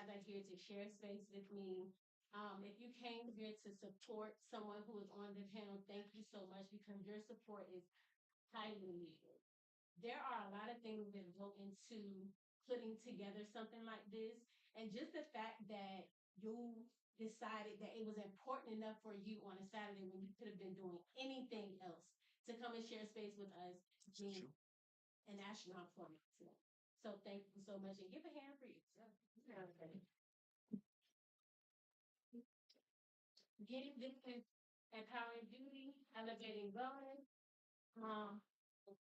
guys are here to share space with me. If you came here to support someone who is on the panel, thank you so much because your support is highly needed. There are a lot of things that go into putting together something like this. And just the fact that you decided that it was important enough for you on a Saturday when you could have been doing anything else to come and share space with us means an astronaut for me today. So thank you so much and give a hand for yourself. Getting this is empowering beauty, elevating wellness. Um, okay,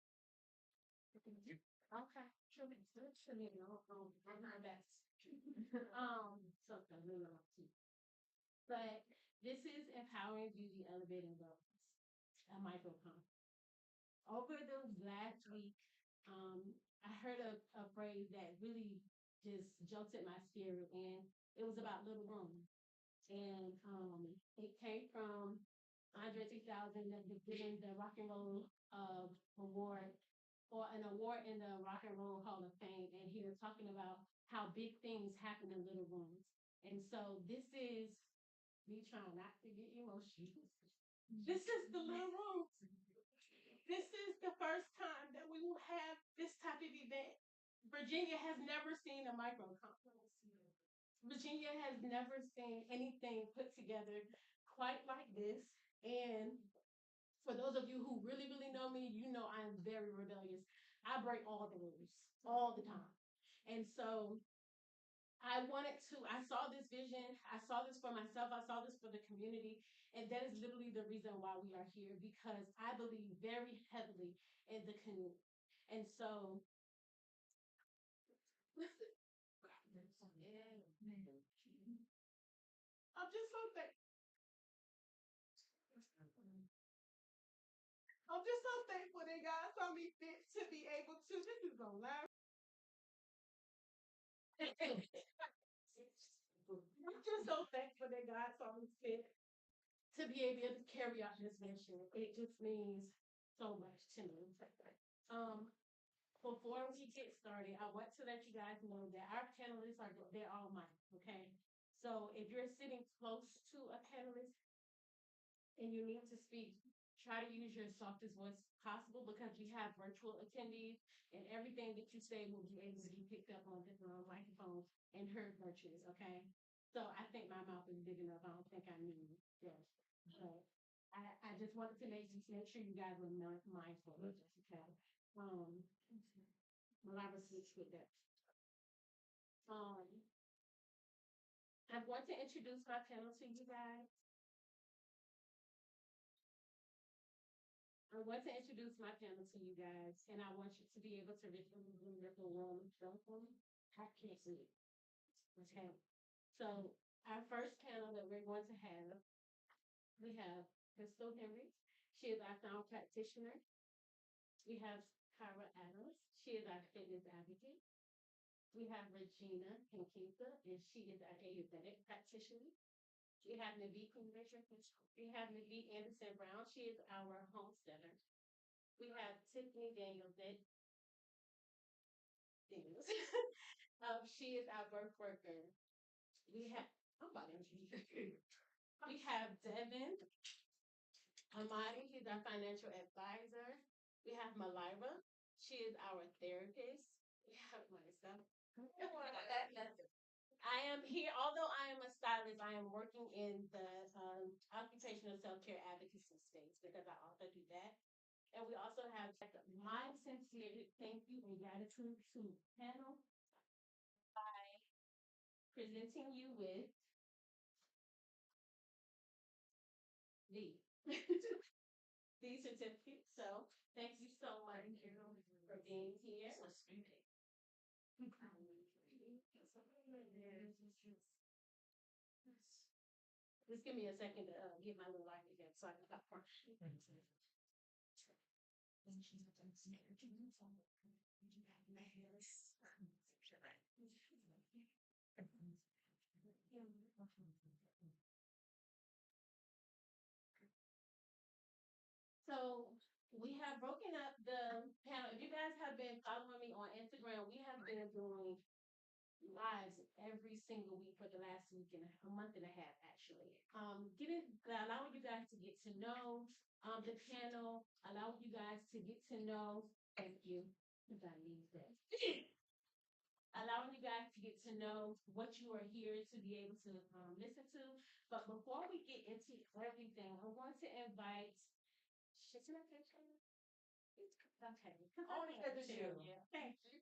truly, I'm my best. Something really wrong too. But this is empowering beauty, elevating wellness, a microcosm. Over the last week, I heard a phrase that really just jolted my spirit, and it was about little room. And it came from Andre 3000 that was given the Rock and Roll Award or an award in the Rock and Roll Hall of Fame, and he was talking about how big things happen in little rooms. And so this is me trying not to get emotional. This is the little rooms. This is the first time that we will have this type of event. Virginia has never seen a micro conference. Virginia has never seen anything put together quite like this. And for those of you who really, really know me, you know I am very rebellious. I break all the rules all the time. And so I saw this vision, I saw this for myself, I saw this for the community, and that is literally the reason why we are here because I believe very heavily in the community. And so, I'm just so thankful. I'm just so thankful that God saw me fit to be able to. This is gonna last. I'm just so thankful that God saw me fit to be able to carry out this mission. It just means so much to me. Um, before we get started, I want to let you guys know that our panelists they're all mine, okay? So if you're sitting close to a panelist and you need to speak, try to use your softest voice possible because we have virtual attendees and everything that you say will be able to be picked up on different microphones and heard virtually, okay? So I think my mouth is big enough. I don't think I need this. But I just wanted to make sure you guys were mindful of this, okay? Um, well, I was switch with that. Um, I'm going to introduce my panel to you guys. I want to introduce my panel to you guys, and I want you to be able to ripple warm welcome. I can't see it. Okay. So our first panel that we're going to have, we have Crystal Henry. She is our sound practitioner. We have Kyra Adams. She is our fitness advocate. We have Regina Kinkisa, and she is our Ayurvedic practitioner. We have Navi Kingmaker. We have Navi Anderson Brown. She is our homesteader. We have Tiffany Daniels. She is our birth worker. We have I'm about to introduce you. We have Devin Amadi. He's our financial advisor. We have Malira. She is our therapist. We have myself. I am here, although I am a stylist, I am working in the occupational self-care advocacy space because I also do that. And we also have my sincere thank you and gratitude to panel presenting you with the these certificates. So thank you so much for being here. Just give me a second to get my little light again so I can stop for. So we have broken up the panel. If you guys have been following me on Instagram, we have been doing lives every single week for the last week and a month and a half, actually. Allowing you guys to get to know the panel, allowing you guys to get to know. Thank you. I need that. Allowing you guys to get to know what you are here to be able to listen to. But before we get into everything, I want to invite. Should I say okay. Only because it's you. Yeah. Thank you.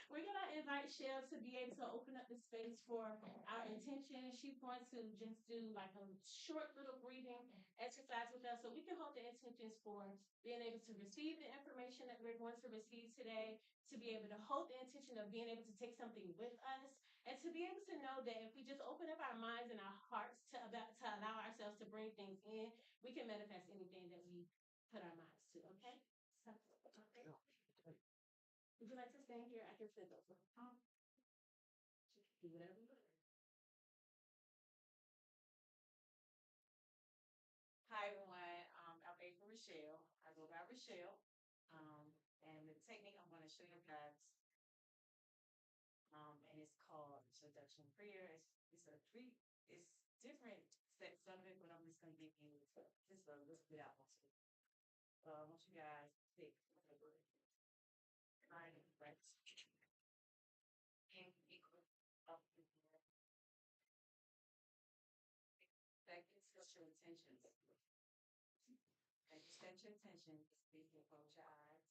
We're gonna invite Shell to be able to open up the space for our intention. She's going to just do like a short little breathing exercise with us so we can hold the intentions for being able to receive the information that we're going to receive today, to be able to hold the intention of being able to take something with us, and to be able to know that if we just open up our minds and our hearts to allow ourselves to bring things in, we can manifest anything that we put our minds to. Okay? So, okay. Would you like to stand here? I can sit over. Do whatever you want. Hi everyone, I'm April Rochelle. I go by Rochelle. And the technique I'm going to show you guys, and it's called introduction prayer. It's different sets of it, but I'm just going to give you just a little bit out of it. I want you guys to take 9 breaths in equal up in here. That gets your attention. And you set your attention, you can close your eyes.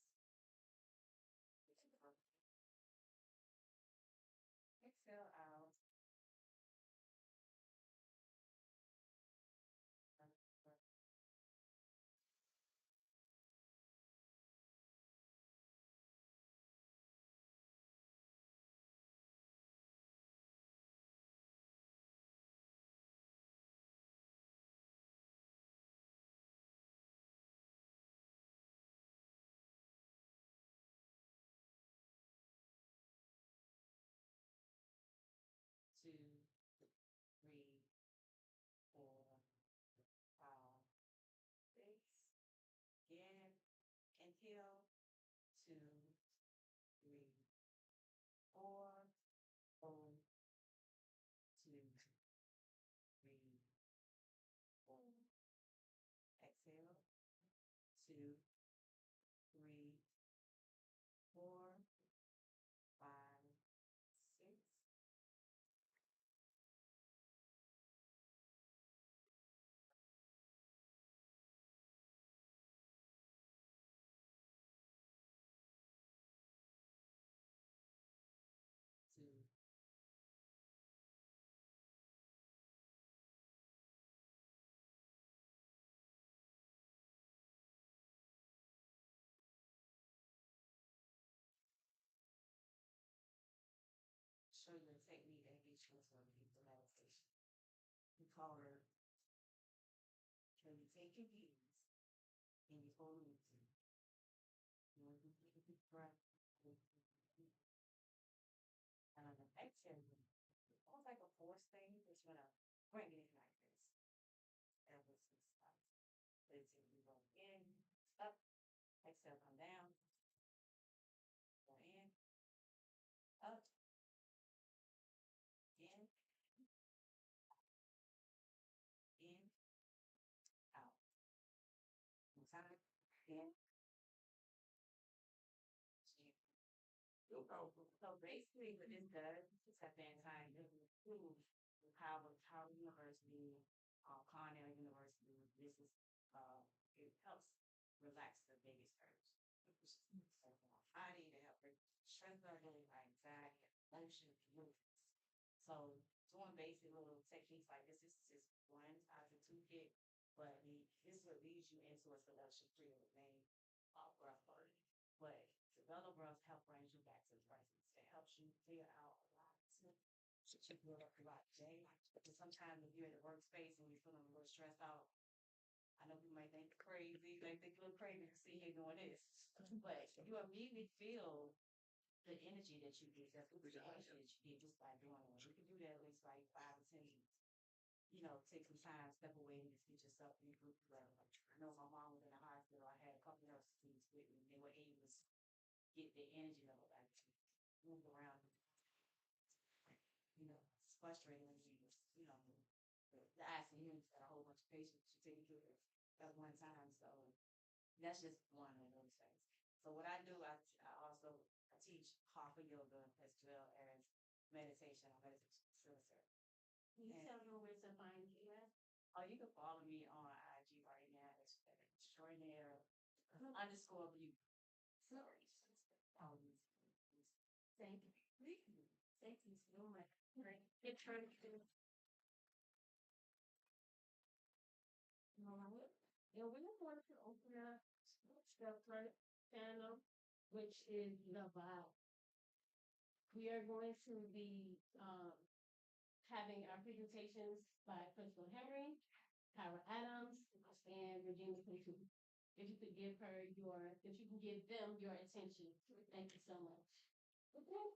Exhale out. Two, three, four, five, six. Again, inhale. Two, three, four. Hold. Two, three, four. Exhale. Two, three, four, five, six. Two. Show you a technique that gets you into a deep relaxation. We call her, when you take your knees and you hold them to you want to take a deep breath. And on the exhale, almost like a force thing, just want to bring it in like this. Elbows to the side. Let's see, we go in, up, exhale, come down, go in, up, in, out. One time, in, so basically, what this does is at that time it will improve how University, Cornell University, this is it helps relax the vagus nerves, which is body to help with stress level, anxiety, emotion, movements. So doing basic little techniques like this is just one out of the toolkit, but this will lead you into a selection free name breath work. But develop breath help bring you back to the present. It helps you clear out a lot. Shit you build up throughout the day. Because sometimes if you're in the workspace and you're feeling a little stressed out, I know people might think crazy, like they feel crazy to see here doing this. But you immediately feel the energy that you get, that's the energy that you get just by doing it. You can do that at least like 5 to 10 minutes. Take some time, step away, and just get yourself in group together. I know my mom was in the hospital. I had a couple nurses with me. They were able to get their energy level back to move around. frustrating when the acid units got a whole bunch of patients to take care of at one time. So that's just one of those things. So what I do, I also teach hatha yoga as well as meditation. I'm a meditation facilitator. Can you tell me where to find you at? Oh, you can follow me on IG right now. It's extraordinary underscore beauty. Sorry. Thank you. Thank you so much. Right. It's hard to know. And we're going to open up the first channel, which is the vibe. We are going to be having our presentations by Crystal Henry, Kyra Adams, and Regina Coutu. If you could give her if you can give them your attention, thank you so much. Okay.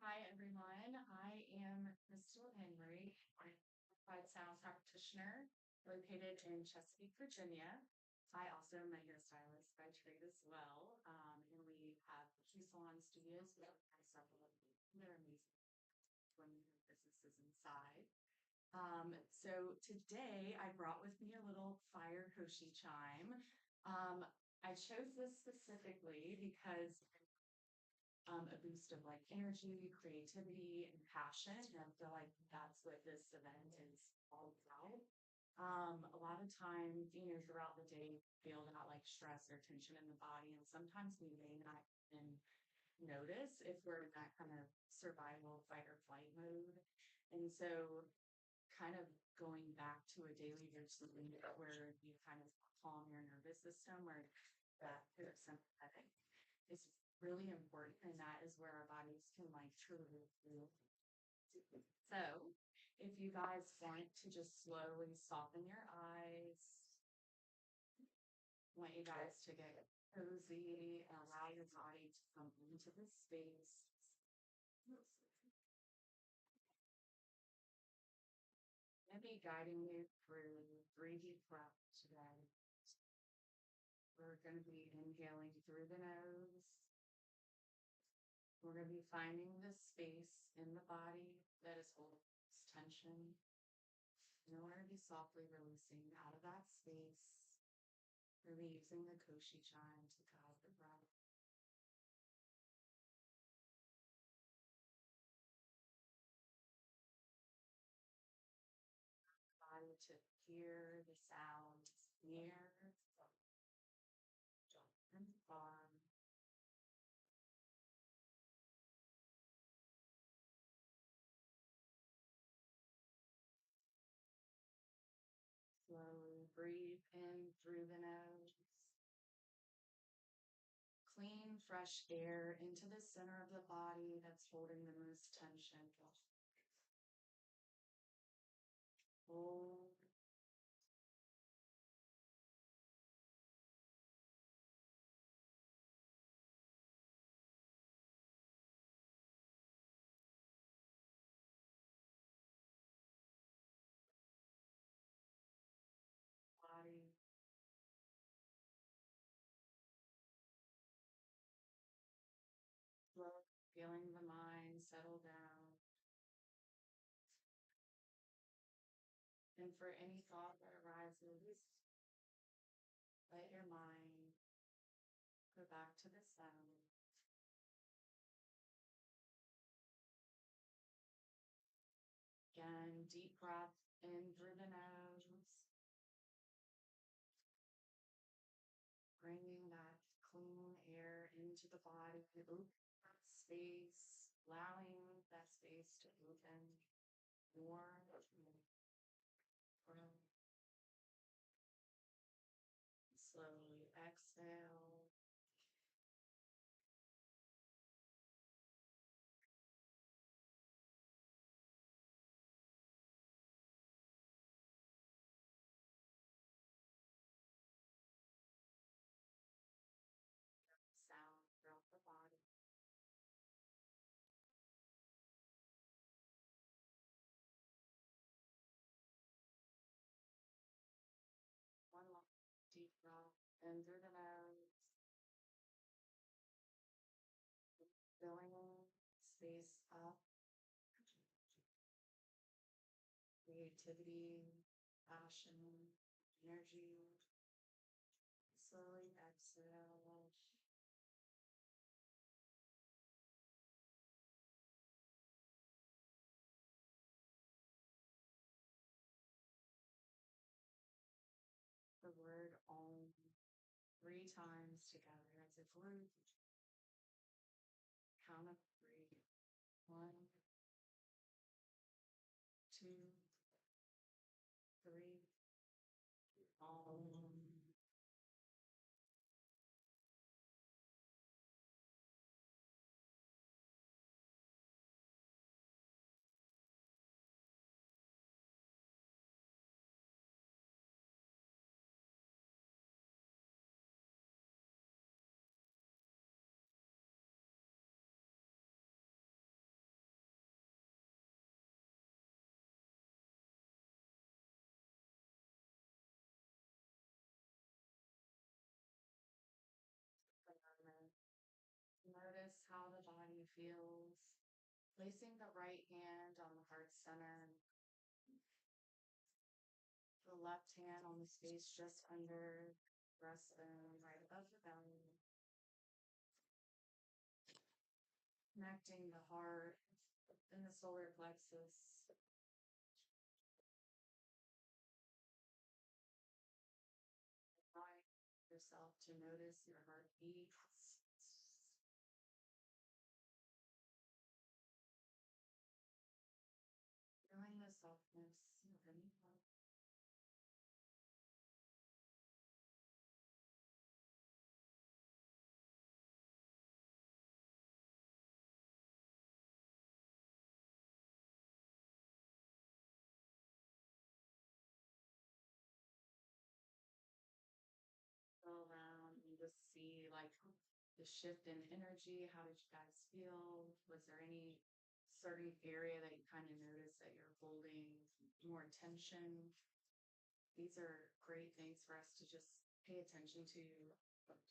Hi, everyone. I am Crystal Henry. I'm a certified sound practitioner located in Chesapeake, Virginia. I also am a hairstylist by trade as well. And we have two salon studios. We have several of them. They're amazing women businesses inside. So today I brought with me a little fire koshi chime. I chose this specifically because a boost of like energy, creativity, and passion. And I feel like that's what this event is all about. A lot of times, throughout the day, feel that like stress or tension in the body, and sometimes we may not even notice if we're in that kind of survival fight or flight mode. And so kind of going back to a daily routine where you kind of calm your nervous system or that sympathetic is really important, and that is where our bodies can like truly feel. So if you guys want to just slowly soften your eyes, I want you guys to get cozy and allow your body to come into the space. Maybe guiding you through 3 deep breaths today. We're going to be inhaling through the nose. We're going to be finding the space in the body that is holding this tension. And we're going to be softly releasing out of that space. Really using the koshi chime to guide the breath. Body to hear the sounds near and far. Slowly breathe in through the nose. Clean, fresh air into the center of the body that's holding the most tension. Hold. Body. Slow, feeling the mind settle down. And for any thought that arises, let your mind go back to the sound. Again, deep breath in through the nose. Bringing that clean air into the body, open that space, allowing that space to open more. Slowly exhale. Sound throughout the body. One long deep breath in through the nose. space up. Creativity, passion, energy. Slowly exhale. The word Om 3 times together as a group. Count of 3. 1, 2, 3. Om. Notice how the body feels. Placing the right hand on the heart center, the left hand on the space just under breastbone, right above the belly. Connecting the heart and the solar plexus. Invite yourself to notice your heartbeat. Feeling the softness of any part. Go around and just see like the shift in energy. How did you guys feel? Was there any certain area that you kind of noticed that you're holding more tension? These are great things for us to just pay attention to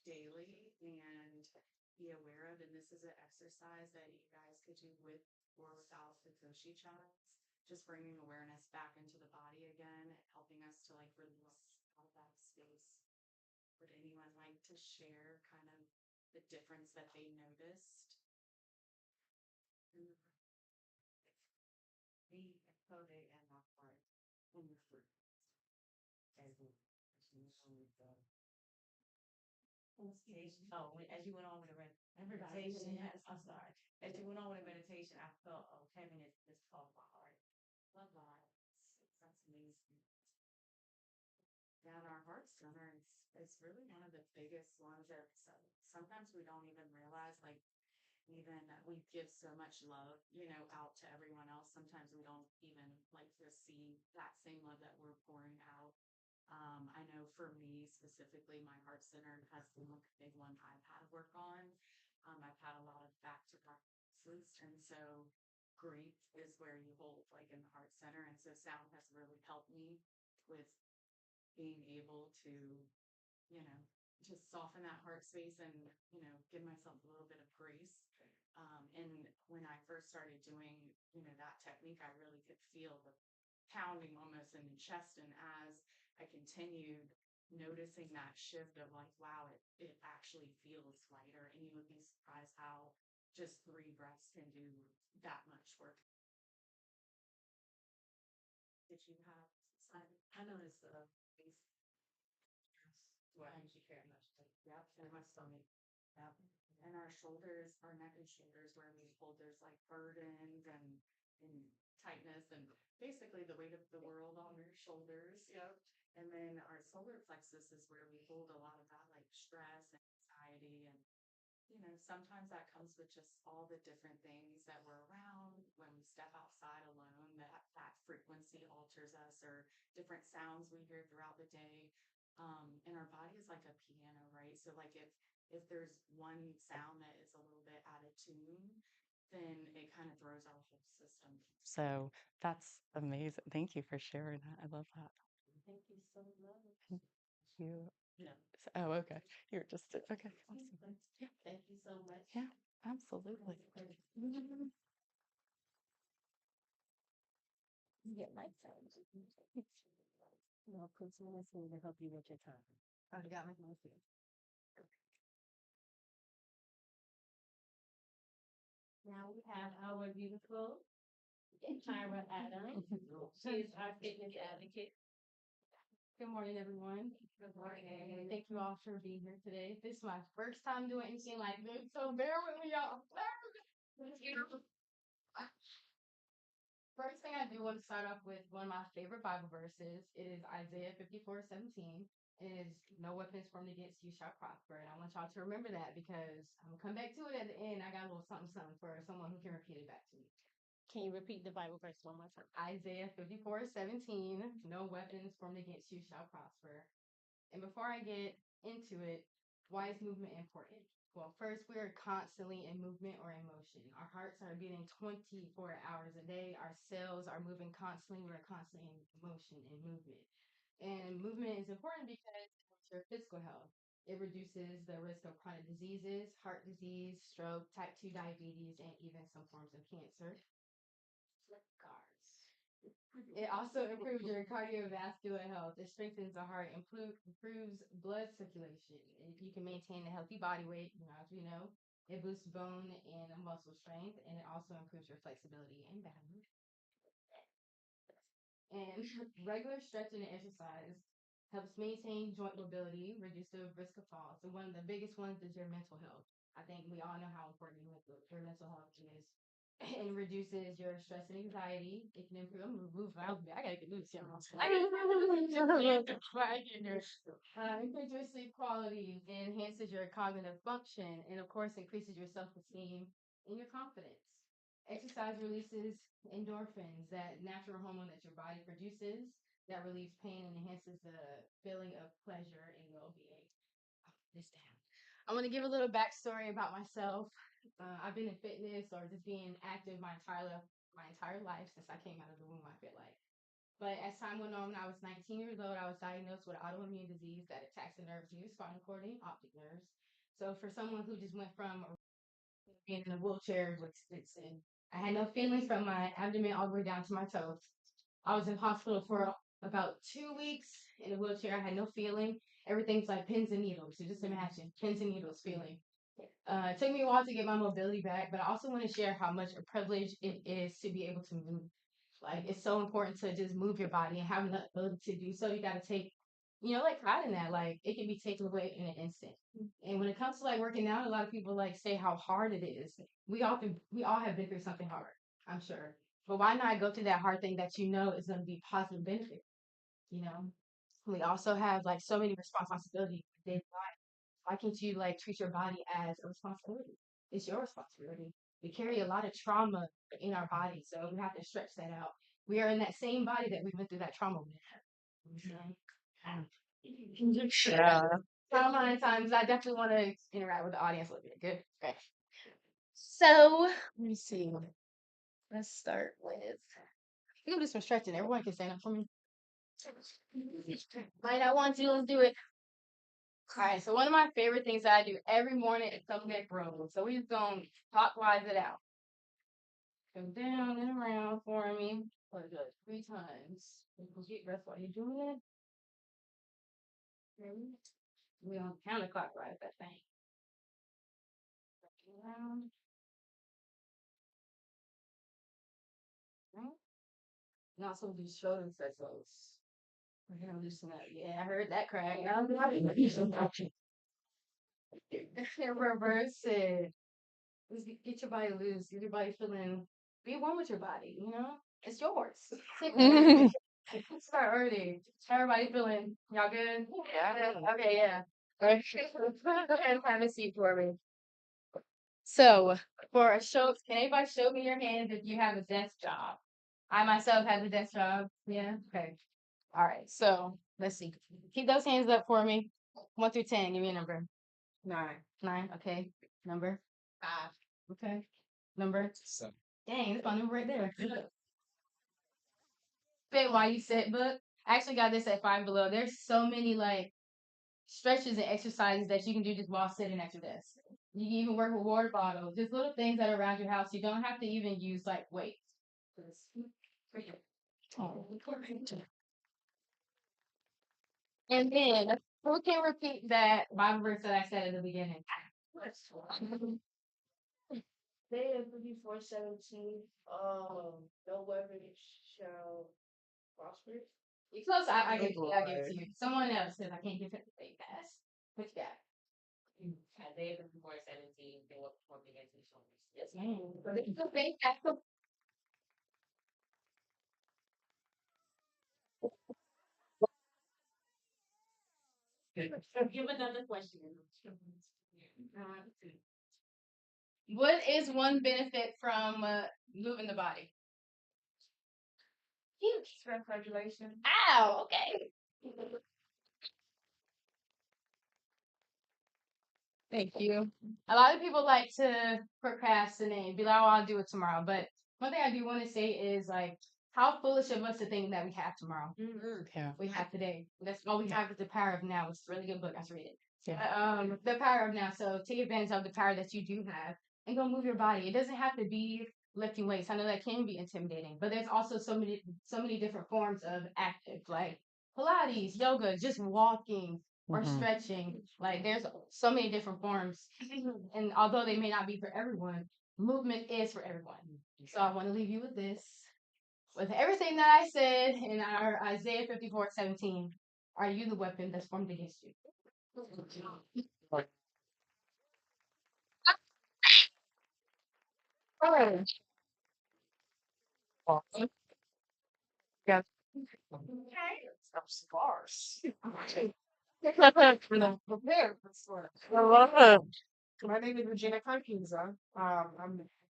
daily and be aware of. And this is an exercise that you guys could do with or without the Koshi chats. Just bringing awareness back into the body again, helping us to like release out of that space. Would anyone like to share kind of the difference that they noticed? The coding and my heart in the fruit. As you as you went on with the meditation, yes, I'm sorry. As you went on with the meditation, I felt a heaviness just off my heart. Love that. That's amazing. Yeah, and our heart center is really one of the biggest ones that sometimes we don't even realize, like, even we give so much love, out to everyone else. Sometimes we don't even like to see that same love that we're pouring out. I know for me specifically, my heart center has been like a big one I've had to work on. I've had a lot of back-to-back practices, and so grief is where you hold like in the heart center. And so sound has really helped me with being able to, you know, just soften that heart space and, give myself a little bit of grace. And when I first started doing, that technique, I really could feel the pounding almost in the chest. And as I continued noticing that shift of like, wow, it actually feels lighter. And you would be surprised how just 3 breaths can do that much work. Did you have some? I noticed the face. What I usually carry much. Yep. And my stomach. Yep. And our shoulders, our neck and shoulders, where we hold, there's like burdens and tightness and basically the weight of the world on your shoulders. Yep. And then our solar plexus is where we hold a lot of that like stress and anxiety. And, sometimes that comes with just all the different things that we're around when we step outside alone, that frequency alters us or different sounds we hear throughout the day. And our body is like a piano, right? So like if there's one sound that is a little bit out of tune, then it kind of throws our whole system. So that's amazing. Thank you for sharing that. I love that. Thank you so much. Thank you. No. Oh, okay. You're just okay. Awesome. Yeah. Thank you so much. Yeah. Absolutely. Get my sounds. No, put some in to help you with your tongue. Oh, you got me. Now we have our beautiful Tyra Adams. She is our fitness advocate. Good morning, everyone. Good morning. Thank you all for being here today. This is my first time doing anything like this, so bear with me, y'all. First thing I do want to start off with one of my favorite Bible verses. It is Isaiah 54:17. It is no weapons formed against you shall prosper. And I want y'all to remember that because I'm gonna come back to it at the end. I got a little something for someone who can repeat it back to me. Can you repeat the Bible verse one more time? Isaiah 54:17. No weapons formed against you shall prosper. And before I get into it, why is movement important? Well, first, we are constantly in movement or in motion. Our hearts are beating 24 hours a day. Our cells are moving constantly. We're constantly in motion and movement. And movement is important because it helps your physical health. It reduces the risk of chronic diseases, heart disease, stroke, type 2 diabetes, and even some forms of cancer. Flip cards. It also improves your cardiovascular health. It strengthens the heart, improves blood circulation. You can maintain a healthy body weight, as we know. It boosts bone and muscle strength, and it also improves your flexibility and balance. And regular stretching and exercise helps maintain joint mobility, reduce the risk of falls. So one of the biggest ones is your mental health. I think we all know how important your mental health is. And reduces your stress and anxiety. It can improve. I'm gonna move. I gotta get loose, y'all. Improves your sleep quality, enhances your cognitive function, and of course increases your self-esteem and your confidence. Exercise releases endorphins, that natural hormone that your body produces that relieves pain and enhances the feeling of pleasure and well-being. This down. I want to give a little backstory about myself. I've been in fitness or just being active my entire life since I came out of the womb, I feel like. But as time went on, when I was 19 years old, I was diagnosed with autoimmune disease that attacks the nerves near the spinal cord and optic nerves. So for someone who just went from being in a wheelchair with sticks in, I had no feelings from my abdomen all the way down to my toes. I was in hospital for about 2 weeks in a wheelchair. I had no feeling. Everything's like pins and needles. So just imagine pins and needles feeling. It took me a while to get my mobility back, but I also want to share how much a privilege it is to be able to move. Like it's so important to just move your body and have the ability to do so. You got to take, like pride in that. Like it can be taken away in an instant. And when it comes to like working out, a lot of people like say how hard it is. We all have been through something hard, I'm sure. But why not go through that hard thing that you know is going to be positive benefit? You know, we also have like so many responsibilities in daily life. Why can't you like treat your body as a responsibility? It's your responsibility. We carry a lot of trauma in our body, so we have to stretch that out. We are in that same body that we went through that trauma with. Yeah. Trauma and times I definitely want to interact with the audience a little bit. Good. Okay. So let me see. Let's start with. We can do some stretching. Everyone can stand up for me. Might not want to. Let's do it. All right, so one of my favorite things that I do every morning is come back roll. So we're just going to clockwise it out. Go down and around for me. What is it? 3 times. Get rest while you're doing it. We're on counterclockwise that thing. Around. Right? Not so do shoulder stretches. We're gonna loosen up. Yeah, I heard that crack. Reverse it. Get your body loose. Get your body feeling. Be one with your body. It's yours. Start early. Everybody feeling. Y'all good? Yeah. Okay. Yeah. All right. Go ahead and have a seat for me. So, for a show, can anybody show me your hands if you have a desk job? I myself have a desk job. Yeah. Okay. All right. So let's see. Keep those hands up for me. 1 through 10. Give me a number. 9. 9. Okay. Number 5. Okay. Number 7. Dang, that's my number right there. Fit while you sit book. I actually got this at Five Below. There's so many like stretches and exercises that you can do just while sitting at your desk. You can even work with water bottles, just little things that are around your house. You don't have to even use like weights. And then who can repeat that Bible verse that I said at the beginning? Isaiah 54:17. No weapon shall prosper. You close. I give it to you. Someone else says I can't give it the pass. What you got? Isaiah 54:17, they will perform against his shoulders. Yes, ma'am. But it's a big pass. Give another question. What is one benefit from moving the body? Stress regulation. Ow. Okay. Thank you. A lot of people like to procrastinate, be like, "Oh, I'll do it tomorrow." But one thing I do want to say is like, how foolish of us to think that we have tomorrow. Yeah. We have today. That's all we have is the power of now. It's a really good book. I should read it. Yeah. The power of now. So take advantage of the power that you do have and go move your body. It doesn't have to be lifting weights. I know that can be intimidating, but there's also so many different forms of active, like Pilates, yoga, just walking or stretching. Like there's so many different forms. And although they may not be for everyone, movement is for everyone. So I want to leave you with this. With everything that I said in our Isaiah 54:17, are you the weapon that's formed against you? Oh, yeah. Some scars. Prepare for sweat. I love it. My name is Regina Conquinza. I've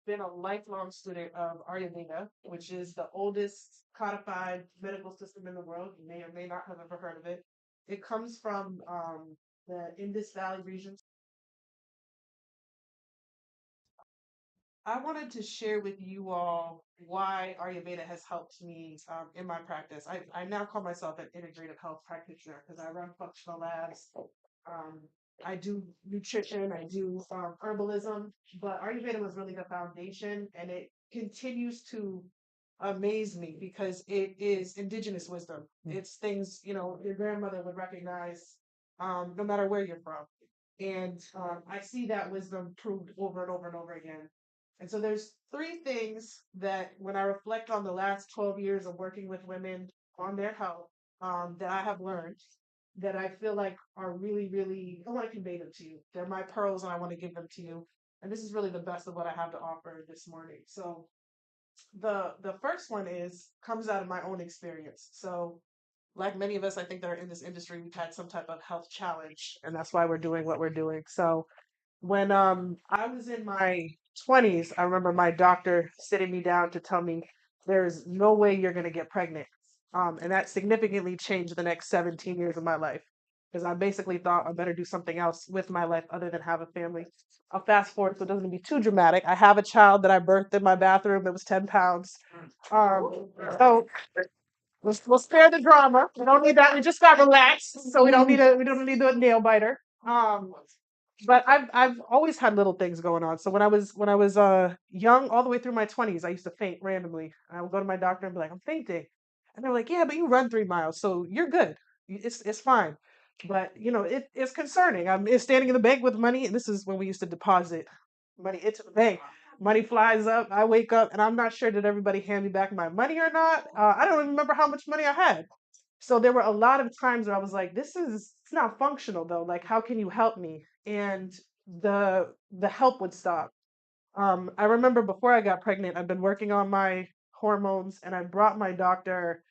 been a lifelong student of Ayurveda, which is the oldest codified medical system in the world. You may or may not have ever heard of it. It comes from the Indus Valley region. I wanted to share with you all why Ayurveda has helped me in my practice. I now call myself an integrative health practitioner because I run functional labs. Um, I do nutrition, I do herbalism, but Ayurveda was really the foundation, and it continues to amaze me because it is indigenous wisdom. It's things, your grandmother would recognize no matter where you're from. And I see that wisdom proved over and over and over again. And so there's three things that when I reflect on the last 12 years of working with women on their health, that I have learned that I feel like are really, really, I want to convey them to you. They're my pearls and I want to give them to you. And this is really the best of what I have to offer this morning. So the first one is comes out of my own experience. So like many of us, I think that are in this industry, we've had some type of health challenge, and that's why we're doing what we're doing. So when I was in my 20s, I remember my doctor sitting me down to tell me there's no way you're going to get pregnant. And that significantly changed the next 17 years of my life because I basically thought I better do something else with my life other than have a family. I'll fast forward so it doesn't be too dramatic. I have a child that I birthed in my bathroom that was 10 pounds. So we'll spare the drama. We don't need that. We just got relaxed, so we don't need a nail biter. But I've always had little things going on. So when I was young, all the way through my 20s, I used to faint randomly. I would go to my doctor and be like, I'm fainting, and they're like, yeah, but you run 3 miles, so you're good. It's fine. But it's concerning. I'm standing in the bank with money, and this is when we used to deposit money into the bank. Money flies up. I wake up, and I'm not sure did everybody hand me back my money or not. I don't even remember how much money I had. So there were a lot of times where I was like, it's not functional though. Like, how can you help me? And the help would stop. I remember before I got pregnant, I've been working on my hormones, and I brought my doctor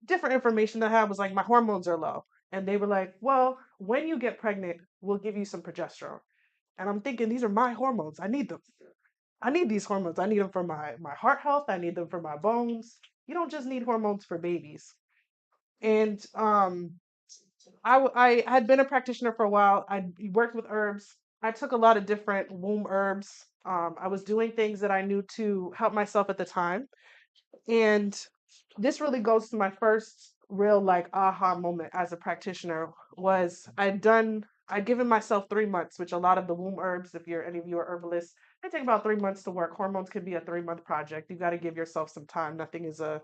different information that I had was like my hormones are low. And they were like, well, when you get pregnant, we'll give you some progesterone. And I'm thinking, these are my hormones. I need them. I need these hormones. I need them for my heart health. I need them for my bones. You don't just need hormones for babies. And I had been a practitioner for a while. I worked with herbs. I took a lot of different womb herbs. I was doing things that I knew to help myself at the time. And this really goes to my first real like aha moment as a practitioner was I'd done I'd given myself 3 months, which a lot of the womb herbs, if you're any of you are herbalists, they take about 3 months to work. Hormones can be a 3 month project. You got to give yourself some time. Nothing is a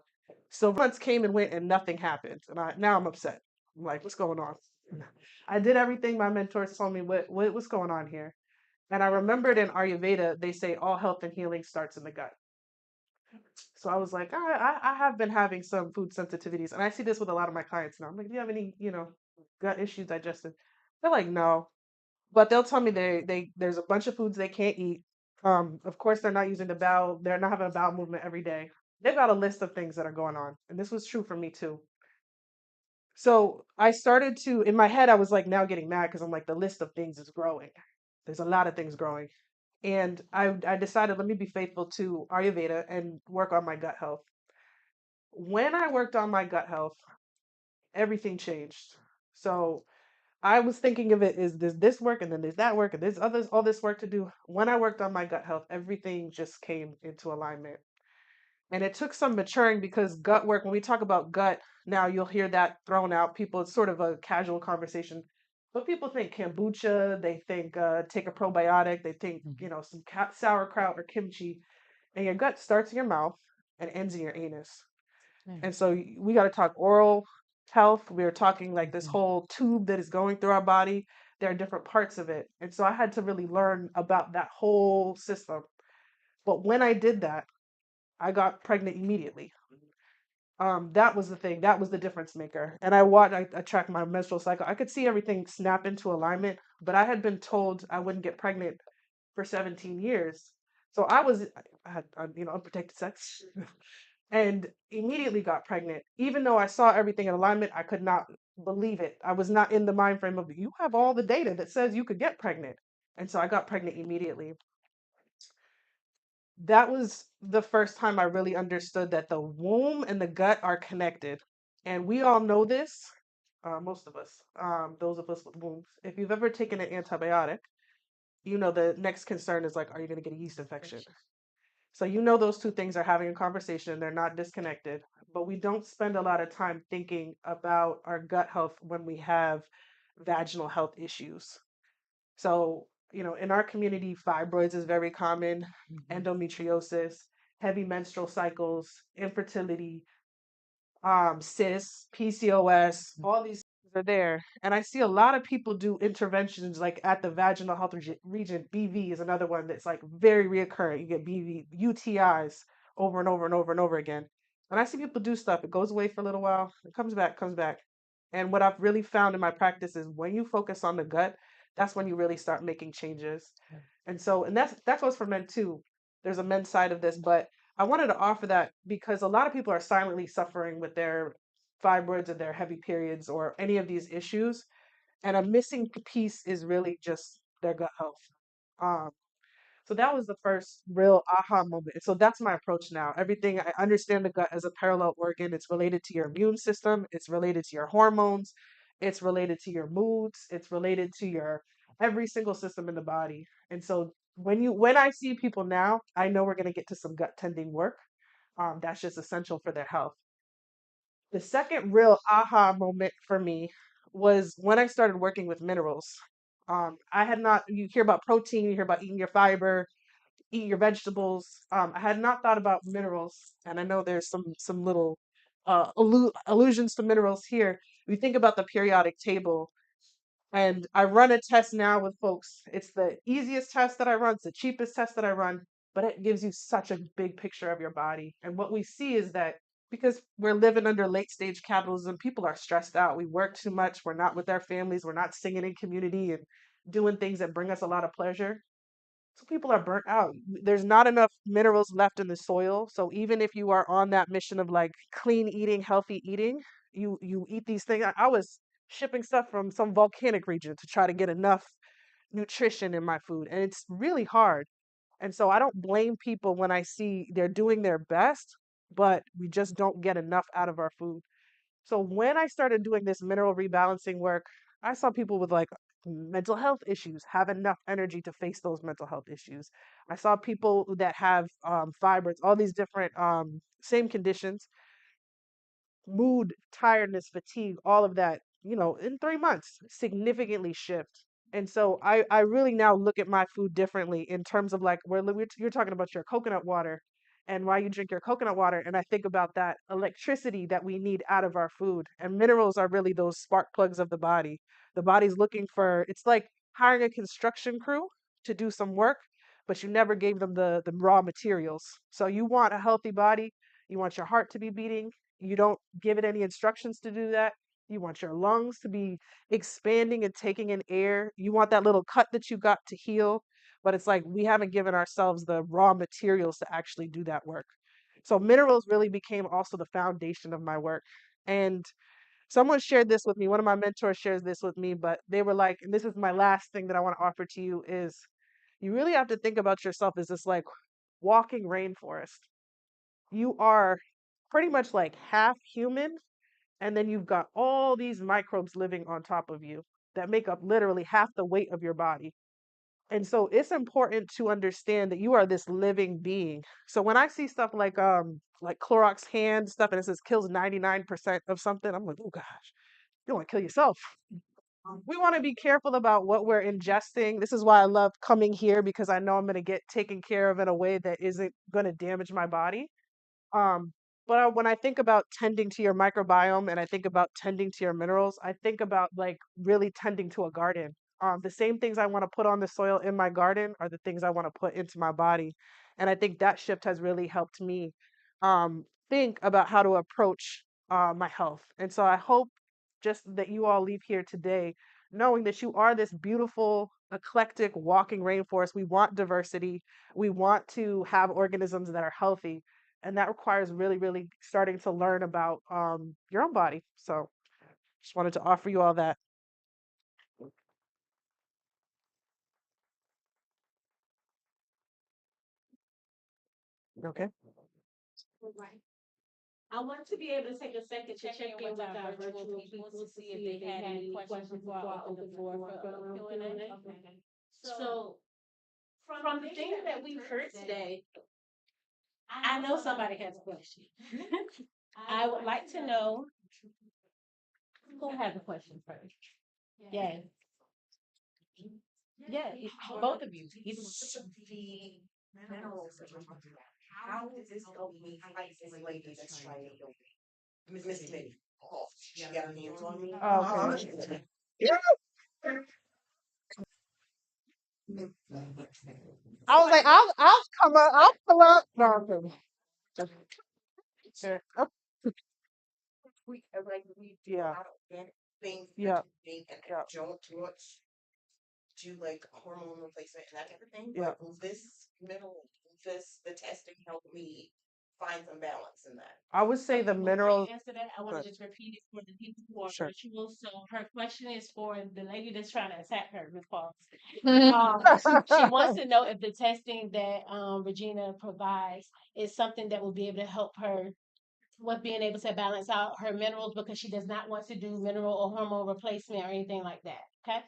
so months came and went and nothing happened. And now I'm upset. I'm like, what's going on? I did everything my mentors told me what's going on here. And I remembered in Ayurveda, they say all health and healing starts in the gut. So I was like, I have been having some food sensitivities. And I see this with a lot of my clients now. I'm like, do you have any, gut issues, digestive? They're like, no. But they'll tell me there's a bunch of foods they can't eat. Of course, they're not using the bowel, they're not having a bowel movement every day. They've got a list of things that are going on. And this was true for me too. So I started to, in my head, I was like now getting mad because I'm like, the list of things is growing. There's a lot of things growing. And I decided, let me be faithful to Ayurveda and work on my gut health. When I worked on my gut health, everything changed. So I was thinking of it as there's this work and then there's that work and there's others, all this work to do. When I worked on my gut health, everything just came into alignment. And it took some maturing because gut work, when we talk about gut, now you'll hear that thrown out. People, it's sort of a casual conversation. But people think kombucha, they think take a probiotic, they think, some sauerkraut or kimchi. And your gut starts in your mouth and ends in your anus. And so we got to talk oral health. We're talking like this whole tube that is going through our body. There are different parts of it. And so I had to really learn about that whole system. But when I did that, I got pregnant immediately. That was the thing. That was the difference maker. And I tracked my menstrual cycle. I could see everything snap into alignment, but I had been told I wouldn't get pregnant for 17 years. So I had, unprotected sex and immediately got pregnant. Even though I saw everything in alignment, I could not believe it. I was not in the mind frame of you have all the data that says you could get pregnant. And so I got pregnant immediately. That was the first time I really understood that the womb and the gut are connected. And we all know this, most of us, those of us with wombs. If you've ever taken an antibiotic, the next concern is like, are you going to get a yeast infection? So those two things are having a conversation, they're not disconnected, but we don't spend a lot of time thinking about our gut health when we have vaginal health issues. So, in our community, fibroids is very common, endometriosis, heavy menstrual cycles, infertility, cysts, PCOS, all these things are there. And I see a lot of people do interventions like at the vaginal health region. BV is another one that's like very reoccurring. You get BV, UTIs over and over and over and over again. And I see people do stuff. It goes away for a little while, it comes back, comes back. And what I've really found in my practice is when you focus on the gut, that's when you really start making changes. And that's what's for men too. There's a men's side of this, but I wanted to offer that because a lot of people are silently suffering with their fibroids and their heavy periods or any of these issues. And a missing piece is really just their gut health. Um, so that was the first real aha moment. And so that's my approach now. Everything I understand the gut as a parallel organ. It's related to your immune system. It's related to your hormones. It's related to your moods. It's related to your every single system in the body. And so when I see people now, I know we're going to get to some gut tending work. That's just essential for their health. The second real aha moment for me was when I started working with minerals. I had not, you hear about protein, you hear about eating your fiber, eat your vegetables. I had not thought about minerals, and I know there's some little allusions to minerals here. We think about the periodic table, and I run a test now with folks. It's the easiest test that I run, it's the cheapest test that I run, but it gives you such a big picture of your body. And what we see is that because we're living under late stage capitalism, people are stressed out. We work too much. We're not with our families. We're not singing in community and doing things that bring us a lot of pleasure. So people are burnt out. There's not enough minerals left in the soil. So even if you are on that mission of like clean eating, healthy eating, you eat these things. I was shipping stuff from some volcanic region to try to get enough nutrition in my food, and it's really hard. And so I don't blame people when I see they're doing their best, but we just don't get enough out of our food. So when I started doing this mineral rebalancing work, I saw people with like mental health issues have enough energy to face those mental health issues. I saw people that have fibroids, all these different same conditions, mood, tiredness, fatigue, all of that, in 3 months, significantly shift. And so I really now look at my food differently in terms of like you're talking about your coconut water and why you drink your coconut water. And I think about that electricity that we need out of our food. And minerals are really those spark plugs of the body. The body's looking for, it's like hiring a construction crew to do some work, but you never gave them the raw materials. So you want a healthy body, you want your heart to be beating, you don't give it any instructions to do that. You want your lungs to be expanding and taking in air. You want that little cut that you got to heal, but it's like we haven't given ourselves the raw materials to actually do that work. So minerals really became also the foundation of my work. And someone shared this with me. One of my mentors shares this with me, but they were like, and this is my last thing that I want to offer to you is you really have to think about yourself as this like walking rainforest. You are pretty much like half human and then you've got all these microbes living on top of you that make up literally half the weight of your body. And so it's important to understand that you are this living being. So when I see stuff like Clorox hand stuff and it says kills 99% of something, I'm like, oh gosh, you don't want to kill yourself. We want to be careful about what we're ingesting. This is why I love coming here because I know I'm going to get taken care of in a way that isn't going to damage my body. Um, but when I think about tending to your microbiome and I think about tending to your minerals, I think about like really tending to a garden. The same things I want to put on the soil in my garden are the things I want to put into my body. And I think that shift has really helped me think about how to approach my health. And so I hope just that you all leave here today knowing that you are this beautiful, eclectic walking rainforest. We want diversity. We want to have organisms that are healthy and that requires really, really starting to learn about your own body. So just wanted to offer you all that. Okay. Right. I want to be able to take a second to check in with our virtual people to see if they had any questions before I open the floor for Q&A. Okay. So, from the things that we've heard today, I know somebody has a question. I would like to know who has a question first. Yes. Yeah, both of you. The minerals that we're talking about. How does this help me fight this lady that's trying to kill me? Miss Minnie. Oh, she got her hands on me. Oh, okay. I was like, I'll come up. I'll come up. No, okay. Sure. Oh, We do a yeah. lot of organic things Yeah. and Yeah. don't much do like hormone replacement and that type of thing. Yeah. But this mineral, the testing helped me find some balance in that. I would say the Before minerals. you answer that, I want Good. to just repeat it for the people who are Sure. virtual. So her question is for the lady that's trying to attack her with calls. She wants to know if the testing that Regina provides is something that will be able to help her with being able to balance out her minerals because she does not want to do mineral or hormone replacement or anything like that. Okay.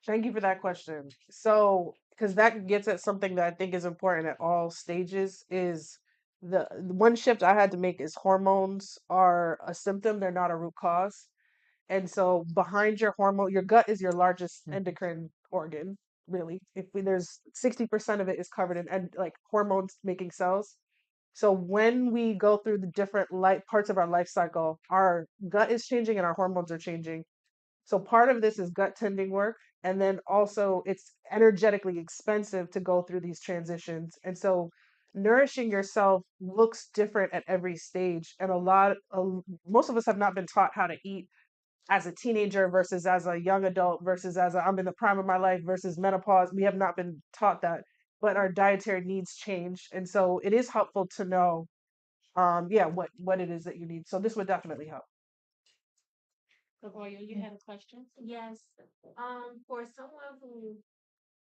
Thank you for that question. So, because that gets at something that I think is important at all stages is the one shift I had to make is hormones are a symptom, they're not a root cause. And so behind your hormone, your gut is your largest endocrine organ, really. There's 60% of it is covered in like hormones making cells. So when we go through the different life parts of our life cycle, our gut is changing and our hormones are changing. So part of this is gut tending work. And then also it's energetically expensive to go through these transitions. And so nourishing yourself looks different at every stage. And most of us have not been taught how to eat as a teenager versus as a young adult versus I'm in the prime of my life versus menopause. We have not been taught that, but our dietary needs change. And so it is helpful to know, yeah, what it is that you need. So this would definitely help. Royal, you had a question? Yes. For someone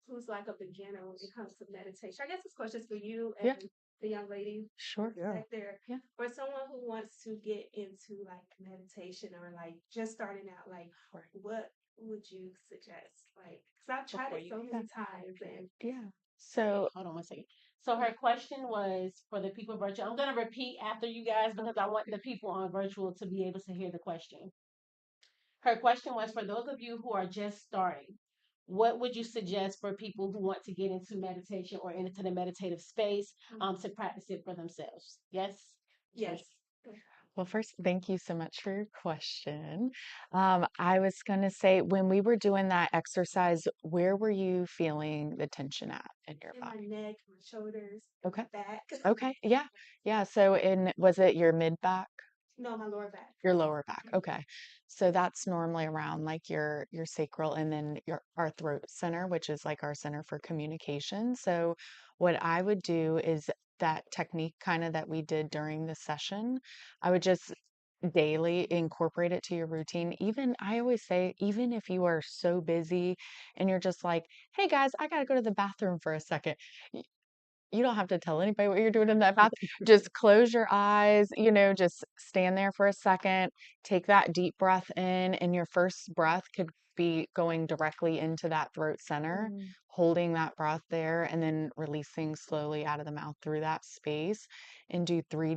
who's like a beginner when it comes to meditation, I guess this question is for you Yeah. and the young lady Sure. Yeah. back there. Yeah. For someone who wants to get into like meditation or like just starting out, like what would you suggest? Like, because I've tried Before it you so many times and Yeah. So hold on one second. So her question was for the people virtual. I'm gonna repeat after you guys because I want the people on virtual to be able to hear the question. Her question was for those of you who are just starting. what would you suggest for people who want to get into meditation or into the meditative space to practice it for themselves? Yes. Yes. Well, first, thank you so much for your question. I was going to say, when we were doing that exercise, where were you feeling the tension at in your In my body? neck, my shoulders, Okay. my back. Okay. Yeah. Yeah. So, was it your mid back? No, my lower back. Your lower back. Okay. So that's normally around like your sacral and then our throat center, which is like our center for communication. So what I would do is that technique kind of that we did during the session, I would just daily incorporate it to your routine. Even I always say, even if you are so busy and you're just like, hey guys, I gotta go to the bathroom for a second. You don't have to tell anybody what you're doing in that bathroom. Just close your eyes, just stand there for a second, take that deep breath in, and your first breath could be going directly into that throat center, holding that breath there, and then releasing slowly out of the mouth through that space, and do three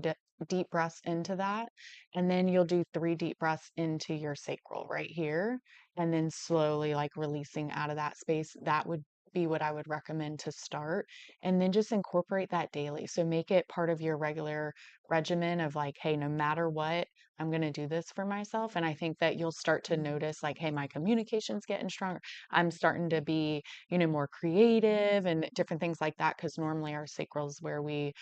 deep breaths into that. And then you'll do three deep breaths into your sacral right here, and then slowly like releasing out of that space. That would be what I would recommend to start, and then just incorporate that daily. So make it part of your regular regimen of like, hey, no matter what, I'm going to do this for myself. And I think that you'll start to notice like, hey, my communication's getting stronger. I'm starting to be, more creative and different things like that. Cause normally our sacral is where we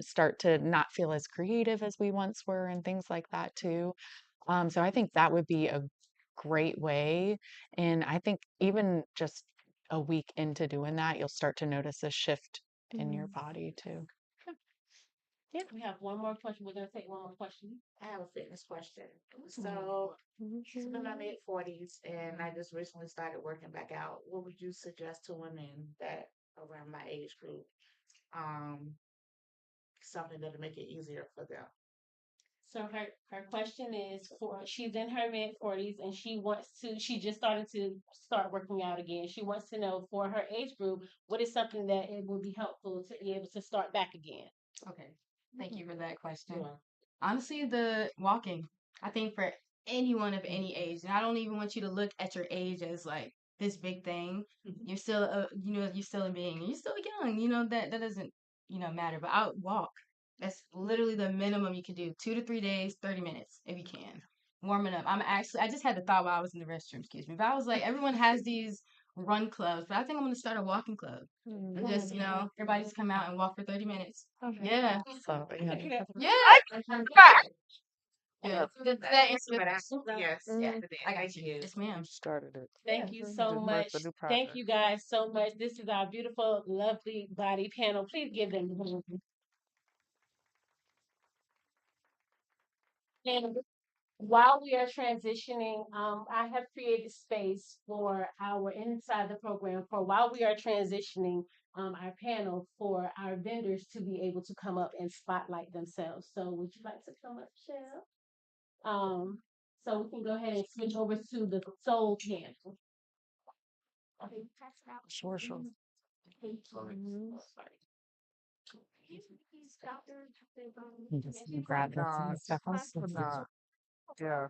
start to not feel as creative as we once were and things like that too. So I think that would be a great way. And I think even just a week into doing that, you'll start to notice a shift in your body too. Yeah. We have one more question. We're gonna take one more question. I have a fitness question. So, I'm in my mid-40s and I just recently started working back out. What would you suggest to women that around my age group? Um, Something that'll make it easier for them. So her question is for she's in her mid 40s and she just started to start working out again. She wants to know for her age group what is something that it would be helpful to be able to start back again. Okay. Thank you for that question. Sure. Honestly, the walking, I think for anyone of any age, and I don't even want you to look at your age as like this big thing. You're still you're still a being. You're still young. That doesn't, matter. But out walk. That's literally the minimum you can do. 2 to 3 days, 30 minutes if you can. Warming up. I just had the thought while I was in the restroom, excuse me. But I was like, everyone has these run clubs, but I think I'm gonna start a walking club. And just, everybody just come out and walk for 30 minutes. Yeah. So, yeah. Yeah. Yeah. That answer that. Yes, Yeah. I I got you. Yes, ma'am. Started it. Thank you Just so birthed much. a new Thank project. you guys so much. This is our beautiful, lovely body panel. Please give them a hand. And while we are transitioning, I have created space for our inside the program for while we are transitioning our panel for our vendors to be able to come up and spotlight themselves. So would you like to come up, Shell? So we can go ahead and switch over to the soul panel. Okay, pass it out. Sure, sure. Thank you. You just grab this and stuff. Nah, yeah,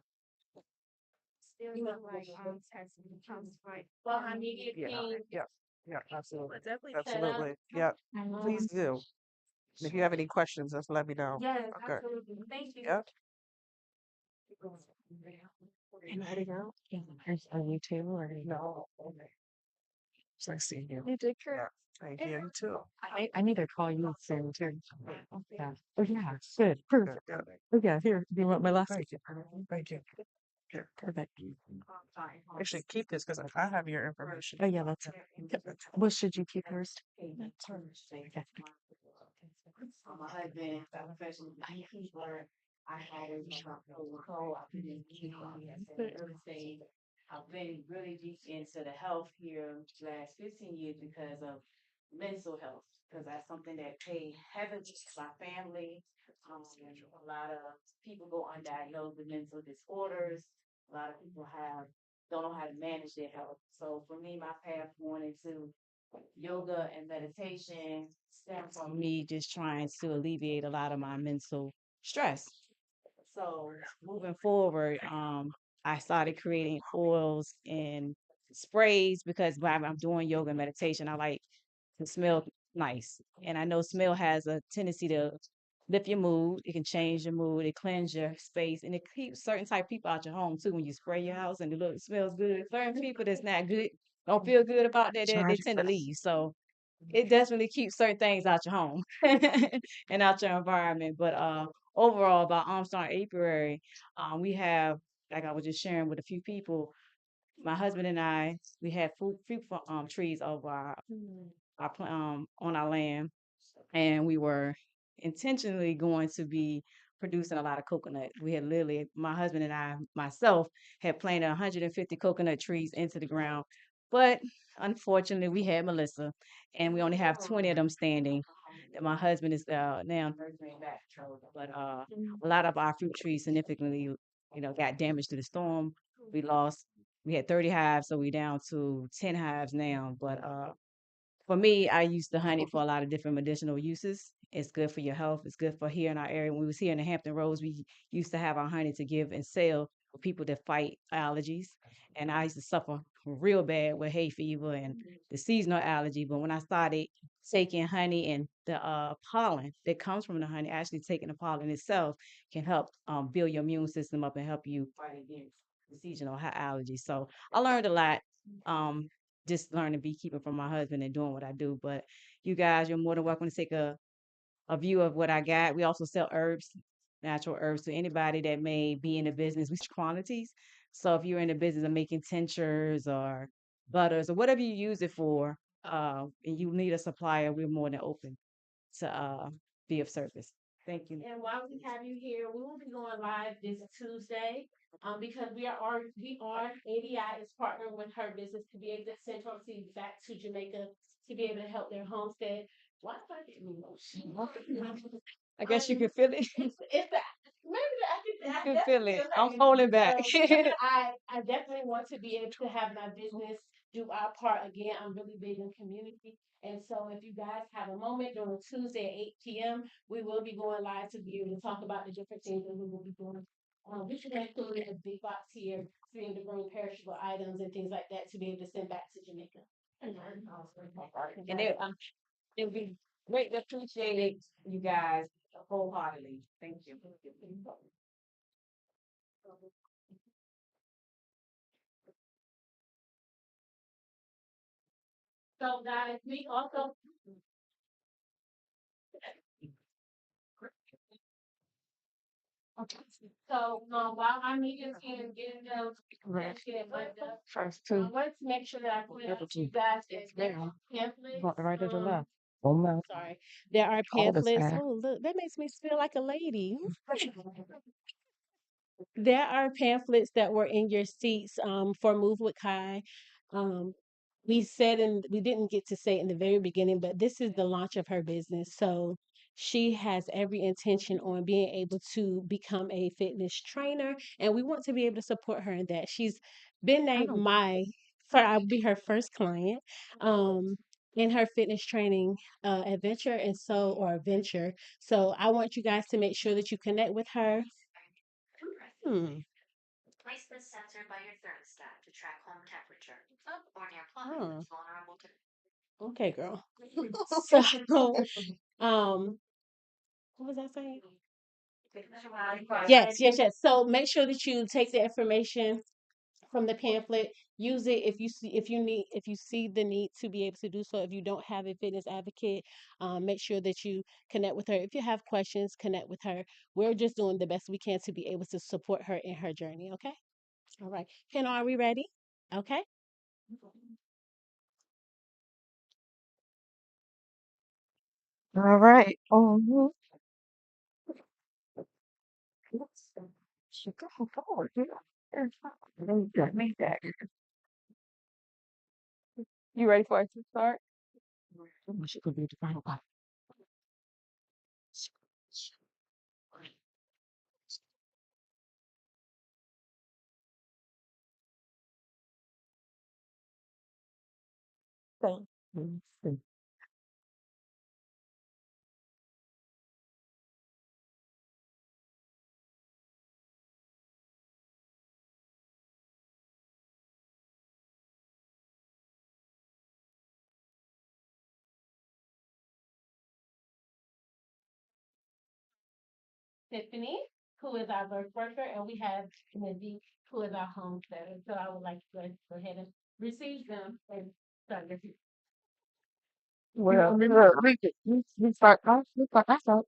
Well, I media yeah, team yeah, absolutely. set up. Absolutely. Yeah, please do. And if you have any questions, just let me know. Yes, Okay. absolutely. Thank you. Yeah. And heading out. Are you too? Or No. Okay. It's nice seeing you. you take Yeah. care. Thank you. You too. I need to call you soon too. Yeah. Oh yeah. Good. Good, Perfect. good. Oh yeah. Here. Do you want my last? Thank you. Thank you. Here. Perfect. Actually, keep this because I have your information. Oh yeah. That's it. Yep. Well, should you keep yours? Okay. My husband, professional where I had a control. I've been in early stage. I've been really deep into the health here the last 15 years because of mental health, because that's something that pay heavily to my family. A lot of people go undiagnosed with mental disorders. A lot of people don't know how to manage their health. So for me, my path going into yoga and meditation stem from me just trying to alleviate a lot of my mental stress. So moving forward, I started creating oils and sprays because when I'm doing yoga and meditation, I like to smell nice. And I know smell has a tendency to lift your mood. It can change your mood. It cleanse your space, and it keeps certain type of people out your home too. When you spray your house and it smells good, certain people that's not good, don't feel good about that, they tend to leave. So it definitely keeps certain things out your home and out your environment. But overall, about Armstrong Apiary, we have, like I was just sharing with a few people, my husband and I, we had fruit trees over on our land, and we were intentionally going to be producing a lot of coconut. We had literally, my husband and I, myself, had planted 150 coconut trees into the ground, but unfortunately, we had Melissa, and we only have 20 of them standing. And my husband is now nursing back, but a lot of our fruit trees significantly, got damaged through the storm. We lost. We had 30 hives, so we down to 10 hives now. But for me, I use the honey for a lot of different medicinal uses. It's good for your health. It's good for here in our area. When we was here in the Hampton Roads, we used to have our honey to give and sell for people that fight allergies. And I used to suffer real bad with hay fever and the seasonal allergy. But when I started taking honey and the pollen that comes from the honey, actually taking the pollen itself can help build your immune system up and help you fight against the seasonal allergies. So I learned a lot. Just learning beekeeping from my husband and doing what I do. But you guys, you're more than welcome to take a view of what I got. We also sell herbs, natural herbs to anybody that may be in the business. We quantities. So if you're in the business of making tinctures or butters or whatever you use it for, and you need a supplier, we're more than open to be of service. Thank you. And while we have you here, we will be going live this Tuesday. Because ADI is partnering with her business to be able to send proceeds back to Jamaica to be able to help their homestead. Why am I getting emotional? I guess you can feel it. It's that maybe I You can definitely feel it. feel that I'm energy. holding back. I definitely want to be able to have my business do our part again. I'm really big in community. And so if you guys have a moment during Tuesday at 8 p.m., we will be going live to be able to talk about the different things that we will be doing. We should include a big box here to be able to bring perishable items and things like that to be able to send back to Jamaica. And it would be greatly appreciated, you guys, wholeheartedly. Thank you. So guys, we also so while I'm meeting and getting them getting lined up, I wanted to make sure that I point out to you guys that there are pamphlets. Sorry, there are pamphlets. Oh, look, that makes me feel like a lady. There are pamphlets that were in your seats for Move with Kai. Um, we said, and we didn't get to say it in the very beginning, but this is the launch of her business. So she has every intention on being able to become a fitness trainer, and we want to be able to support her in that. She's been named I'll be her first client. In her fitness training adventure and so or venture. So I want you guys to make sure that you connect with her. Hmm. Place this sensor by your thermostat to track home temperature. Or near Hmm. plumbing that's vulnerable to. Okay, girl. So, what was I saying? Yes. So make sure that you take the information from the pamphlet. Use it if you see the need to be able to do so. If you don't have a fitness advocate, make sure that you connect with her. If you have questions, connect with her. We're just doing the best we can to be able to support her in her journey. Okay. All right. Ken, are we ready? Okay. You ready for us to start? Tiffany, who is our birth worker, and we have Mindy, who is our homesteader. So I would like to go ahead and receive them and start your people. Well, look, we start myself.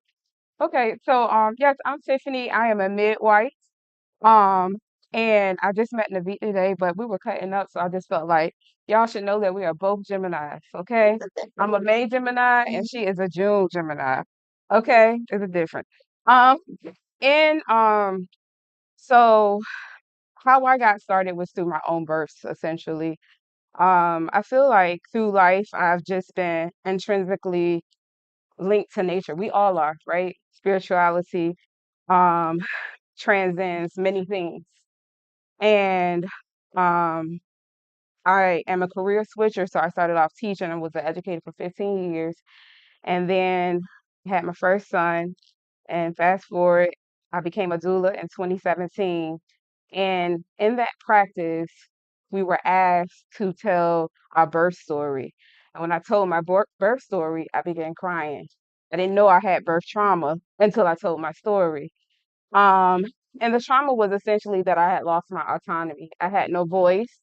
Okay, so yes, I'm Tiffany. I am a midwife. Um, and I just met Navita today, but we were cutting up, so I just felt like y'all should know that we are both Geminis, okay? I'm a May Gemini and she is a June Gemini. Okay, there's a difference. Um, and so how I got started was through my own births, essentially. I feel like through life I've just been intrinsically linked to nature. We all are, right? Spirituality um transcends many things. And um I am a career switcher, so I started off teaching and was an educator for 15 years, and then had my first son. And fast forward, I became a doula in 2017. And in that practice, we were asked to tell our birth story. And when I told my birth story, I began crying. I didn't know I had birth trauma until I told my story. Um, and the trauma was essentially that I had lost my autonomy. I had no voice.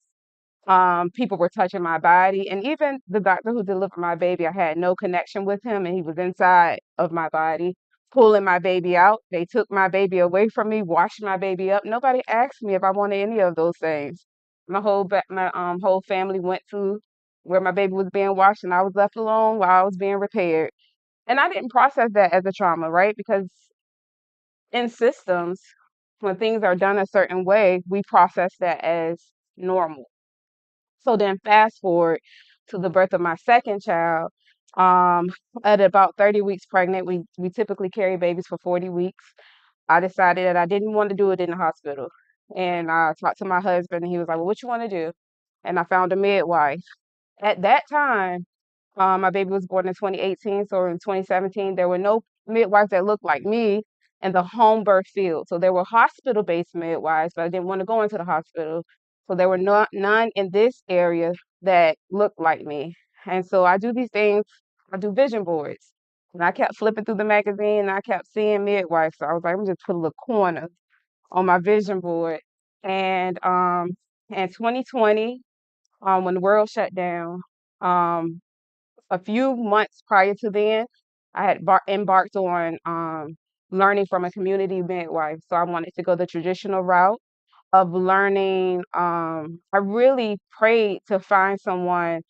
People were touching my body, and even the doctor who delivered my baby, I had no connection with him, and he was inside of my body, pulling my baby out. They took my baby away from me, washed my baby up. Nobody asked me if I wanted any of those things. My whole family went to where my baby was being washed, and I was left alone while I was being repaired. And I didn't process that as a trauma, right? Because in systems, when things are done a certain way, we process that as normal. So then fast forward to the birth of my second child. Um, at about 30 weeks pregnant, we typically carry babies for 40 weeks. I decided that I didn't want to do it in the hospital. And I talked to my husband and he was like, well, what you want to do? And I found a midwife. At that time, my baby was born in 2018, so in 2017, there were no midwives that looked like me in the home birth field. So there were hospital-based midwives, but I didn't want to go into the hospital. So there were none in this area that looked like me. And so I do these things, I do vision boards. And I kept flipping through the magazine and I kept seeing midwives. So I was like, I'm just put a little corner on my vision board. And in 2020, when the world shut down, um, a few months prior to then, I had embarked on learning from a community midwife. So I wanted to go the traditional route of learning. I really prayed to find someone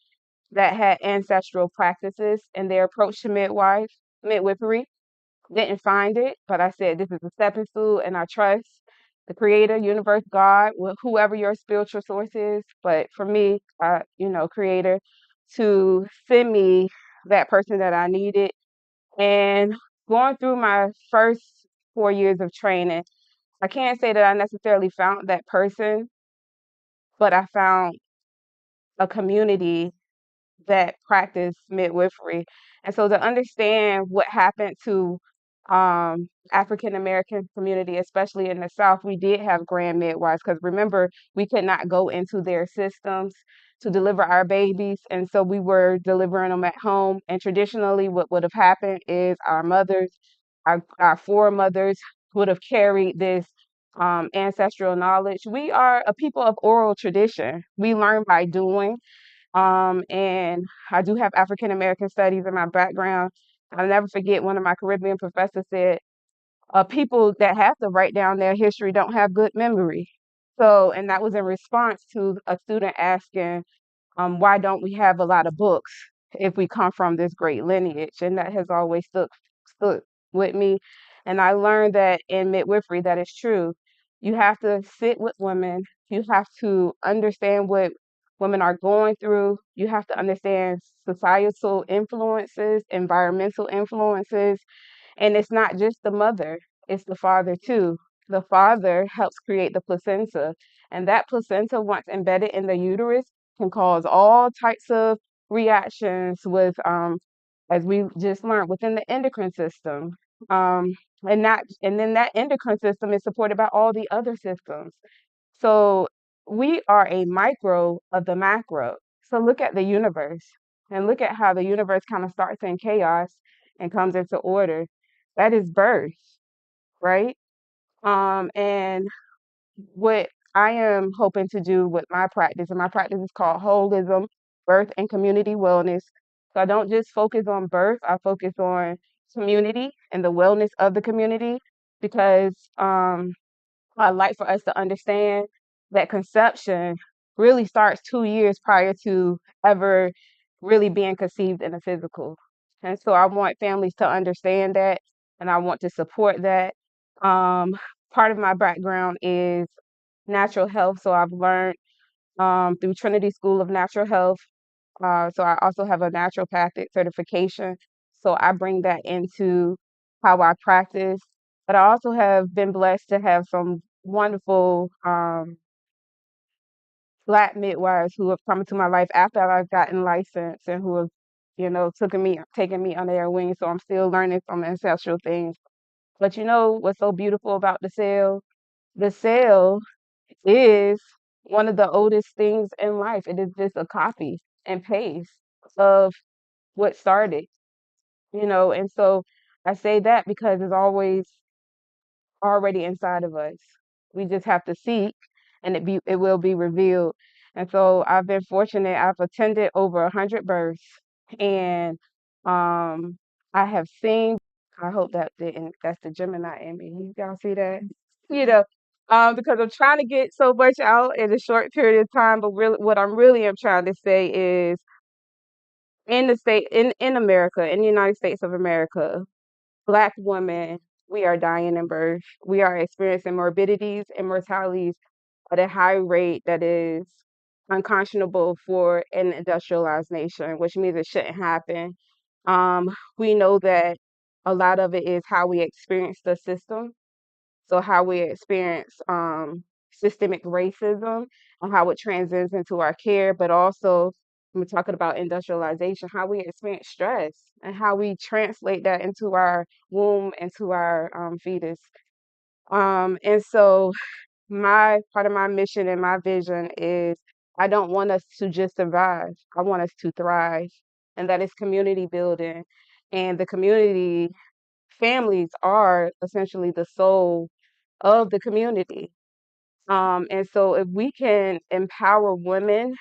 that had ancestral practices in their approach to midwifery. Didn't find it, but I said this is a stepping stool, and I trust the Creator, Universe, God, whoever your spiritual source is. But for me, Creator, to send me that person that I needed. And going through my first 4 years of training, I can't say that I necessarily found that person, but I found a community that practice midwifery. And so to understand what happened to African American community, especially in the South, we did have grand midwives because remember, we could not go into their systems to deliver our babies. And so we were delivering them at home. And traditionally, what would have happened is our mothers, our foremothers would have carried this ancestral knowledge. We are a people of oral tradition. We learn by doing. And I do have African American studies in my background. I'll never forget one of my Caribbean professors said, people that have to write down their history don't have good memory. So, and that was in response to a student asking, why don't we have a lot of books if we come from this great lineage? And that has always stood with me. And I learned that in midwifery, that is true. You have to sit with women. You have to understand what women are going through. You have to understand societal influences, environmental influences, and it's not just the mother, it's the father too. The father helps create the placenta, and that placenta, once embedded in the uterus, can cause all types of reactions with, as we just learned, within the endocrine system. Um, and then that endocrine system is supported by all the other systems. So we are a micro of the macro. So look at the universe and look at how the universe kind of starts in chaos and comes into order. That is birth. right? And what I am hoping to do with my practice, and my practice is called Holism, Birth and Community Wellness. So I don't just focus on birth, I focus on community and the wellness of the community because I'd like for us to understand that conception really starts 2 years prior to ever really being conceived in the physical. And so I want families to understand that and I want to support that. Um, Part of my background is natural health. So I've learned through Trinity School of Natural Health. So I also have a naturopathic certification. So I bring that into how I practice. But I also have been blessed to have some wonderful Black midwives who have come into my life after I've gotten licensed and who have, taken me under their wing. So I'm still learning from ancestral things. But you know what's so beautiful about the cell? The cell is one of the oldest things in life. It is just a copy and paste of what started, and so I say that because it's always already inside of us. We just have to seek and it will be revealed. And so I've been fortunate. I've attended over 100 births and I have seen, I hope that's the Gemini in me. You guys see that? You know, because I'm trying to get so much out in a short period of time, but really what I'm really am trying to say is in America, in the United States of America, Black women, we are dying in birth. We are experiencing morbidities and mortalities at a high rate that is unconscionable for an industrialized nation, which means it shouldn't happen. We know that a lot of it is how we experience the system. So how we experience systemic racism and how it transcends into our care, but also when we're talking about industrialization, how we experience stress and how we translate that into our womb, into our fetus. And so my part of my mission and my vision is I don't want us to just survive. I want us to thrive. And that is community building. And the community families are essentially the soul of the community. And so if we can empower women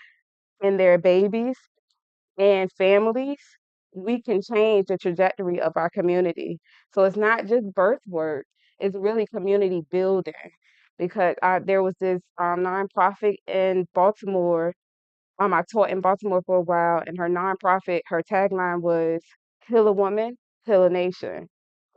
and their babies and families, we can change the trajectory of our community. So it's not just birth work, it's really community building. Because there was this nonprofit in Baltimore. I taught in Baltimore for a while, and her nonprofit, her tagline was "Heal a woman, heal a nation."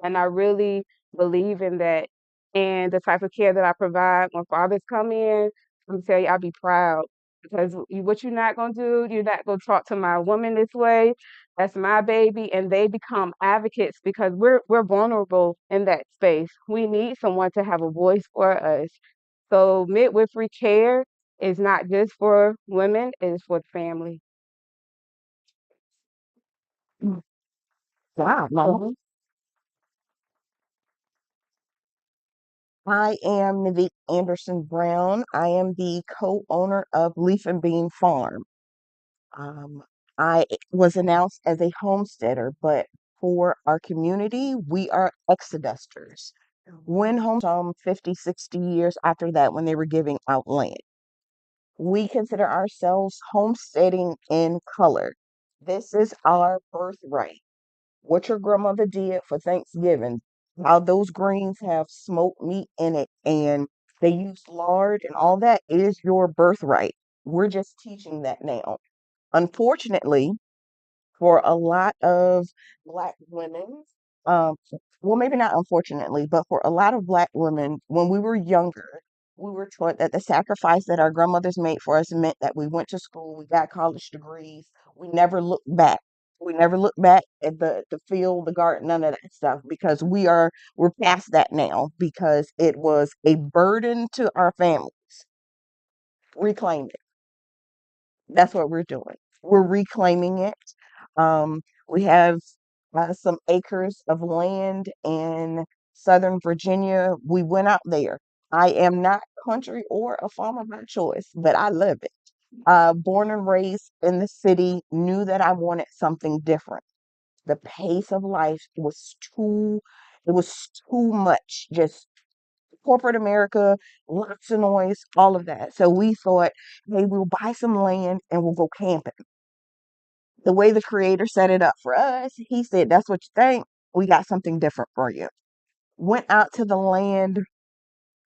And I really believe in that. And the type of care that I provide when fathers come in, I'm gonna tell you, I'll be proud because what you're not gonna do, you're not gonna talk to my woman this way. That's my baby, and they become advocates because we're vulnerable in that space. We need someone to have a voice for us. So midwifery care is not just for women; it is for the family. Wow, Mama. Mhm. I am Nivek Anderson Brown. I am the co-owner of Leaf and Bean Farm. Um, I was announced as a homesteader, but for our community, we are exodusters. When home 50, 60 years after that, when they were giving out land, we consider ourselves homesteading in color. This is our birthright. What your grandmother did for Thanksgiving, how those greens have smoked meat in it and they use lard and all that is your birthright. We're just teaching that now. Unfortunately, for a lot of Black women, um, well, maybe not unfortunately, but for a lot of Black women, when we were younger, we were taught that the sacrifice that our grandmothers made for us meant that we went to school, we got college degrees, we never looked back. We never looked back at the field, the garden, none of that stuff because we're past that now because it was a burden to our families. Reclaim it. That's what we're doing. We're reclaiming it. We have some acres of land in Southern Virginia. We went out there. I am not country or a farmer by choice, but I love it. Born and raised in the city, knew that I wanted something different. The pace of life was too It was too much, just corporate America, lots of noise, all of that. So we thought, hey, we'll buy some land and we'll go camping. The way the creator set it up for us, he said, that's what you think. We got something different for you. Went out to the land.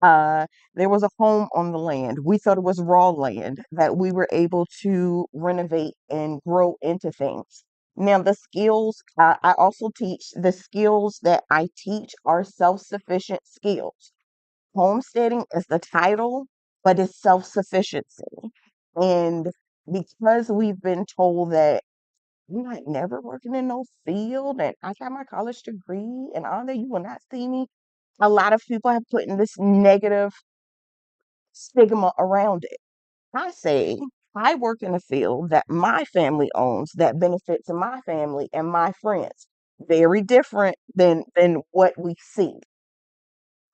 There was a home on the land. We thought it was raw land that we were able to renovate and grow into things. Now, the skills, I also teach the skills that I teach are self sufficient skills. Homesteading is the title, but it's self sufficiency. And because we've been told that you're not never working in no field, and I got my college degree, and all that, you will not see me. A lot of people have put in this negative stigma around it. I say, I work in a field that my family owns that benefits my family and my friends. Very different than what we see.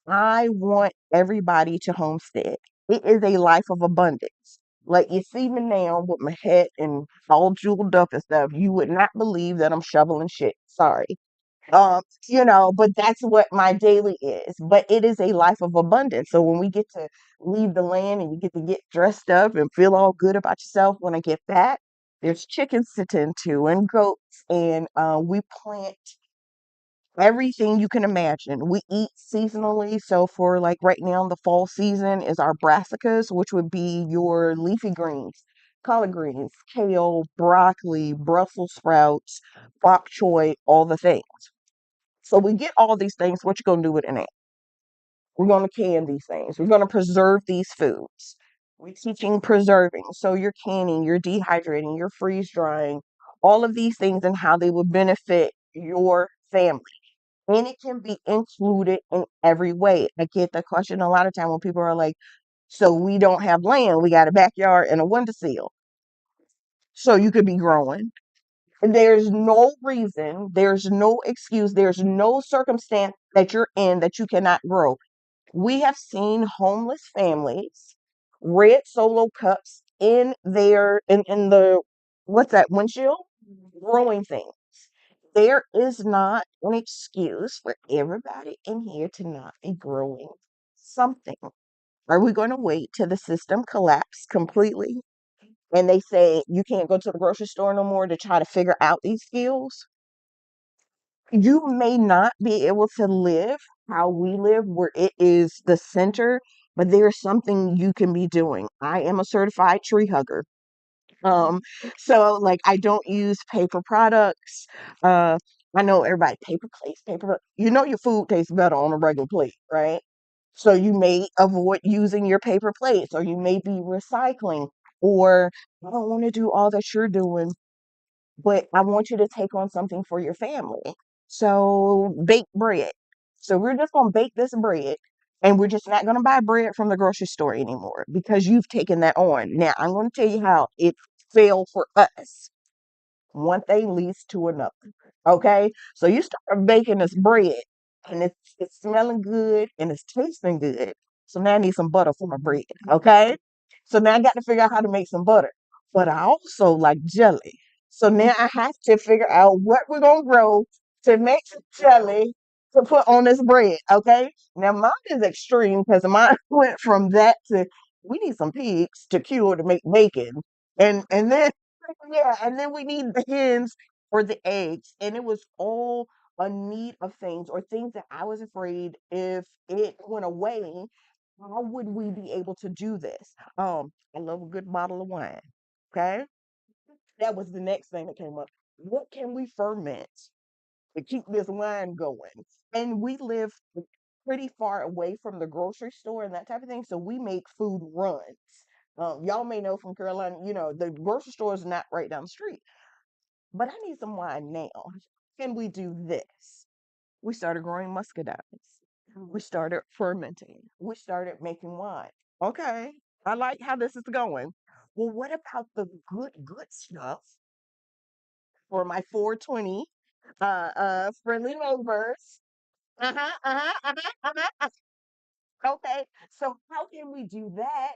I want everybody to homestead. It is a life of abundance. Like you see me now with my head and all jeweled up and stuff, you would not believe that I'm shoveling shit. Sorry. But that's what my daily is. But it is a life of abundance. So when we get to leave the land and you get to get dressed up and feel all good about yourself when I get back, there's chickens to tend to and goats, and we plant everything you can imagine. We eat seasonally. So for like right now, the fall season is our brassicas, which would be your leafy greens, collard greens, kale, broccoli, Brussels sprouts, bok choy, all the things. So we get all these things. What you gonna do with it? We're gonna can these things. We're gonna preserve these foods. We're teaching preserving. So you're canning, you're dehydrating, you're freeze drying, all of these things and how they will benefit your family. And it can be included in every way. I get the question a lot of time when people are like, so we don't have land, we got a backyard and a windowsill. So you could be growing. There's no reason, there's no excuse, there's no circumstance that you're in that you cannot grow. We have seen homeless families, red solo cups in the what's that windshield? Growing things. There is not an excuse for everybody in here to not be growing something. Are we going to wait till the system collapse completely and they say you can't go to the grocery store no more to try to figure out these skills? You may not be able to live how we live, where it is the center, but there's something you can be doing. I am a certified tree hugger. Um, so like I don't use paper products. Uh, I know everybody paper plates, your food tastes better on a regular plate, right? So you may avoid using your paper plates, or you may be recycling, or I don't want to do all that you're doing, but I want you to take on something for your family. So bake bread. So we're just going to bake this bread, and we're just not going to buy bread from the grocery store anymore because you've taken that on. Now, I'm going to tell you how it failed for us. One thing leads to another. Okay. So you start baking this bread and it's smelling good and it's tasting good. So now I need some butter for my bread. Okay. So now I got to figure out how to make some butter. But I also like jelly. So now I have to figure out what we're gonna grow to make some jelly to put on this bread. Okay. Now mine is extreme because mine went from that to we need some pigs to cure to make bacon. And then yeah, and then we need the hens for the eggs. And it was all a need of things or things that I was afraid if it went away, how would we be able to do this? I love a good bottle of wine. Okay. That was the next thing that came up. What can we ferment to keep this wine going? And we live pretty far away from the grocery store and that type of thing. So we make food runs. Y'all may know from Carolina, the grocery store is not right down the street. But I need some wine now. Can we do this? We started growing muscadines. We started fermenting. We started making wine. Okay, I like how this is going. Well, what about the good stuff for my 420 friendly neighbors? Uh-huh, uh-huh, uh-huh, uh-huh. Okay, so how can we do that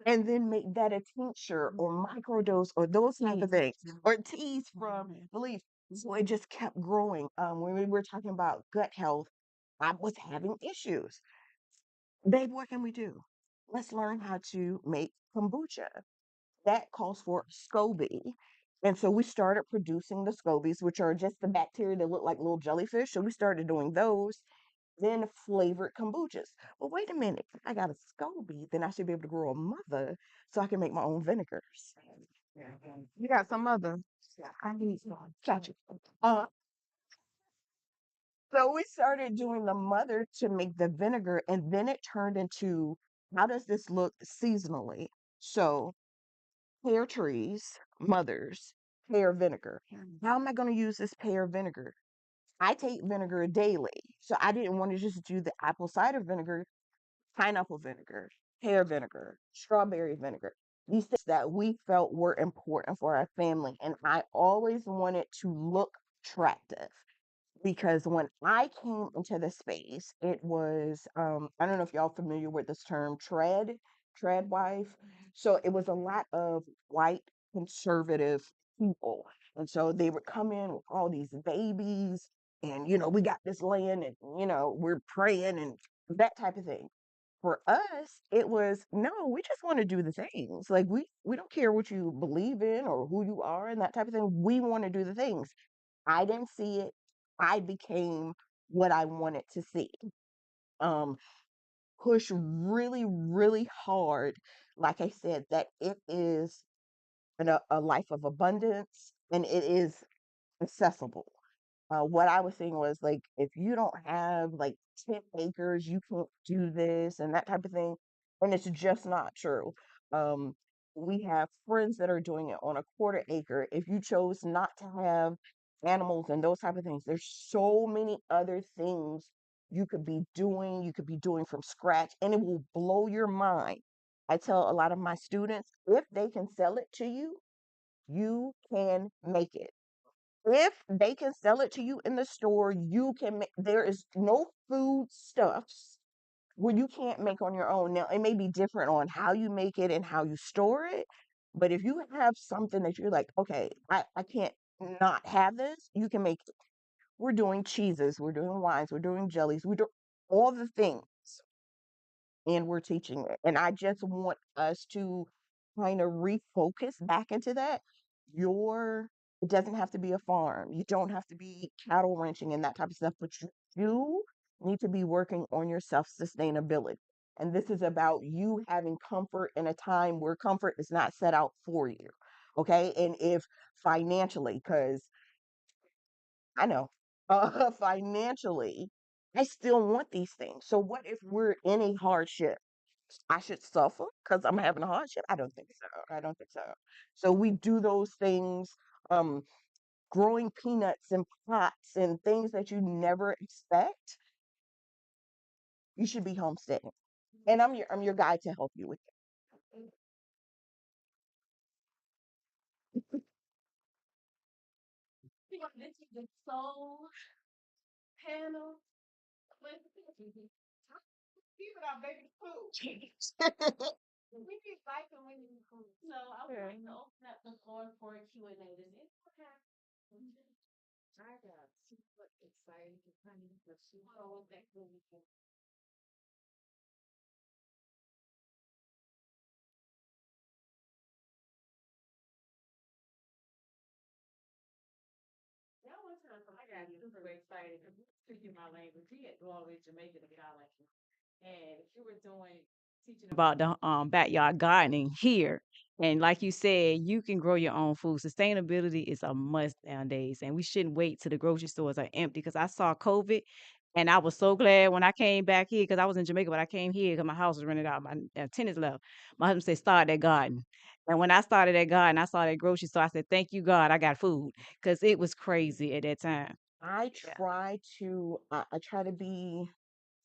and then make that a tincture or microdose or those type of things or teas from the leaf? So it just kept growing. When we were talking about gut health, I was having issues. Babe, what can we do? Let's learn how to make kombucha. That calls for SCOBY. And so we started producing the scobies, which are just the bacteria that look like little jellyfish. So we started doing those, then flavored kombuchas. Well, wait a minute. I got a SCOBY, then I should be able to grow a mother so I can make my own vinegars. You got some other. I need some. Gotcha. Uh, so we started doing the mother to make the vinegar, and then it turned into how does this look seasonally? So pear trees, mothers, pear vinegar. How am I going to use this pear vinegar? I take vinegar daily. So I didn't want to just do the apple cider vinegar, pineapple vinegar, pear vinegar, strawberry vinegar. These things that we felt were important for our family. And I always wanted to look attractive because when I came into the space, it was I don't know if y'all familiar with this term trad wife. So it was a lot of white conservative people. And so they would come in with all these babies and we got this land and we're praying and that type of thing. For us, it was no, we just want to do the things. Like we don't care what you believe in or who you are and that type of thing. We want to do the things. I didn't see it. I became what I wanted to see. Um, push really, really hard. Like I said, that it is a life of abundance and it is accessible. What I was saying was like, if you don't have like 10 acres, you can't do this and that type of thing. And it's just not true. Um, we have friends that are doing it on a quarter acre. If you chose not to have animals and those type of things, there's so many other things you could be doing. You could be doing from scratch, and it will blow your mind. I tell a lot of my students, if they can sell it to you, you can make it. If they can sell it to you in the store, you can make, there is no food stuffs where you can't make on your own. Now, it may be different on how you make it and how you store it, but if you have something that you're like, okay, I can't not have this, you can make it. We're doing cheeses, we're doing wines, we're doing jellies, we're doing all the things and we're teaching it. And I just want us to kind of refocus back into that. Your it doesn't have to be a farm. You don't have to be cattle ranching and that type of stuff, but you do need to be working on your self-sustainability. And this is about you having comfort in a time where comfort is not set out for you. Okay. And if financially, because I know, financially, I still want these things. So what if we're in a hardship? I should suffer because I'm having a hardship? I don't think so. I don't think so. So we do those things, um, growing peanuts in pots and things that you never expect. You should be homesteading, and I'm your guide to help you with This is the soul panel. With Even our baby food. we be fighting when you come. So I would like to open up the floor for a Q&A. Does anyone have? I got super excited to kind of pursue. Oh, that's really good. That was time for I got super excited because speaking my language. We had all the way to Jamaica to college, and we were doing teaching about the backyard gardening here. And like you said, you can grow your own food. Sustainability is a must nowadays, and we shouldn't wait till the grocery stores are empty. Because I saw COVID, and I was so glad when I came back here because I was in Jamaica, but I came here because my house was rented out. My tenants left. My husband said, "Start that garden." And when I started that garden, I saw that grocery store. I said, "Thank you, God, I got food," because it was crazy at that time. I Yeah. try to be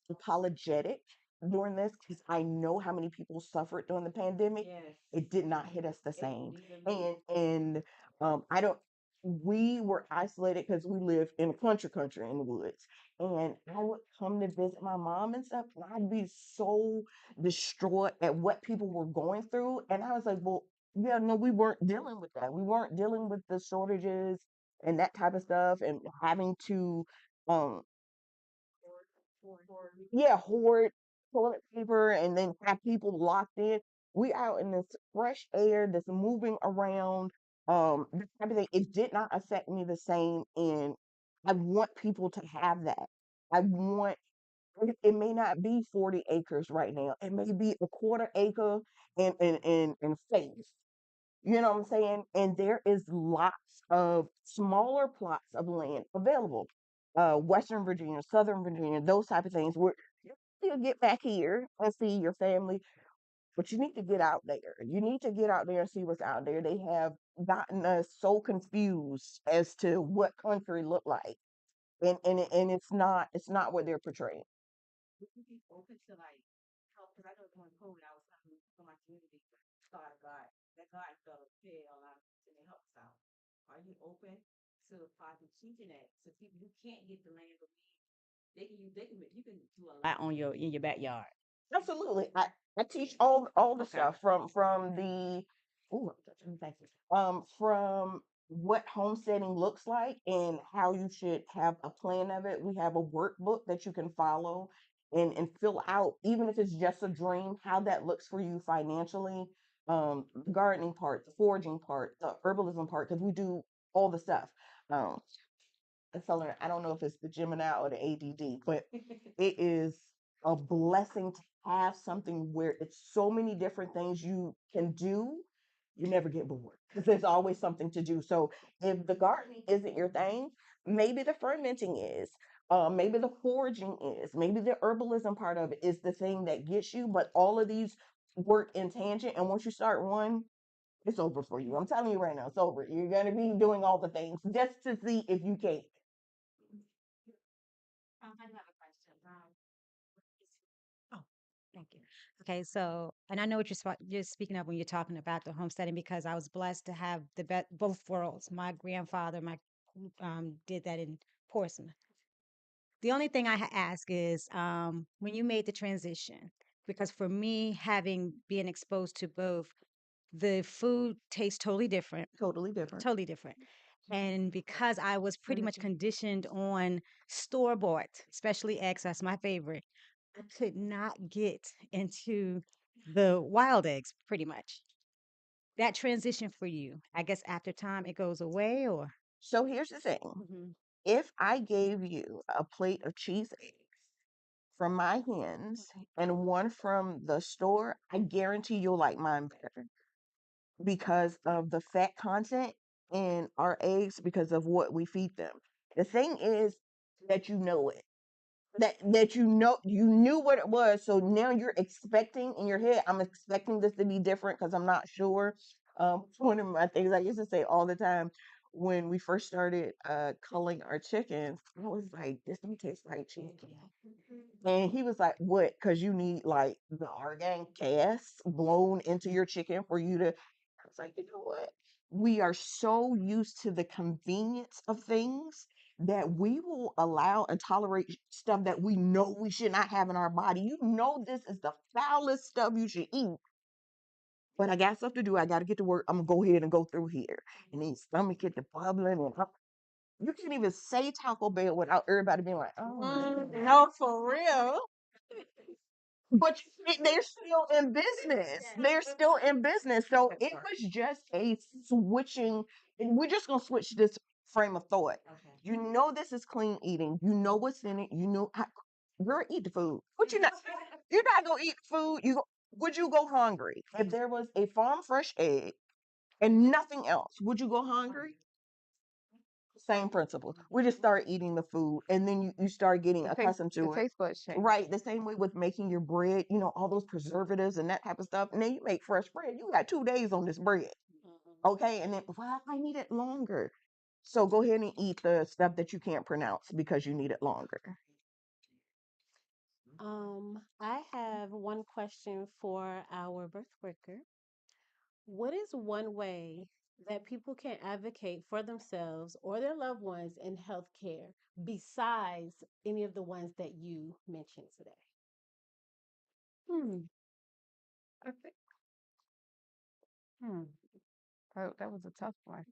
apologetic during this because I know how many people suffered during the pandemic. Yes. It did not hit us the It same. didn't even And I don't we were isolated because we live in a country in the woods. And I would come to visit my mom and stuff, and I'd be so distraught at what people were going through. And I was like, well, yeah, no, we weren't dealing with that. We weren't dealing with the shortages and that type of stuff and having to um yeah, hoard toilet paper and then have people locked in. We out in this fresh air that's moving around. This type of thing. It did not affect me the same, and I want people to have that. I want it may not be 40 acres right now. It may be a quarter acre and faith. You know what I'm saying? And there is lots of smaller plots of land available. Western Virginia, Southern Virginia, those type of things where you still get back here and see your family, but you need to get out there. You need to get out there and see what's out there. They have gotten us so confused as to what country look like. And it's not what they're portraying. Would you be open to like help? Because I know during COVID, I was having for my community start a garden. That garden fell fed a lot of and it helps out. Are you open to possibly teaching that to people who can't get the land, but you can do a lot on your in your backyard. Absolutely. I teach all the Okay. stuff from the ooh, thank you. From what homesteading looks like and how you should have a plan of it. We have a workbook that you can follow and fill out, even if it's just a dream, how that looks for you financially. The gardening part, the foraging part, the herbalism part, because we do all the stuff. Um, and so I don't know if it's the Gemini or the ADD, but it is a blessing to have something where it's so many different things you can do. You never get bored because there's always something to do. So if the gardening isn't your thing, maybe the fermenting is, maybe the foraging is, maybe the herbalism part of it is the thing that gets you. But all of these work in tangent, and once you start one, it's over for you. I'm telling you right now, it's over. You're gonna be doing all the things just to see if you can. I have a question. Oh, thank you. Okay, so, and I know what you're speaking of when you're talking about the homesteading because I was blessed to have both worlds. My grandfather, did that in Portsmouth. The only thing ask is when you made the transition, because for me, having been exposed to both, the food tastes Totally different. totally different. And because I was pretty much conditioned on store bought, especially eggs, that's my favorite, I could not get into the wild eggs pretty much. That transition for you, I guess after time it goes away or So here's the thing. Mhm. If I gave you a plate of cheese eggs from my hens and one from the store, I guarantee you'll like mine better because of the fat content in our eggs because of what we feed them. The thing is that you know it. That you knew what it was, so now you're expecting in your head, I'm expecting this to be different because I'm not sure. It's one of my things I used to say all the time when we first started culling our chickens. I was like, this don't taste like chicken. And he was like, what? Because you need like the argan gas blown into your chicken for you to. I was like, you know what? We are so used to the convenience of things that we will allow and tolerate stuff that we know we should not have in our body. You know, this is the foulest stuff you should eat. But I got stuff to do. I got to get to work. I'm gonna go ahead and go through here. And then stomach get to bubbling, and you can't even say Taco Bell without everybody being like, "Oh, No, for real. but they're still in business. They're still in business. So it was just a switching. And we're just gonna switch this frame of thought. You know this is clean eating. You know what's in it. You know how, girl, eat the food. But you're not gonna eat food. Would you go hungry if there was a farm fresh egg and nothing else? Would you go hungry? Same principle. We just start eating the food and then you start getting accustomed The to it. taste buds change. Right. The same way with making your bread, all those preservatives and that type of stuff. And then you make fresh bread. You got 2 days on this bread. Okay. And then, well, I need it longer. So go ahead and eat the stuff that you can't pronounce because you need it longer. I have one question for our birth worker. What is one way that people can advocate for themselves or their loved ones in healthcare besides any of the ones that you mentioned today? Hmm. I think, hmm. That was a tough one.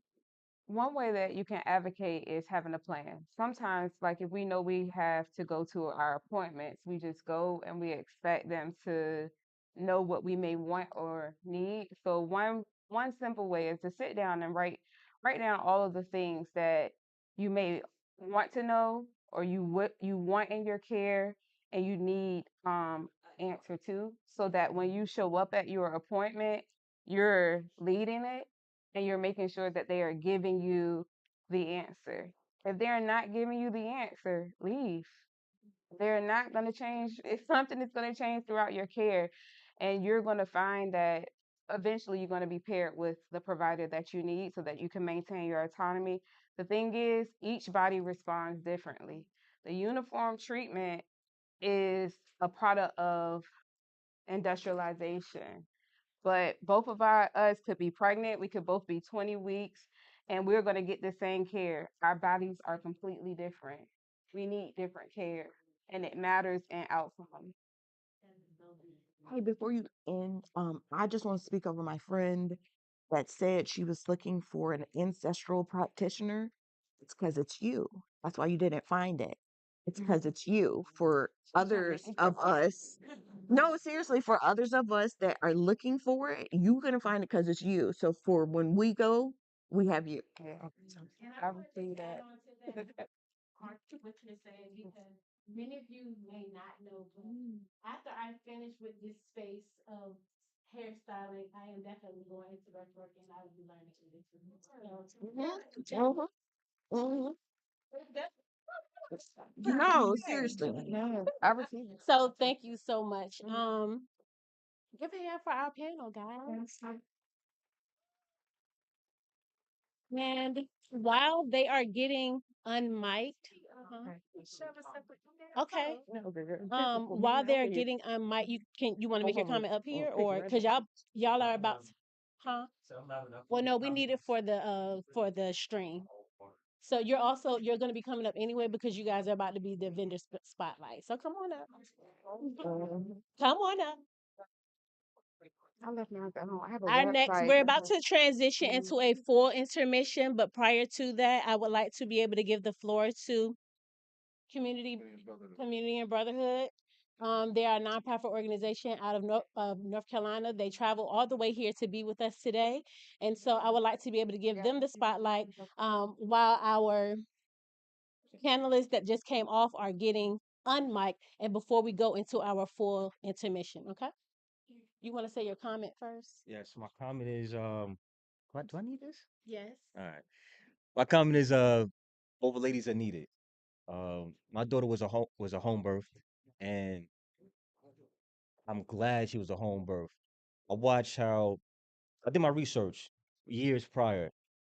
one way that you can advocate is having a plan. Sometimes, like if we know we have to go to our appointments, we just go and we expect them to know what we may want or need. So one simple way is to sit down and write down all of the things that you may want to know or you want in your care and you need answer to, so that when you show up at your appointment, you're leading it and you're making sure that they are giving you the answer. If they're not giving you the answer, leave. They're not going to change. It's something that's going to change throughout your care. And you're going to find that eventually you're going to be paired with the provider that you need so that you can maintain your autonomy. The thing is, each body responds differently. The uniform treatment is a product of industrialization. But both of us could be pregnant. We could both be 20 weeks and we're going to get the same care. Our bodies are completely different. We need different care and it matters in outcome. Hey, before you end, I just want to speak over my friend that said she was looking for an ancestral practitioner. It's because it's you. That's why you didn't find it. It's because it's you. For others of us, no, seriously, for others of us that are looking for it, you're gonna find it because it's you. So for when we go, we have you. Yeah. And I I would want to say add that. on to that part what you're saying because many of you may not know, but after I finish with this space of hairstyling, I am definitely going into breathwork and I will be learning English. Mhm, mhm. No, seriously. Yeah, I received it. So thank you so much. Give a hand for our panel, guys. And while they are getting unmiked, okay. While they're getting unmiked, you want to make your comment up here, or because y'all are about, huh? Well, no, we need it for the stream. So you're going to be coming up anyway because you guys are about to be the vendor spotlight. So come on up. Come on up. I left mine at home. I have a Our next, website. we're about to transition into a full intermission, but prior to that, I would like to be able to give the floor to community community and brotherhood. They are a nonprofit organization out of North Carolina. They travel all the way here to be with us today, and so I would like to be able to give them the spotlight while our panelists that just came off are getting unmiked, and before we go into our full intermission. Okay, you want to say your comment first? Yes, my comment is what do I need this? Yes. All right. My comment is over ladies that need it. My daughter was a home birth and I'm glad she was a home birth. I watched how I did my research years prior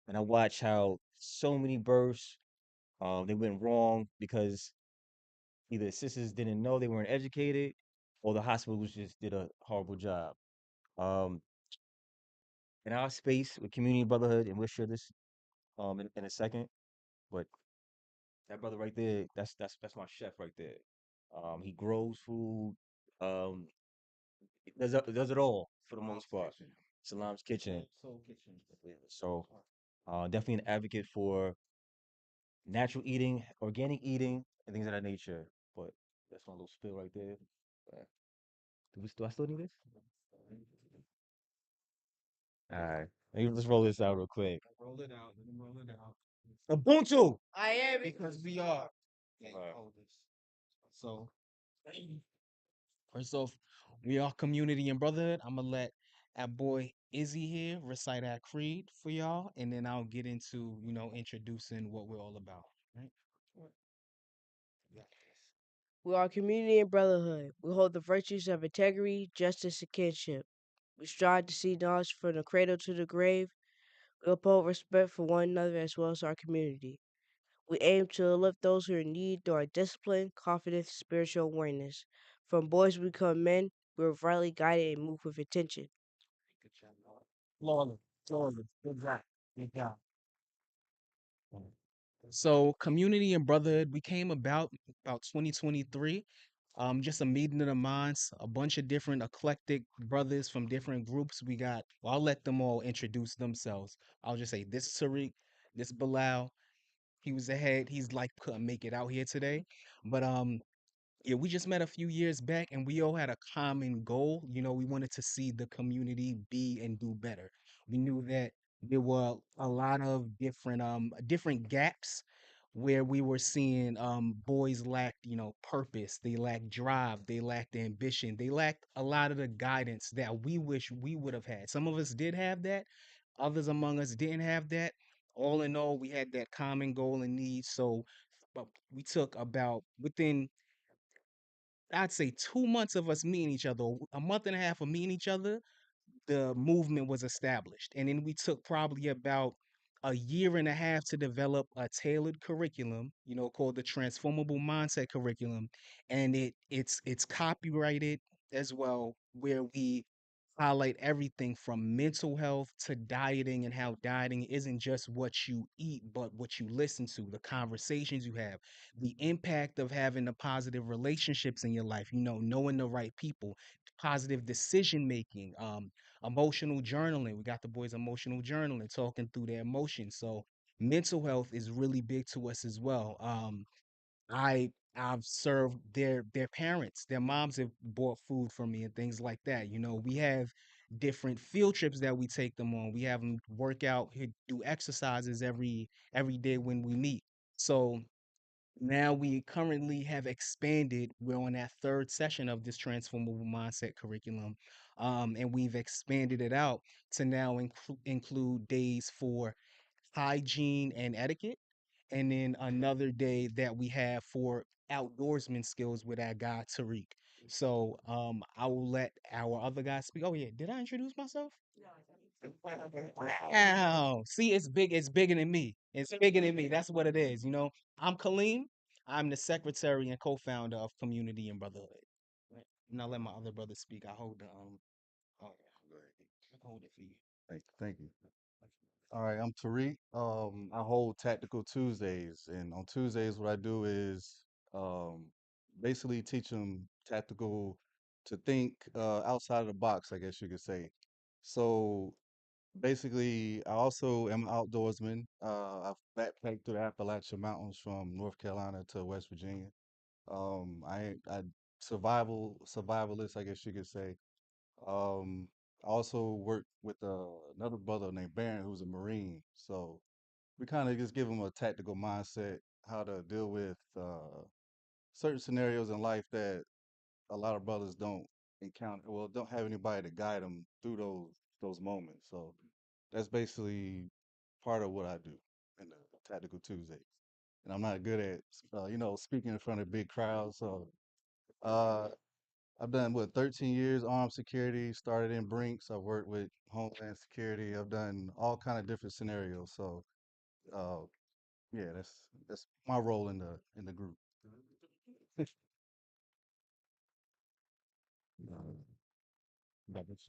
and I watched how so many births they went wrong because either sisters didn't know they weren't educated or the hospitals just did a horrible job. Um in our space with community brotherhood and we'll share this in a second. But that brother right there, that's my chef right there. He grows food. Um, does it all for the most part. Salam's Kitchen. Yeah, so, definitely an advocate for natural eating, organic eating, and things of that nature. But that's my little spill right there. Uh, do I still need this? All right, let's roll this out real quick. Roll it out. Let me roll it out. Ubuntu. I am Because we are. So first off, we are community and brotherhood. I'm gonna let our boy Izzy here recite our creed for y'all, and then I'll get into introducing what we're all about. Right? We are community and brotherhood. We hold the virtues of integrity, justice, and kinship. We strive to see knowledge from the cradle to the grave. We uphold respect for one another as well as our community. We aim to uplift those who are in need through our discipline, confidence, and spiritual awareness. From boys we become men, we are rightly guided and move with intention. Good job. Flawless, flawless. Good job. Good job. So community and brotherhood, we came about 2023. Just a meeting of the minds, a bunch of different eclectic brothers from different groups. Well, I'll let them all introduce themselves. I'll just say this is Tariq, This Bilal, he was ahead. He's like couldn't make it out here today, but yeah, we just met a few years back and we all had a common goal. You know, we wanted to see the community be and do better. We knew that there were a lot of different gaps where we were seeing boys lacked, purpose, they lacked drive, they lacked ambition, they lacked a lot of the guidance that we wish we would have had. Some of us did have that, others among us didn't have that. All in all, we had that common goal and need. So but we took about within I'd say 2 months of us meeting each other, a month and a half of meeting each other, the movement was established. And then we took probably about a year and a half to develop a tailored curriculum, called the Transformable Mindset Curriculum. And it's copyrighted as well, where we highlight everything from mental health to dieting and how dieting isn't just what you eat, but what you listen to, the conversations you have, the impact of having the positive relationships in your life, knowing the right people, positive decision making, emotional journaling. We got the boys emotional journaling, talking through their emotions. So mental health is really big to us as well. I've served their parents, their moms have bought food for me and things like that. We have different field trips that we take them on. We have them work out, do exercises every day when we meet. So now we currently have expanded. We're on that third session of this transformable mindset curriculum, and we've expanded it out to now include days for hygiene and etiquette, and then another day that we have for outdoorsman skills with our guy Tariq. So I will let our other guy speak. Oh yeah, did I introduce myself? Wow. See, it's big, it's bigger than me. It's bigger than me. That's what it is. I'm Kaleem. I'm the secretary and co-founder of Community and Brotherhood. Right. Now let my other brother speak. I hold the oh yeah, go ahead. I hold it for you. Thank you. All right, I'm Tariq. I hold Tactical Tuesdays, and on Tuesdays, what I do is um, basically teach them tactical to think outside of the box, I guess you could say. So basically, I also am an outdoorsman. I've backpacked through the Appalachian Mountains from North Carolina to West Virginia. I survivalist, I guess you could say. Um, I also work with another brother named Baron, who's a Marine. So we kind of just give him a tactical mindset, how to deal with certain scenarios in life that a lot of brothers don't encounter. Well, don't have anybody to guide them through those moments. So that's basically part of what I do in the Tactical Tuesdays. And I'm not good at speaking in front of big crowds. So uh, I've done 13 years armed security, started in Brinks. I've worked with Homeland Security. I've done all kind of different scenarios. So uh yeah, that's my role in the group. Got this.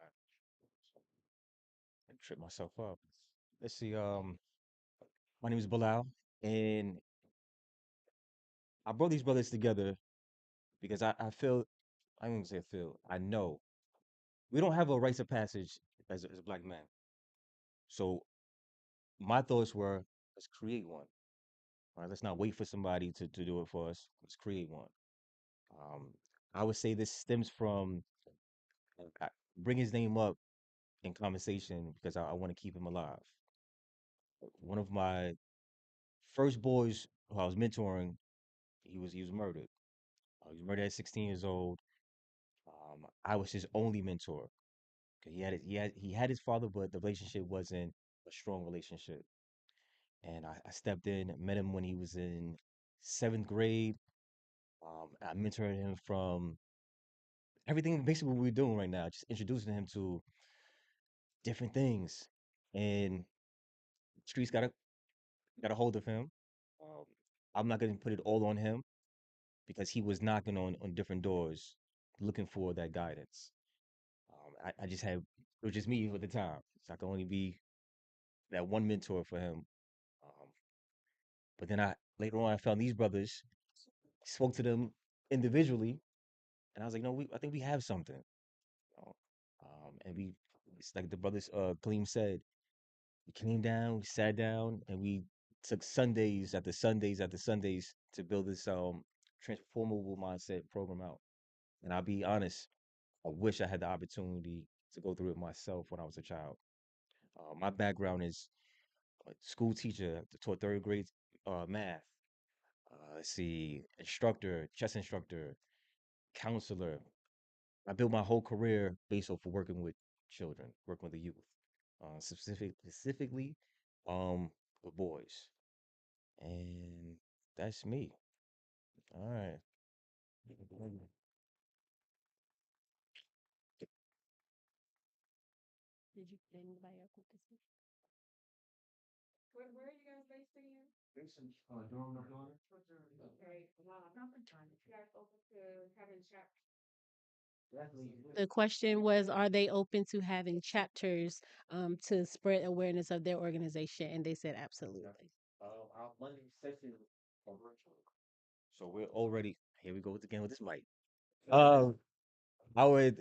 I trip myself up. Let's see. My name is Bilal, and I brought these brothers together because I feel, I don't even say I feel, I know we don't have a rites of passage as a black man. So my thoughts were, let's create one. All right, let's not wait for somebody to do it for us. Let's create one. Um, I would say this stems from I bring his name up in conversation because I want to keep him alive. One of my first boys who I was mentoring, he was murdered. He was murdered at 16 years old. I was his only mentor. 'Cause he had his father, but the relationship wasn't a strong relationship. And I stepped in, met him when he was in seventh grade. I mentored him from everything basically what we're doing right now, just introducing him to different things. And streets got a hold of him. Um, I'm not gonna put it all on him because he was knocking on different doors looking for that guidance. I just had it was just me at the time. So I could only be that one mentor for him. Um, but then I later on I found these brothers, spoke to them individually, and I was like, no, I think we have something. You know? And it's like the brothers Kaleem said, We came down, we sat down, and we took Sundays after Sundays after Sundays to build this transformable mindset program out. And I'll be honest, I wish I had the opportunity to go through it myself when I was a child. My background is a school teacher, taught third grade math. Let's see, instructor, chess instructor, counselor. I built my whole career based off of working with children, working with the youth, specifically with boys. And that's me. All right. Did you get anybody else with this one? Where are you guys based again? Durham, North Carolina. Okay, wow. You guys open to having chat? The question was, are they open to having chapters to spread awareness of their organization? And they said absolutely. Our Monday sessions are virtual. So we're already here. We go again with this mic. Um, our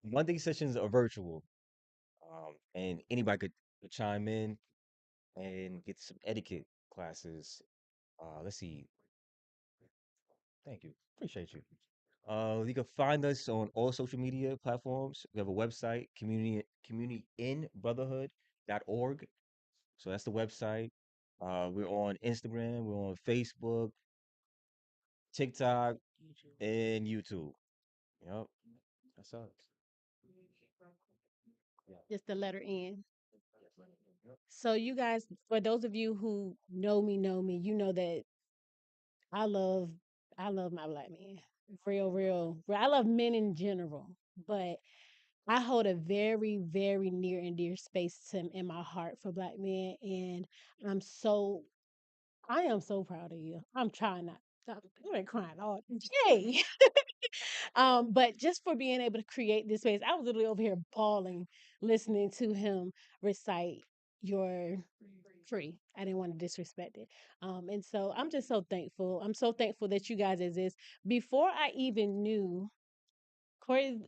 Monday sessions are virtual, and anybody could chime in and get some etiquette classes. Let's see. Thank you. Appreciate you. You can find us on all social media platforms. We have a website, communityinbrotherhood.org. So that's the website. We're on Instagram, we're on Facebook, TikTok, and YouTube. Yep. That's us. Yeah. Just the letter N. So you guys, for those of you who know me, you know that I love I love my black man. Real. I love men in general, but I hold a very, very near and dear space in my heart for black men, and I'm so I am so proud of you. I'm trying not. I'm been crying all day. But just for being able to create this space, I was literally over here bawling listening to him recite your free. I didn't want to disrespect it. And so I'm just so thankful. I'm so thankful that you guys exist. Before I even knew Corey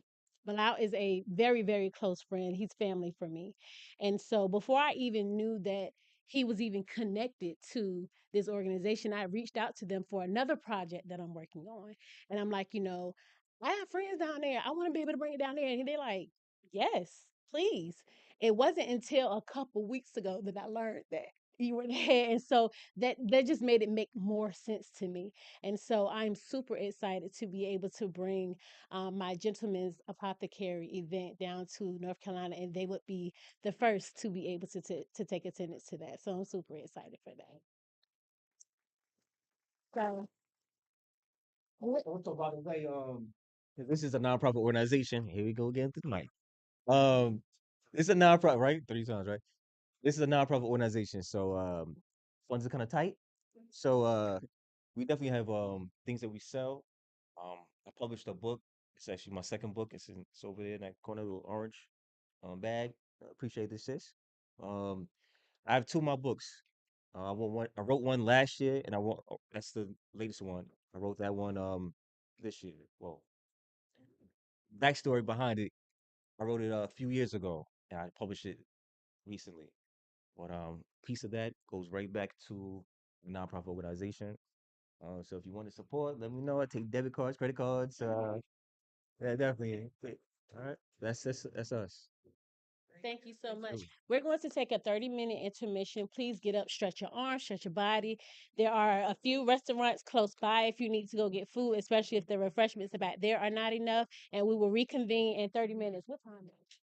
Bilal is a very, very close friend. He's family for me. And so before I even knew that he was even connected to this organization, I reached out to them for another project that I'm working on. And I'm like, I have friends down there. I want to be able to bring it down there. And they're like, yes, please. It wasn't until a couple weeks ago that I learned that you were there. And so that just made it make more sense to me. And so I'm super excited to be able to bring my gentleman's apothecary event down to North Carolina, and they would be the first to be able to take attendance to that. So I'm super excited for that. So Also, by the way, 'cause this is a nonprofit organization. Here we go again with the mic. Um, it's a nonprofit, right? Three times, right? This is a nonprofit organization, so funds are kind of tight. So we definitely have things that we sell. I published a book. It's actually my second book. It's over there in that corner, little orange bag. I appreciate this, sis. Um, I have two of my books. I wrote one last year, and that's the latest one. I wrote that one this year. Well, backstory behind it. I wrote it a few years ago, and I published it recently. But piece of that goes right back to a nonprofit organization. So if you want to support, let me know. I take debit cards, credit cards. Yeah, definitely. All right, that's us. thank you so much. Cool. We're going to take a 30-minute intermission. Please get up, stretch your arms, stretch your body. There are a few restaurants close by if you need to go get food, especially if the refreshments back there are not enough. And we will reconvene in 30 minutes. What time is it?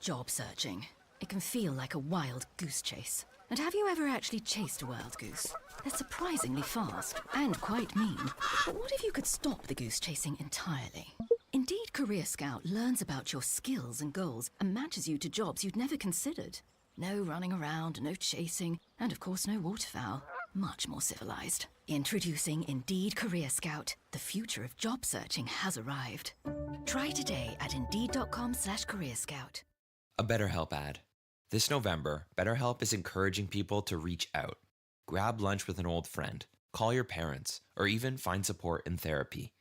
Job searching. It can feel like a wild goose chase. And have you ever actually chased a wild goose? They're surprisingly fast and quite mean. But what if you could stop the goose chasing entirely? Indeed Career Scout learns about your skills and goals and matches you to jobs you'd never considered. No running around, no chasing, and of course no waterfowl. Much more civilized. Introducing Indeed Career Scout. The future of job searching has arrived. Try today at Indeed.com/careerscout. A BetterHelp ad. This November, BetterHelp is encouraging people to reach out. Grab lunch with an old friend, call your parents, or even find support in therapy.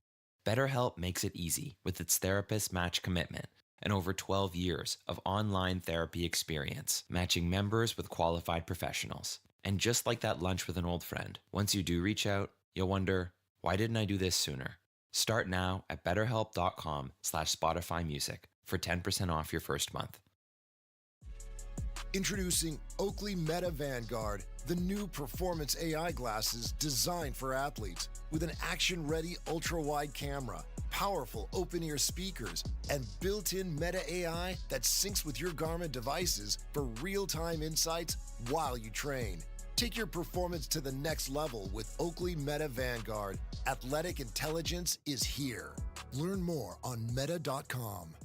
BetterHelp makes it easy with its therapist match commitment and over 12 years of online therapy experience, matching members with qualified professionals. And just like that lunch with an old friend, once you do reach out, you'll wonder, why didn't I do this sooner? Start now at betterhelp.com/Spotify Music for 10% off your first month. Introducing Oakley Meta Vanguard, the new performance AI glasses designed for athletes with an action-ready ultra-wide camera, powerful open-ear speakers, and built-in Meta AI that syncs with your Garmin devices for real-time insights while you train. Take your performance to the next level with Oakley Meta Vanguard. Athletic intelligence is here. Learn more on meta.com.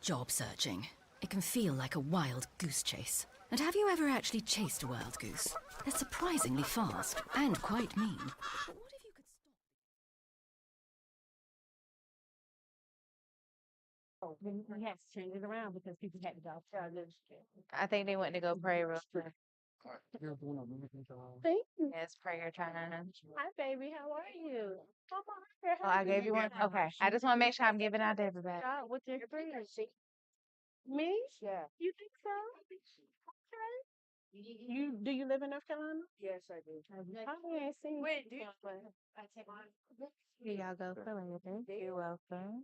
Job searching. It can feel like a wild goose chase. And have you ever actually chased a wild goose? They're surprisingly fast and quite mean. But what if you could Oh, we had to change it around because people had to go. I think they went to go pray real quick. Thank you. Yes, prayer time. Hi, baby. How are you? Come on here. Oh, I gave you one? Okay. I just want to make sure I'm giving out to everybody. God, with your friends. Me? Yeah. You think so? Okay. You do you live in North Carolina? Yes, I do. I ain't seen you. Wait, do you? Here y'all go for later. You're welcome.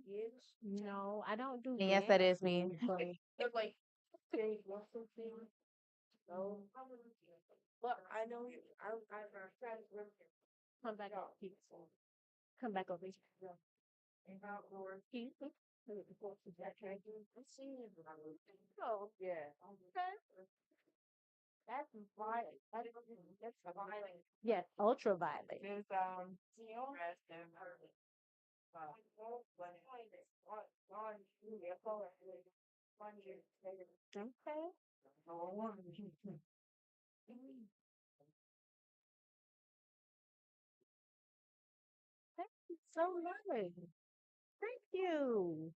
No, I don't do And yes, that is me. Look like no. But I know you. I'm trying to remember. come back up. Come back over here. Keith. Oh, Yeah. okay. That's violet. That's violet. Yes, ultraviolet. There's Okay. Thank you so much. Thank you.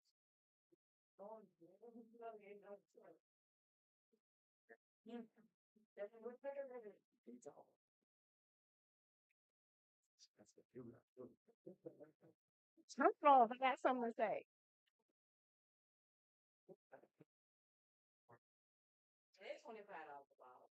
Come on, I got something to say. It's $25 a bottle.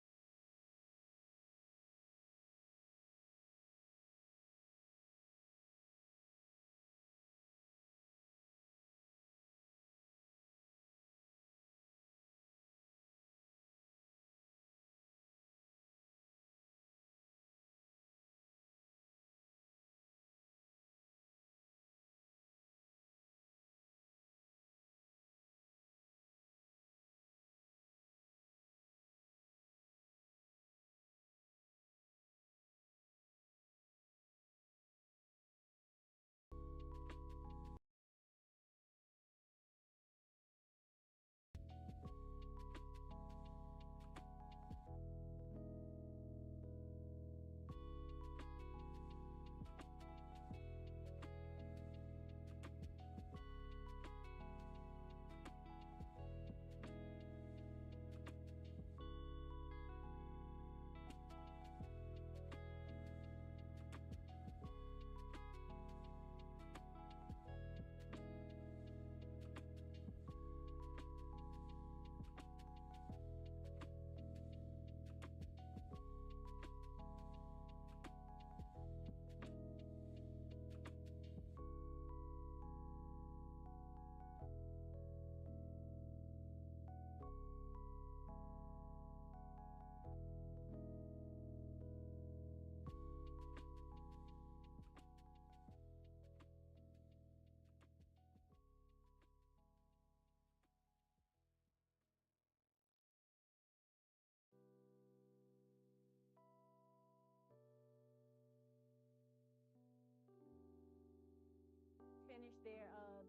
Finish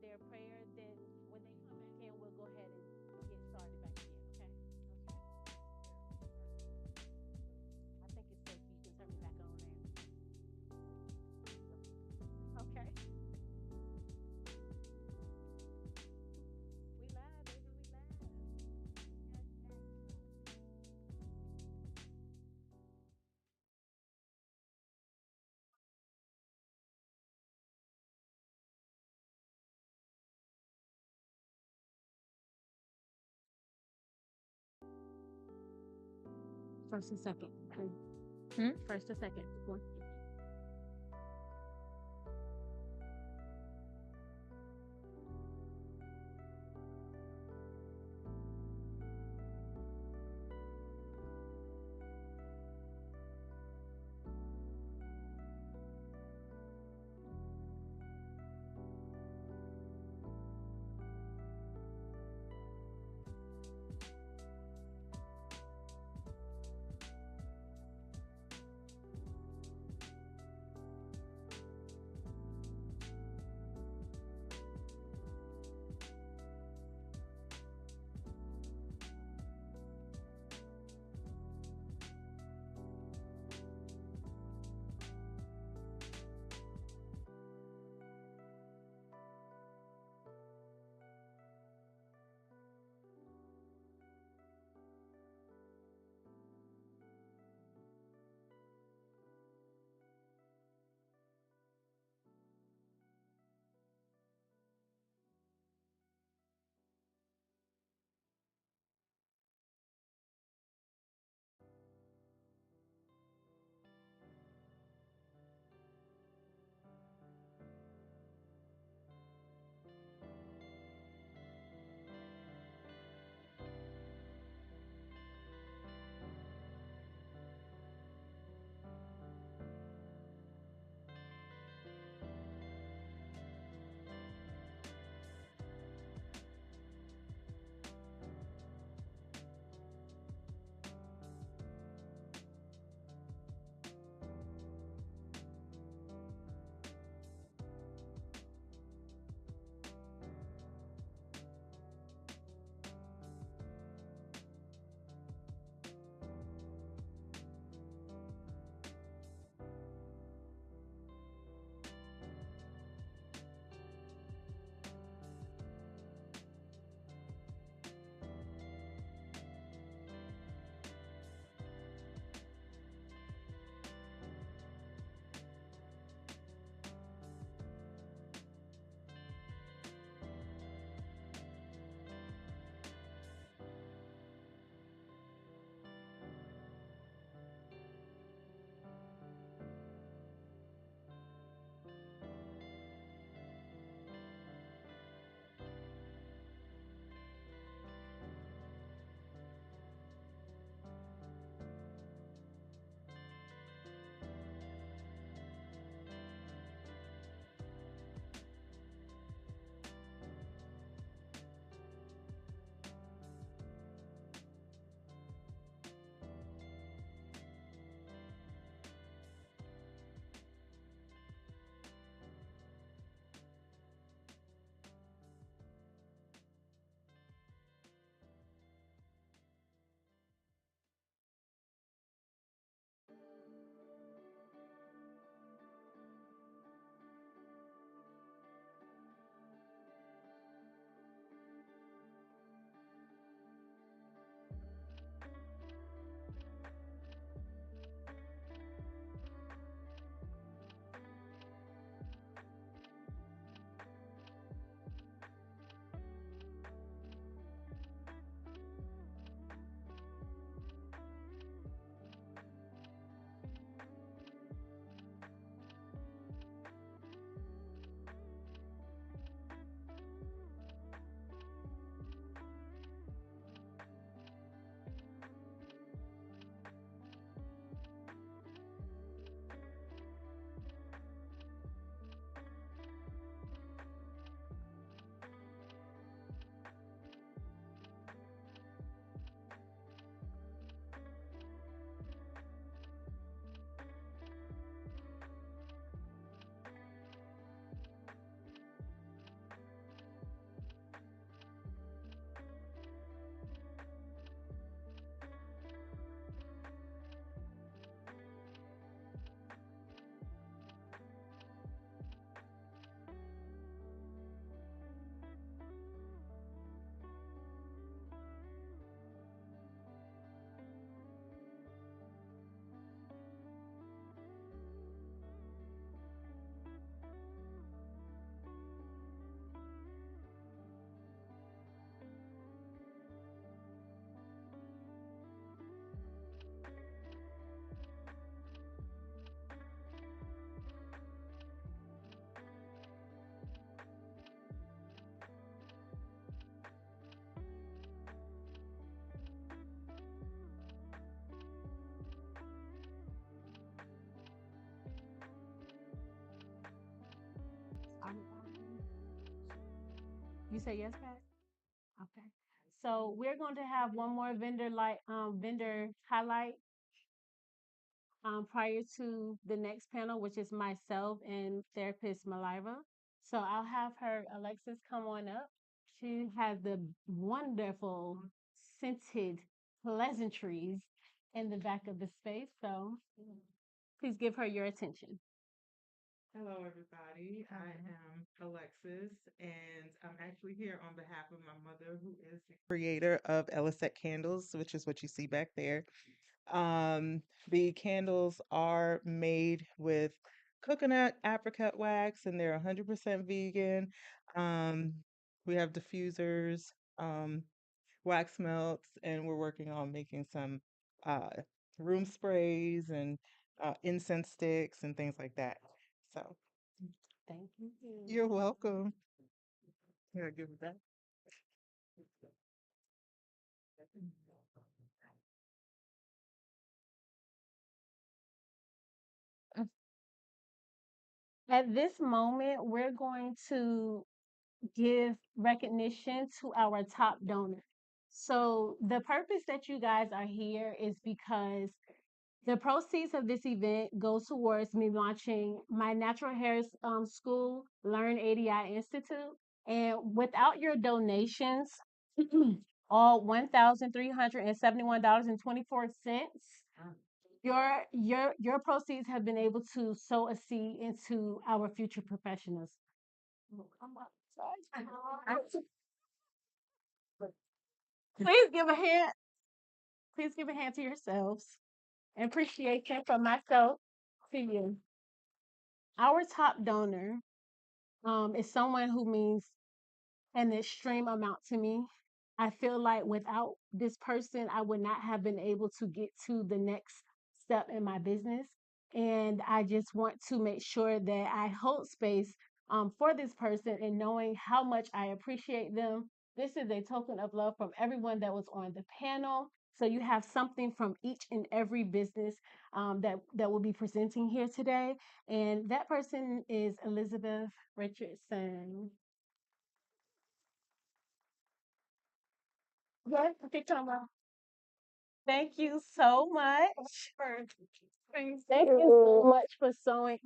their prayer, then when they come back in, we'll go ahead and get started back again, okay? I think it's safe. You can turn me back on now. Okay. We live, baby, we live. First and second. First and second. One. You say yes, Pat? Okay. So we're going to have one more vendor highlight prior to the next panel, which is myself and therapist Malira. So I'll have her, Alexis, come on up. She has the wonderful scented pleasantries in the back of the space. So please give her your attention. Hello, everybody. I am Alexis, and I'm actually here on behalf of my mother, who is the creator of Elisette Candles, which is what you see back there. The candles are made with coconut apricot wax, and they're 100% vegan. Um, we have diffusers, um, wax melts, and we're working on making some uh, room sprays and incense sticks and things like that. So Thank you. you're welcome. Here, give it back. At this moment, we're going to give recognition to our top donor. So the purpose that you guys are here is because the proceeds of this event go towards me launching my natural hair school, Learn ADI Institute. And without your donations, all $1,371.24, your proceeds have been able to sow a seed into our future professionals. Come outside. Please give a hand. Please give a hand to yourselves. And appreciation from myself to you. Our top donor is someone who means an extreme amount to me. I feel like without this person, I would not have been able to get to the next step in my business. And I just want to make sure that I hold space for this person and knowing how much I appreciate them. This is a token of love from everyone that was on the panel. So you have something from each and every business that will be presenting here today. And that person is Elizabeth Richardson. Yes, okay, camera. Thank you so much. Thank you so much for sewing.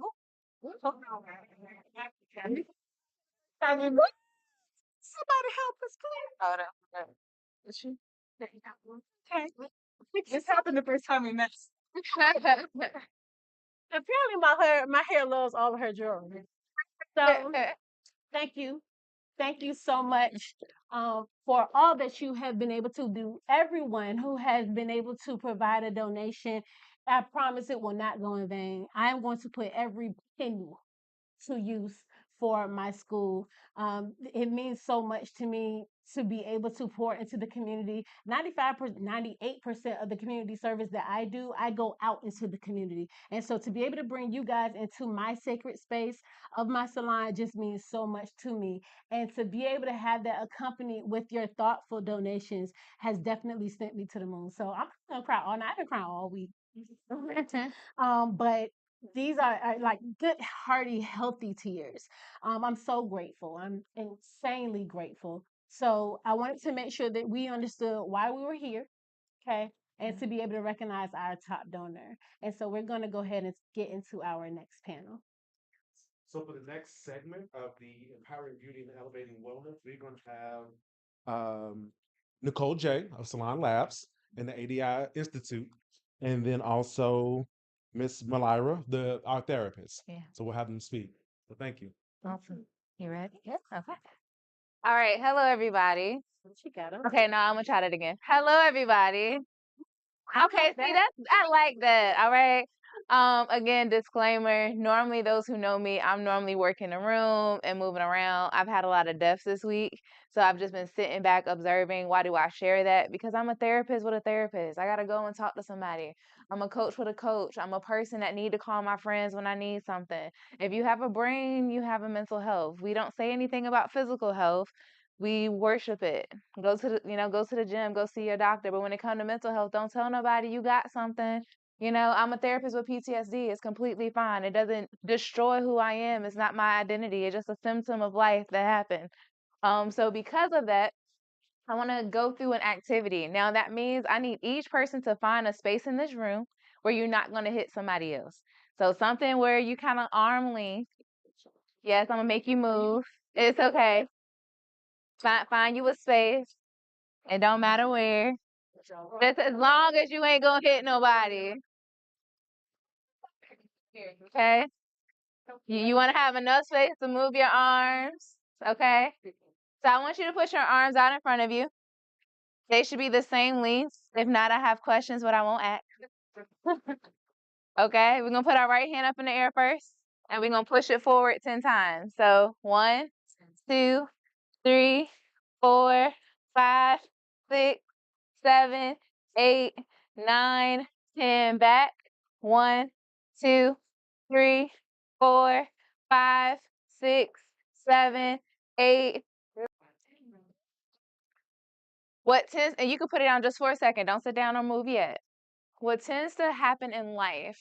Somebody help us, please. Hold on. Is she? Okay. This happened the first time we met. Apparently my hair loves all of her jewelry. So thank you. Thank you so much for all that you have been able to do. Everyone who has been able to provide a donation, I promise it will not go in vain. I am going to put every penny to use for my school. It means so much to me to be able to pour into the community. 95%, 98% of the community service that I do, I go out into the community. And so to be able to bring you guys into my sacred space of my salon just means so much to me. And to be able to have that accompanied with your thoughtful donations has definitely sent me to the moon. So I'm not gonna cry all night. I've been crying all week. But these are like good, hearty, healthy tears. I'm so grateful. I'm insanely grateful. So I wanted to make sure that we understood why we were here, okay, and to be able to recognize our top donor. And so we're going to go ahead and get into our next panel. So for the next segment of the Empowering Beauty and Elevating Wellness, we're going to have Nicole J of Salon Labs and the ADI Institute, and then also Miss Malira, our therapist. Yeah. So we'll have them speak. So thank you. Awesome. You ready? Yeah. Okay. All right. Hello, everybody. Okay, now I'm gonna try that again. Hello, everybody. Okay, see I like that. All right. Again, disclaimer. Normally those who know me, I'm normally working the room and moving around. I've had a lot of deaths this week. So I've just been sitting back observing. Why do I share that? Because I'm a therapist with a therapist. I gotta go and talk to somebody. I'm a coach with a coach. I'm a person that need to call my friends when I need something. If you have a brain, you have a mental health. We don't say anything about physical health. We worship it. Go to the gym, go see your doctor. But when it comes to mental health, don't tell nobody you got something. I'm a therapist with PTSD. It's completely fine. It doesn't destroy who I am. It's not my identity. It's just a symptom of life that happened. So because of that, I want to go through an activity. Now that means I need each person to find a space in this room where you're not going to hit somebody else. So something where you kind of arm length. Yes, I'm gonna make you move. It's okay. Find you a space. It don't matter where. Just as long as you ain't gonna hit nobody. Okay? You want to have enough space to move your arms. Okay? So I want you to put your arms out in front of you. They should be the same length. If not, I have questions, but I won't ask. Okay? We're gonna put our right hand up in the air first, and we're gonna push it forward 10 times. So 1, 2, 3, 4, 5, 6, 7, 8, 9, 10. Back. 1, 2, 3, 4, 5, 6, 7, 8. What tends, and you can put it down just for a second. Don't sit down or move yet. What tends to happen in life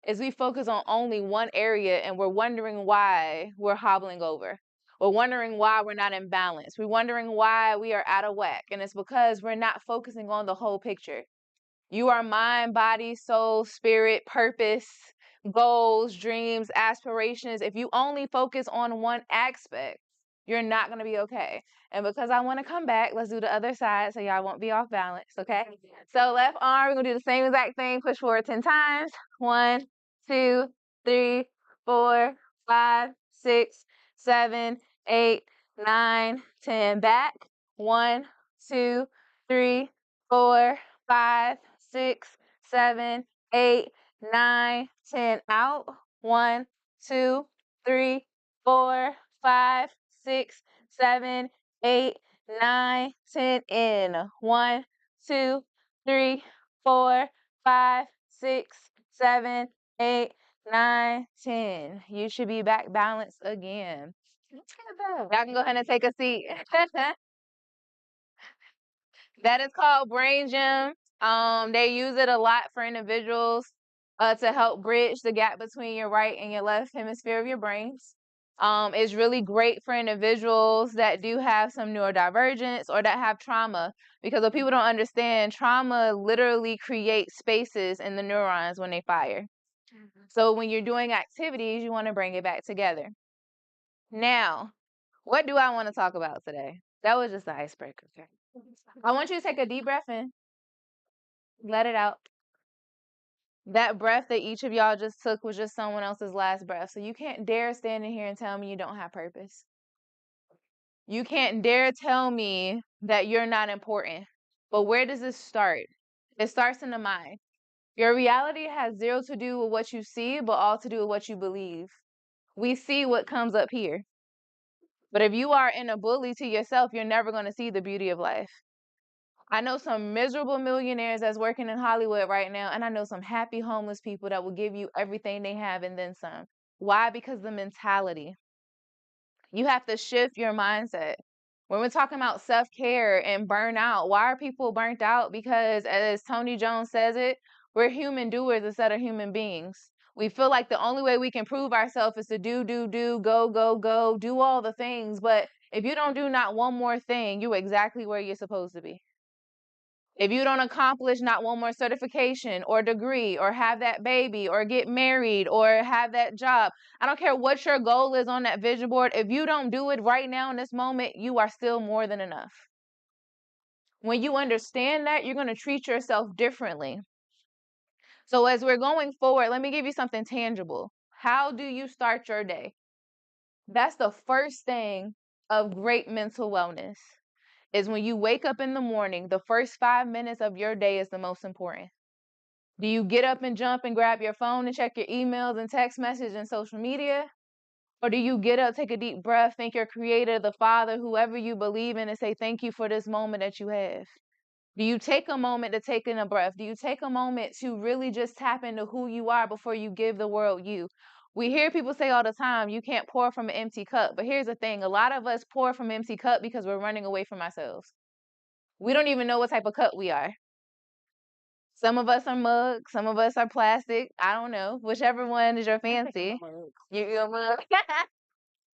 is we focus on only one area and we're wondering why we're hobbling over. We're wondering why we're not in balance. We're wondering why we are out of whack. And it's because we're not focusing on the whole picture. You are mind, body, soul, spirit, purpose, goals, dreams, aspirations. If you only focus on one aspect, you're not going to be okay. And because I want to come back, let's do the other side so y'all won't be off balance, okay? So left arm, we're going to do the same exact thing. Push forward 10 times. 1, 2, 3, 4, 5, 6, 7, 8, 9, 10. Back. 1, 2, 3, 4, 5, 6, 7, 8, 9, 10. Out. 1, 2, 3, 4, 5, 6, 7, 8, 9, 10. In. 1, 2, 3, 4, 5, 6, 7, 8, 9, 10. You should be back balanced again. Y'all can go ahead and take a seat. That is called brain gym. They use it a lot for individuals to help bridge the gap between your right and your left hemisphere of your brains. It's really great for individuals that do have some neurodivergence or that have trauma, because what people don't understand, trauma literally creates spaces in the neurons when they fire. So when you're doing activities, you want to bring it back together. Now, what do I want to talk about today? That was just the icebreaker. Okay. I want you to take a deep breath in. Let it out. That breath that each of y'all just took was just someone else's last breath. So you can't dare stand in here and tell me you don't have purpose. You can't dare tell me that you're not important. But where does this start? It starts in the mind. Your reality has zero to do with what you see, but all to do with what you believe. We see what comes up here. But if you are in a bully to yourself, you're never going to see the beauty of life. I know some miserable millionaires that's working in Hollywood right now, and I know some happy homeless people that will give you everything they have and then some. Why? Because the mentality. You have to shift your mindset. When we're talking about self-care and burnout, why are people burnt out? Because as Tony Jones says it, we're human doers instead of human beings. We feel like the only way we can prove ourselves is to do, go, do all the things. But if you don't do not one more thing, you're exactly where you're supposed to be. If you don't accomplish not one more certification or degree or have that baby or get married or have that job, I don't care what your goal is on that vision board. If you don't do it right now in this moment, you are still more than enough. When you understand that, you're going to treat yourself differently. So as we're going forward, let me give you something tangible. How do you start your day? That's the first thing of great mental wellness. Is when you wake up in the morning, the first 5 minutes of your day is the most important. Do you get up and jump and grab your phone and check your emails and text messages and social media? Or do you get up, take a deep breath, thank your creator, the Father, whoever you believe in, and say thank you for this moment that you have? Do you take a moment to take in a breath? Do you take a moment to really just tap into who you are before you give the world you? We hear people say all the time, you can't pour from an empty cup. But here's the thing. A lot of us pour from an empty cup because we're running away from ourselves. We don't even know what type of cup we are. Some of us are mugs. Some of us are plastic. I don't know. Whichever one is your fancy. You're a mug.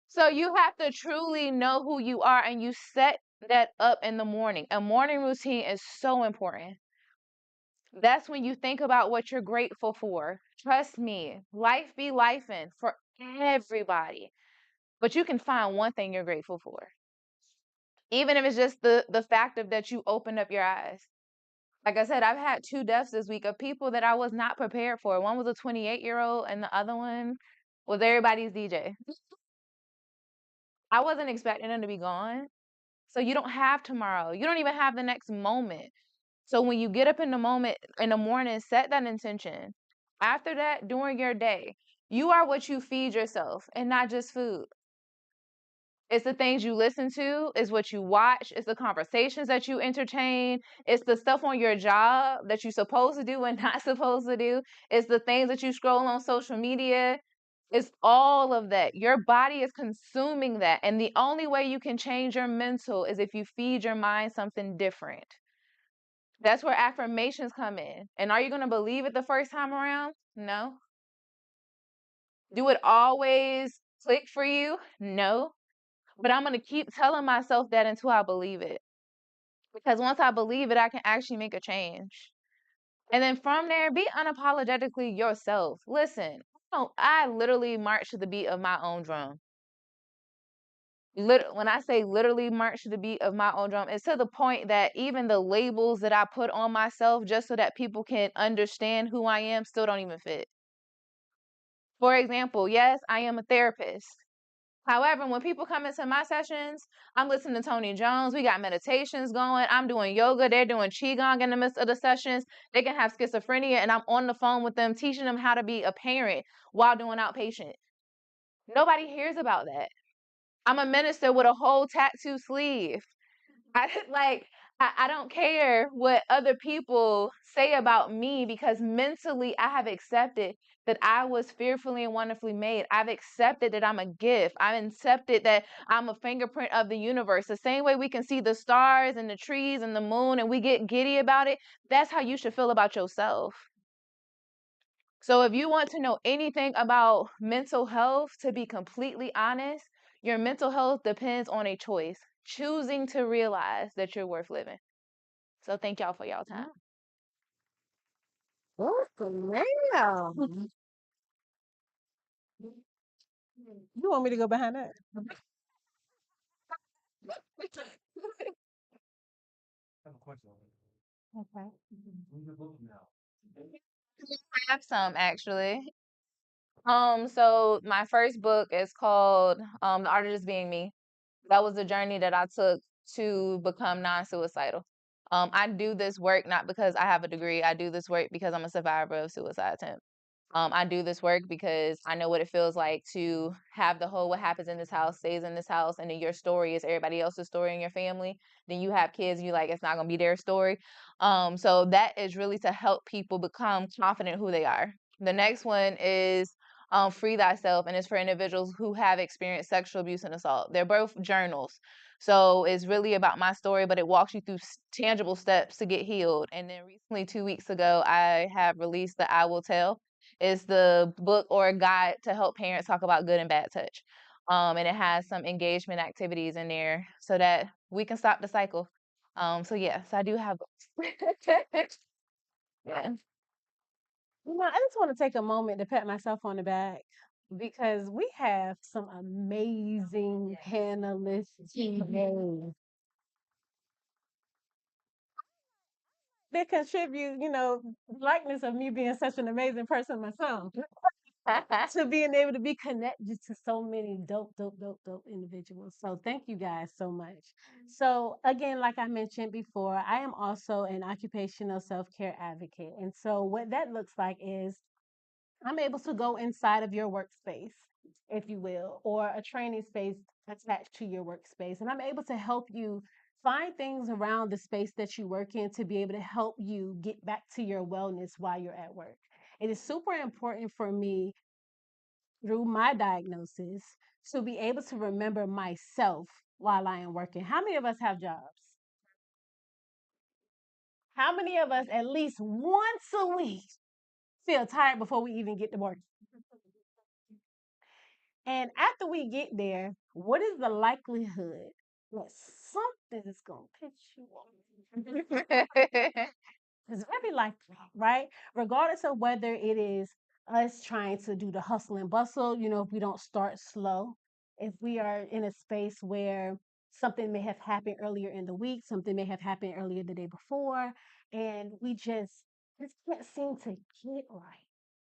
So you have to truly know who you are and you set that up in the morning. A morning routine is so important. That's when you think about what you're grateful for. Trust me, life be lifing for everybody. But you can find one thing you're grateful for. Even if it's just the fact of that you opened up your eyes. Like I said, I've had 2 deaths this week of people that I was not prepared for. One was a 28-year-old and the other one was everybody's DJ. I wasn't expecting them to be gone. So you don't have tomorrow. You don't even have the next moment. So when you get up in the moment in the morning, set that intention. After that, during your day, you are what you feed yourself and not just food. It's the things you listen to, it's what you watch, it's the conversations that you entertain, it's the stuff on your job that you're supposed to do and not supposed to do, it's the things that you scroll on social media. It's all of that. Your body is consuming that. And the only way you can change your mental is if you feed your mind something different. That's where affirmations come in. And are you going to believe it the first time around? No. Do it always click for you? No. But I'm going to keep telling myself that until I believe it. Because once I believe it, I can actually make a change. And then from there, be unapologetically yourself. Listen, I literally march to the beat of my own drum. When I say literally march to the beat of my own drum, it's to the point that even the labels that I put on myself just so that people can understand who I am still don't even fit. For example, yes, I am a therapist. However, when people come into my sessions, I'm listening to Tony Jones. We got meditations going. I'm doing yoga. They're doing qigong in the midst of the sessions. They can have schizophrenia, and I'm on the phone with them, teaching them how to be a parent while doing outpatient. Nobody hears about that. I'm a minister with a whole tattoo sleeve. I don't care what other people say about me because mentally I have accepted that I was fearfully and wonderfully made. I've accepted that I'm a gift. I've accepted that I'm a fingerprint of the universe. The same way we can see the stars and the trees and the moon and we get giddy about it, that's how you should feel about yourself. So if you want to know anything about mental health, to be completely honest, your mental health depends on a choice, choosing to realize that you're worth living. So thank y'all for y'all time. Ma'am. You want me to go behind that? Okay. I have some actually. So my first book is called The Art of Just Being Me. That was the journey that I took to become non-suicidal. I do this work not because I have a degree. I do this work because I'm a survivor of suicide attempt. I do this work because I know what it feels like to have the whole what happens in this house stays in this house, and then your story is everybody else's story in your family. Then you have kids, you like it's not gonna be their story. So that is really to help people become confident who they are. The next one is Free Thyself, and it's for individuals who have experienced sexual abuse and assault. They're both journals. So it's really about my story, but it walks you through tangible steps to get healed. And then recently, 2 weeks ago, I have released the I Will Tell. It's the book or a guide to help parents talk about good and bad touch. And it has some engagement activities in there so that we can stop the cycle. So yes, I do have books. Yeah. I just want to take a moment to pat myself on the back because we have some amazing panelists today. They contribute, likeness of me being such an amazing person myself to being able to be connected to so many dope individuals. So thank you guys so much. So again, like I mentioned before, I am also an occupational self-care advocate. And so what that looks like is I'm able to go inside of your workspace, if you will, or a training space attached to your workspace. And I'm able to help you find things around the space that you work in to be able to help you get back to your wellness while you're at work. It is super important for me through my diagnosis to be able to remember myself while I am working. How many of us have jobs? How many of us at least once a week feel tired before we even get to work? And after we get there, what is the likelihood that something is going to piss you off? It's very likely, right? Regardless of whether it is us trying to do the hustle and bustle, if we don't start slow, if we are in a space where something may have happened earlier in the week, something may have happened earlier the day before, and we just can't seem to get right.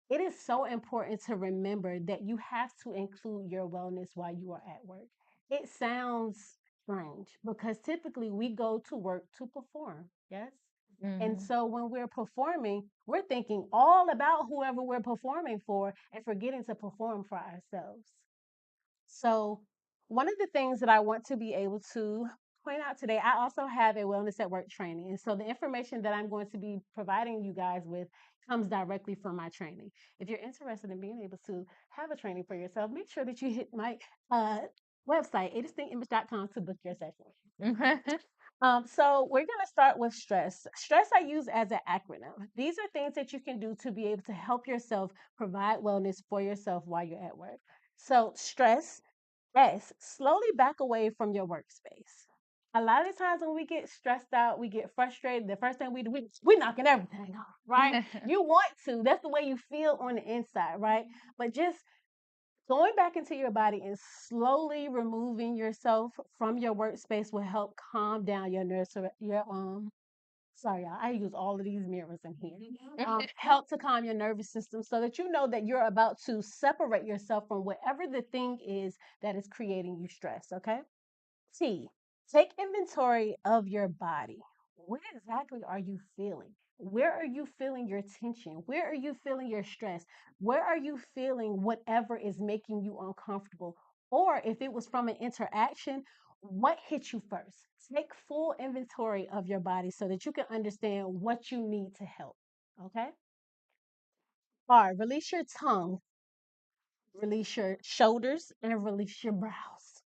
It is so important to remember that you have to include your wellness while you are at work. It sounds strange because typically we go to work to perform, yes? And so when we're performing, we're thinking all about whoever we're performing for and forgetting to perform for ourselves. So, one of the things that I want to be able to point out today, I also have a wellness at work training. And so, the information that I'm going to be providing you guys with comes directly from my training. If you're interested in being able to have a training for yourself, make sure that you hit my website, adistinctimage.com, to book your session. So we're going to start with stress. Stress I use as an acronym. These are things that you can do to be able to help yourself provide wellness for yourself while you're at work. So stress, S, slowly back away from your workspace. A lot of times when we get stressed out, we get frustrated. The first thing we're knocking everything off, right? You want to. That's the way you feel on the inside, right? But just going back into your body and slowly removing yourself from your workspace will help calm down your nerves. Your sorry, y'all, I use all of these mirrors in here. Help to calm your nervous system so that you know that you're about to separate yourself from whatever the thing is that is creating you stress. Okay. T, take inventory of your body. What exactly are you feeling? Where are you feeling your tension? Where are you feeling your stress? Where are you feeling whatever is making you uncomfortable? Or if it was from an interaction, what hit you first? Take full inventory of your body so that you can understand what you need to help. Okay? R, release your tongue, release your shoulders, and release your brows.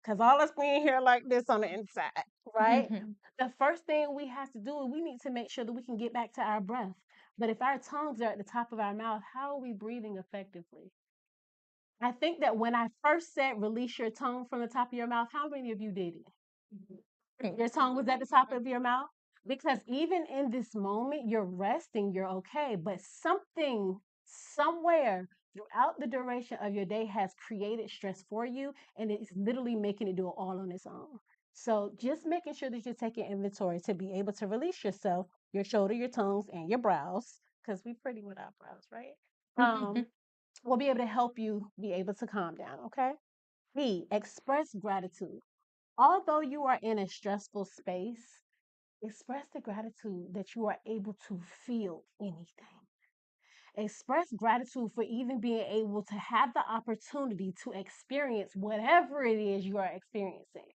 Because all us being here like this on the inside, right? The first thing we have to do is we need to make sure that we can get back to our breath. But if our tongues are at the top of our mouth, how are we breathing effectively? I think that when I first said release your tongue from the top of your mouth, how many of you did it? Your tongue was at the top of your mouth? Because even in this moment, you're resting, you're okay, but something somewhere throughout the duration of your day has created stress for you, and it's literally making it do it all on its own. So just making sure that you're taking inventory to be able to release yourself, your shoulder, your tongues, and your brows, because we pretty with our brows, right? Will be able to help you be able to calm down, okay? B, express gratitude. Although you are in a stressful space, express the gratitude that you are able to feel anything. Express gratitude for even being able to have the opportunity to experience whatever it is you are experiencing.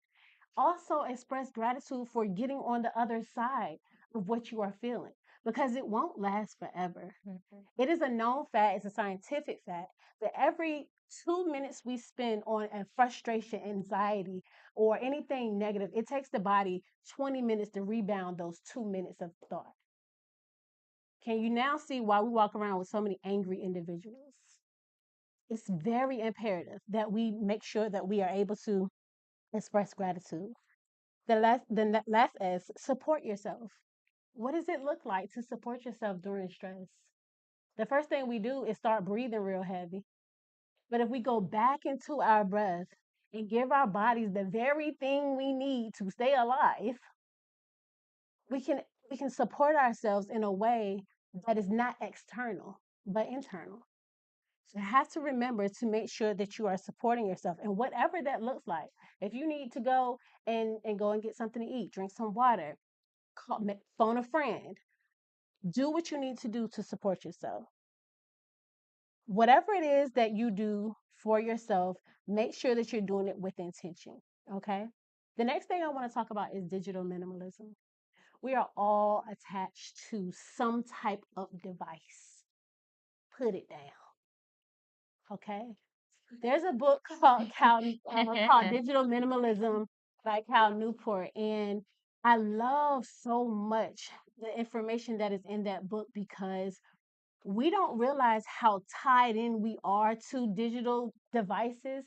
Also, express gratitude for getting on the other side of what you are feeling because it won't last forever. It is a known fact, it's a scientific fact that every 2 minutes we spend on a frustration, anxiety, or anything negative, it takes the body 20 minutes to rebound those 2 minutes of thought. Can you now see why we walk around with so many angry individuals? It's very imperative that we make sure that we are able to express gratitude. The last is support yourself. What does it look like to support yourself during stress? The first thing we do is start breathing real heavy. But if we go back into our breath and give our bodies the very thing we need to stay alive, we can we can support ourselves in a way that is not external but internal. So you have to remember to make sure that you are supporting yourself and whatever that looks like. If you need to go and go and get something to eat, drink some water, phone a friend, do what you need to do to support yourself. Whatever it is that you do for yourself, make sure that you're doing it with intention. Okay. The next thing I want to talk about is digital minimalism. We are all attached to some type of device. Put it down. Okay. There's a book called Digital Minimalism by Cal Newport, and I love so much the information that is in that book because we don't realize how tied in we are to digital devices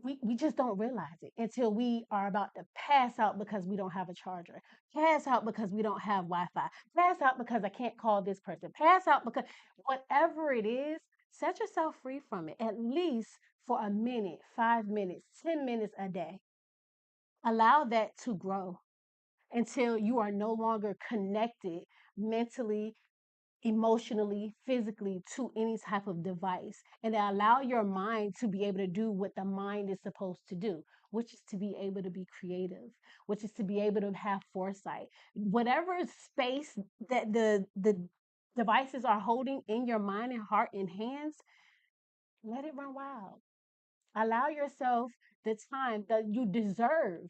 we just don't realize it until we are about to pass out because we don't have a charger, pass out because we don't have Wi-Fi, pass out because I can't call this person, pass out because whatever it is, set yourself free from it at least for a minute, 5 minutes, 10 minutes a day. Allow that to grow until you are no longer connected mentally, emotionally, physically to any type of device, and allow your mind to be able to do what the mind is supposed to do, which is to be able to be creative, which is to be able to have foresight. Whatever space that the devices are holding in your mind and heart and hands, let it run wild. Allow yourself the time that you deserve,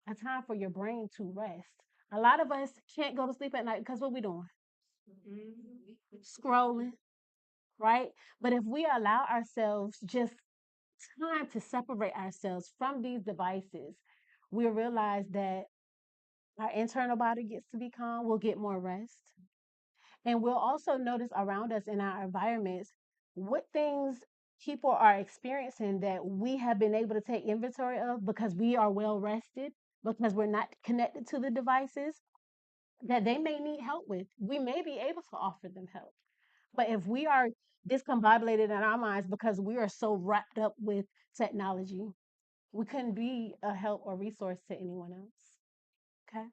a time for your brain to rest. A lot of us can't go to sleep at night because what we doing? Scrolling, right? But if we allow ourselves just time to separate ourselves from these devices, we'll realize that our internal body gets to be calm, we'll get more rest. And we'll also notice around us in our environments what things people are experiencing that we have been able to take inventory of because we are well rested, because we're not connected to the devices that they may need help with. We may be able to offer them help. But if we are discombobulated in our minds because we are so wrapped up with technology, we couldn't be a help or resource to anyone else. Okay.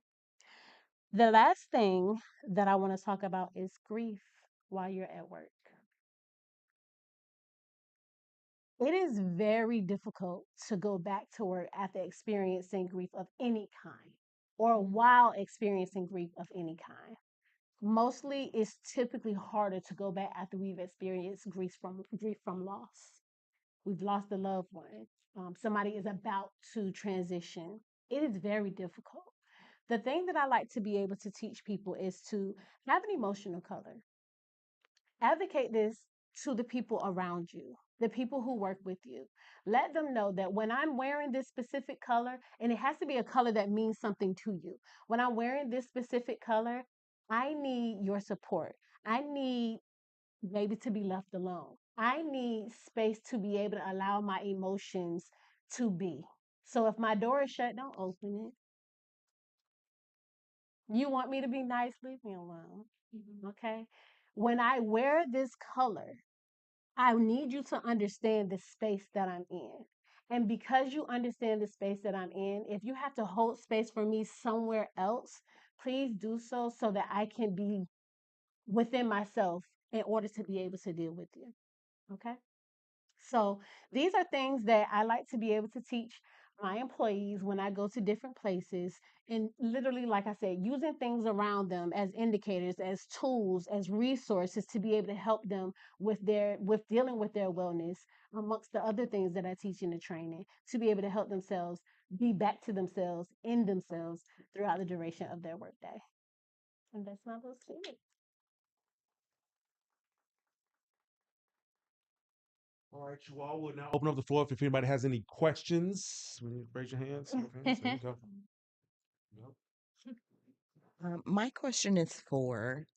The last thing that I want to talk about is grief while you're at work. It is very difficult to go back to work after experiencing grief of any kind or while experiencing grief of any kind. Mostly, it's typically harder to go back after we've experienced grief from loss. We've lost a loved one. Somebody is about to transition. It is very difficult. The thing that I like to be able to teach people is to have an emotional color. Advocate this to the people around you, the people who work with you. Let them know that when I'm wearing this specific color, and it has to be a color that means something to you, when I'm wearing this specific color, I need your support. I need maybe to be left alone. I need space to be able to allow my emotions to be. So if my door is shut, don't open it. You want me to be nice, leave me alone. Okay? When I wear this color, I need you to understand the space that I'm in. And because you understand the space that I'm in, if you have to hold space for me somewhere else, please do so that I can be within myself in order to be able to deal with you. Okay? So these are things that I like to be able to teach my employees when I go to different places. And literally, like I said, using things around them as indicators, as tools, as resources to be able to help them with dealing with their wellness, amongst the other things that I teach in the training, to be able to help themselves be back to themselves in themselves throughout the duration of their workday. And that's my little spiel. All right, you all will now open up the floor if anybody has any questions. Raise your hands. Okay, there you go. Yep. My question is for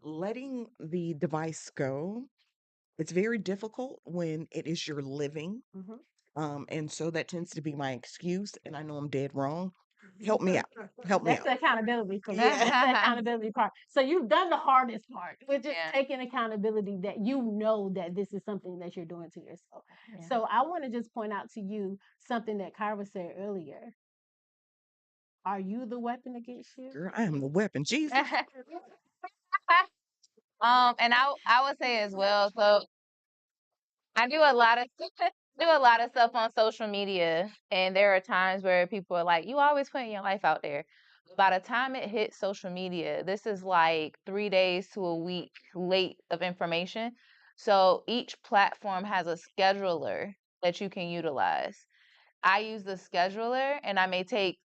letting the device go. It's very difficult when it is your living. And so that tends to be my excuse, and I know I'm dead wrong. Help me out. Help me That's out. the accountability for me. Yeah. That's the accountability part. So you've done the hardest part, which is Yeah. taking accountability that you know that this is something that you're doing to yourself. Yeah. So I want to just point out to you something that Kyra said earlier. Are you the weapon against you? Girl, I am the weapon. Jesus. And I would say as well. So I do a lot of do a lot of stuff on social media, and there are times where people are like, "You always putting your life out there." By the time it hits social media, this is like 3 days to a week late of information. So each platform has a scheduler that you can utilize. I use the scheduler, and I may take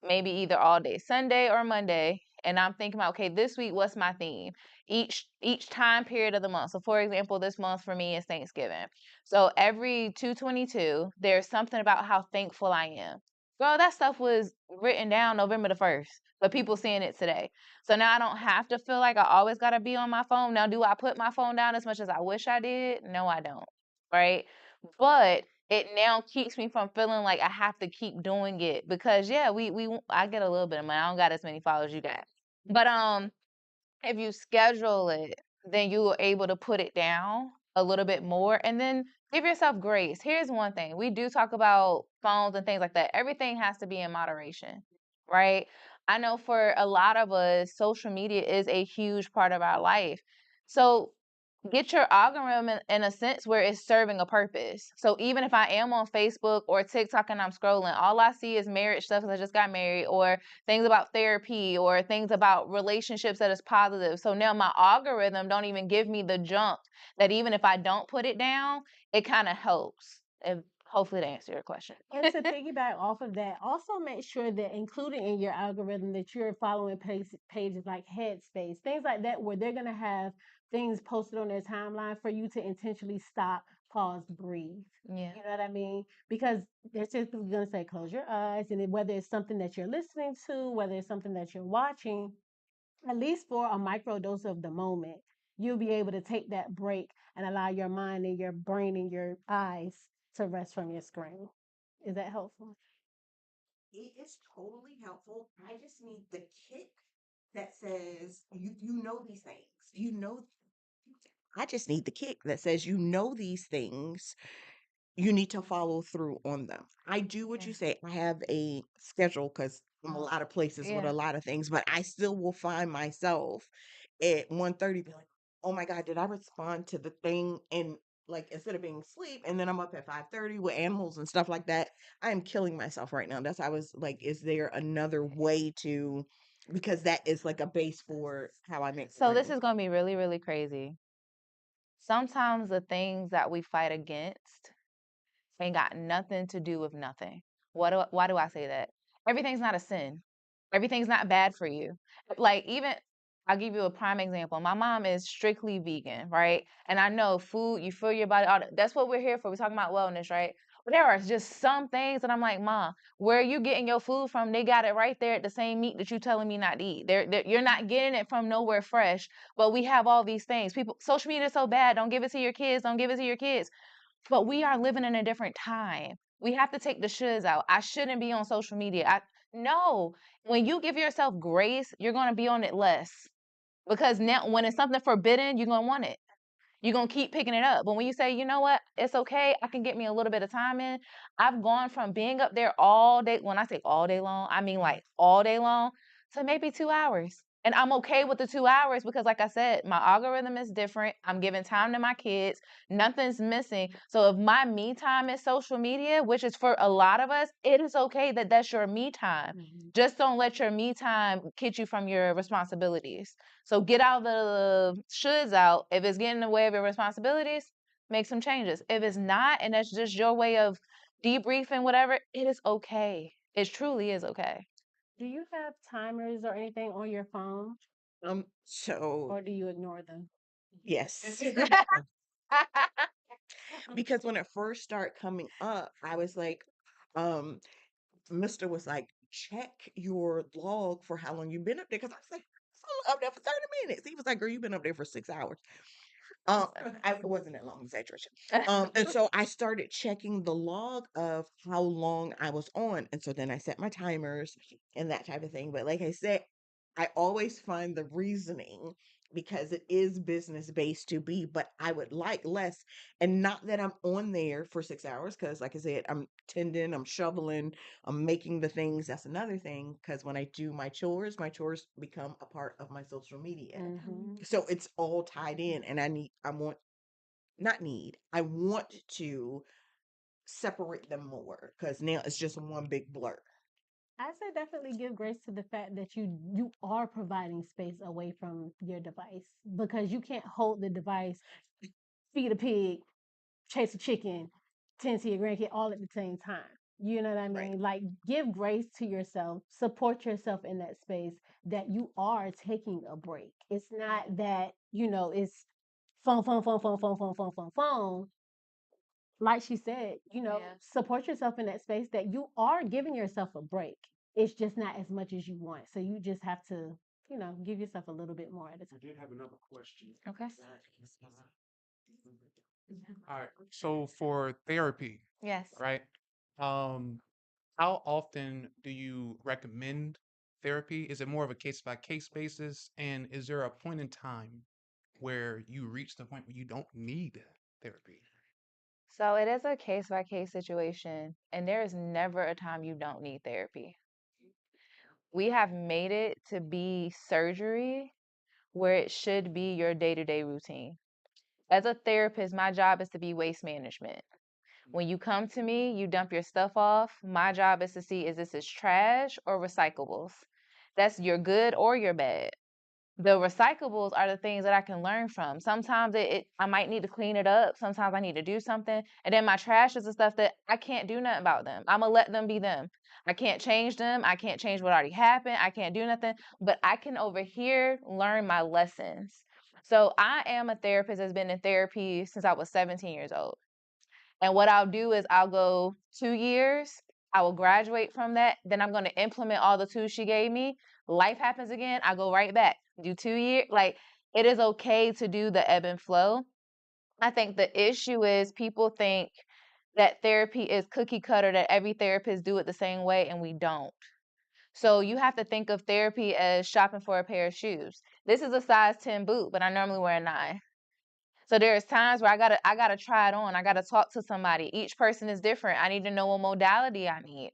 maybe either all day Sunday or Monday, and I'm thinking about, okay, this week what's my theme, each time period of the month. So for example, this month for me is Thanksgiving. So every 2/22 there's something about how thankful I am. Girl, that stuff was written down November the 1st, but people seeing it today. So now I don't have to feel like I always got to be on my phone. Now, do I put my phone down as much as I wish I did? No, I don't. Right? But it now keeps me from feeling like I have to keep doing it because yeah, I get a little bit of money. I don't got as many followers you got. But if you schedule it, then you are able to put it down a little bit more and then give yourself grace. Here's one thing. We do talk about phones and things like that. Everything has to be in moderation, right? I know for a lot of us, social media is a huge part of our life. So get your algorithm in a sense where it's serving a purpose. So even if I am on Facebook or TikTok and I'm scrolling, all I see is marriage stuff because I just got married, or things about therapy, or things about relationships that is positive. So now my algorithm don't even give me the junk that even if I don't put it down, it kind of helps. And hopefully to answer your question. And to piggyback off of that, also make sure that including in your algorithm that you're following pages like Headspace, things like that, where they're going to have things posted on their timeline for you to intentionally stop, pause, breathe. Yeah. You know what I mean? Because they're typically going to say, close your eyes. And whether it's something that you're listening to, whether it's something that you're watching, at least for a micro dose of the moment, you'll be able to take that break and allow your mind and your brain and your eyes to rest from your screen. Is that helpful? It is totally helpful. I just need the kick that says you know these things. I just need the kick that says you know these things. You need to follow through on them. I do what you say. I have a schedule because I'm a lot of places with Yeah. a lot of things, but I still will find myself at 1:30 be like, oh my God, did I respond to the thing? And like instead of being asleep, and then I'm up at 5:30 with animals and stuff like that. I am killing myself right now. That's I was like, is there another way to, because that is like a base for how I make So this money. is going to be really, really crazy. Sometimes the things that we fight against ain't got nothing to do with nothing. Why do I say that? Everything's not a sin. Everything's not bad for you. Like even I'll give you a prime example. My mom is strictly vegan, right? And I know food, you feel your body, that's what we're here for. We're talking about wellness, right? But there are just some things that I'm like, Mom, where are you getting your food from? They got it right there at the same meat that you telling me not to eat. You're not getting it from nowhere fresh, but we have all these things. People, social media is so bad. Don't give it to your kids. Don't give it to your kids. But we are living in a different time. We have to take the shoulds out. I shouldn't be on social media. No. When you give yourself grace, you're going to be on it less. Because now when it's something forbidden, you're going to want it. You're going to keep picking it up. But when you say, you know what, it's okay, I can get me a little bit of time in. I've gone from being up there all day. When I say all day long, I mean like all day long to maybe 2 hours. And I'm okay with the 2 hours because, like I said, my algorithm is different. I'm giving time to my kids. Nothing's missing. So if my me time is social media, which is for a lot of us, it is okay that that's your me time. Just don't let your me time get you from your responsibilities. So get out the shoulds out. If it's getting in the way of your responsibilities, make some changes. If it's not, and that's just your way of debriefing, whatever, it is okay. It truly is okay. Do you have timers or anything on your phone, So or do you ignore them? yes. Because when it first started coming up, I was like, um, Mr. was like, check your log for how long you've been up there. Because I was like, I'm up there for 30 minutes. He was like, girl, you've been up there for 6 hours. It wasn't that long, exaggeration. And so I started checking the log of how long I was on. And so then I set my timers and that type of thing. But like I said, I always find the reasoning because it is business based to be, but I would like less. And not that I'm on there for 6 hours, because like I said, I'm tending, I'm shoveling, I'm making the things. That's another thing. Because when I do my chores become a part of my social media. So it's all tied in. And I want to separate them more because now it's just one big blur. I say definitely give grace to the fact that you are providing space away from your device because you can't hold the device, feed a pig, chase a chicken, tend to your grandkid all at the same time. You know what I mean? Like give grace to yourself, support yourself in that space that you are taking a break. It's not that, it's phone. Like she said, support yourself in that space that you are giving yourself a break. It's just not as much as you want. So you just have to, give yourself a little bit more at a I time. did have another question. Okay. All right. So for therapy, Yes. right? How often do you recommend therapy? Is it more of a case by case basis? And is there a point in time where you reach the point where you don't need therapy? So it is a case by case situation, and there is never a time you don't need therapy. We have made it to be surgery where it should be your day to day routine. As a therapist, my job is to be waste management. When you come to me, you dump your stuff off. My job is to see is this is trash or recyclables. That's your good or your bad. The recyclables are the things that I can learn from. Sometimes I might need to clean it up. Sometimes I need to do something. And then my trash is the stuff that I can't do nothing about them. I'm gonna let them be them. I can't change them. I can't change what already happened. I can't do nothing. But I can over here learn my lessons. So I am a therapist that's been in therapy since I was 17 years old. And what I'll do is I'll go 2 years, I will graduate from that. Then I'm going to implement all the tools she gave me. Life happens again, I go right back, do 2 years. Like, it is okay to do the ebb and flow. I think the issue is people think that therapy is cookie cutter, that every therapist do it the same way, and we don't. So you have to think of therapy as shopping for a pair of shoes. This is a size 10 boot, but I normally wear a 9. So there's times where I gotta try it on. I gotta talk to somebody. Each person is different. I need to know what modality I need.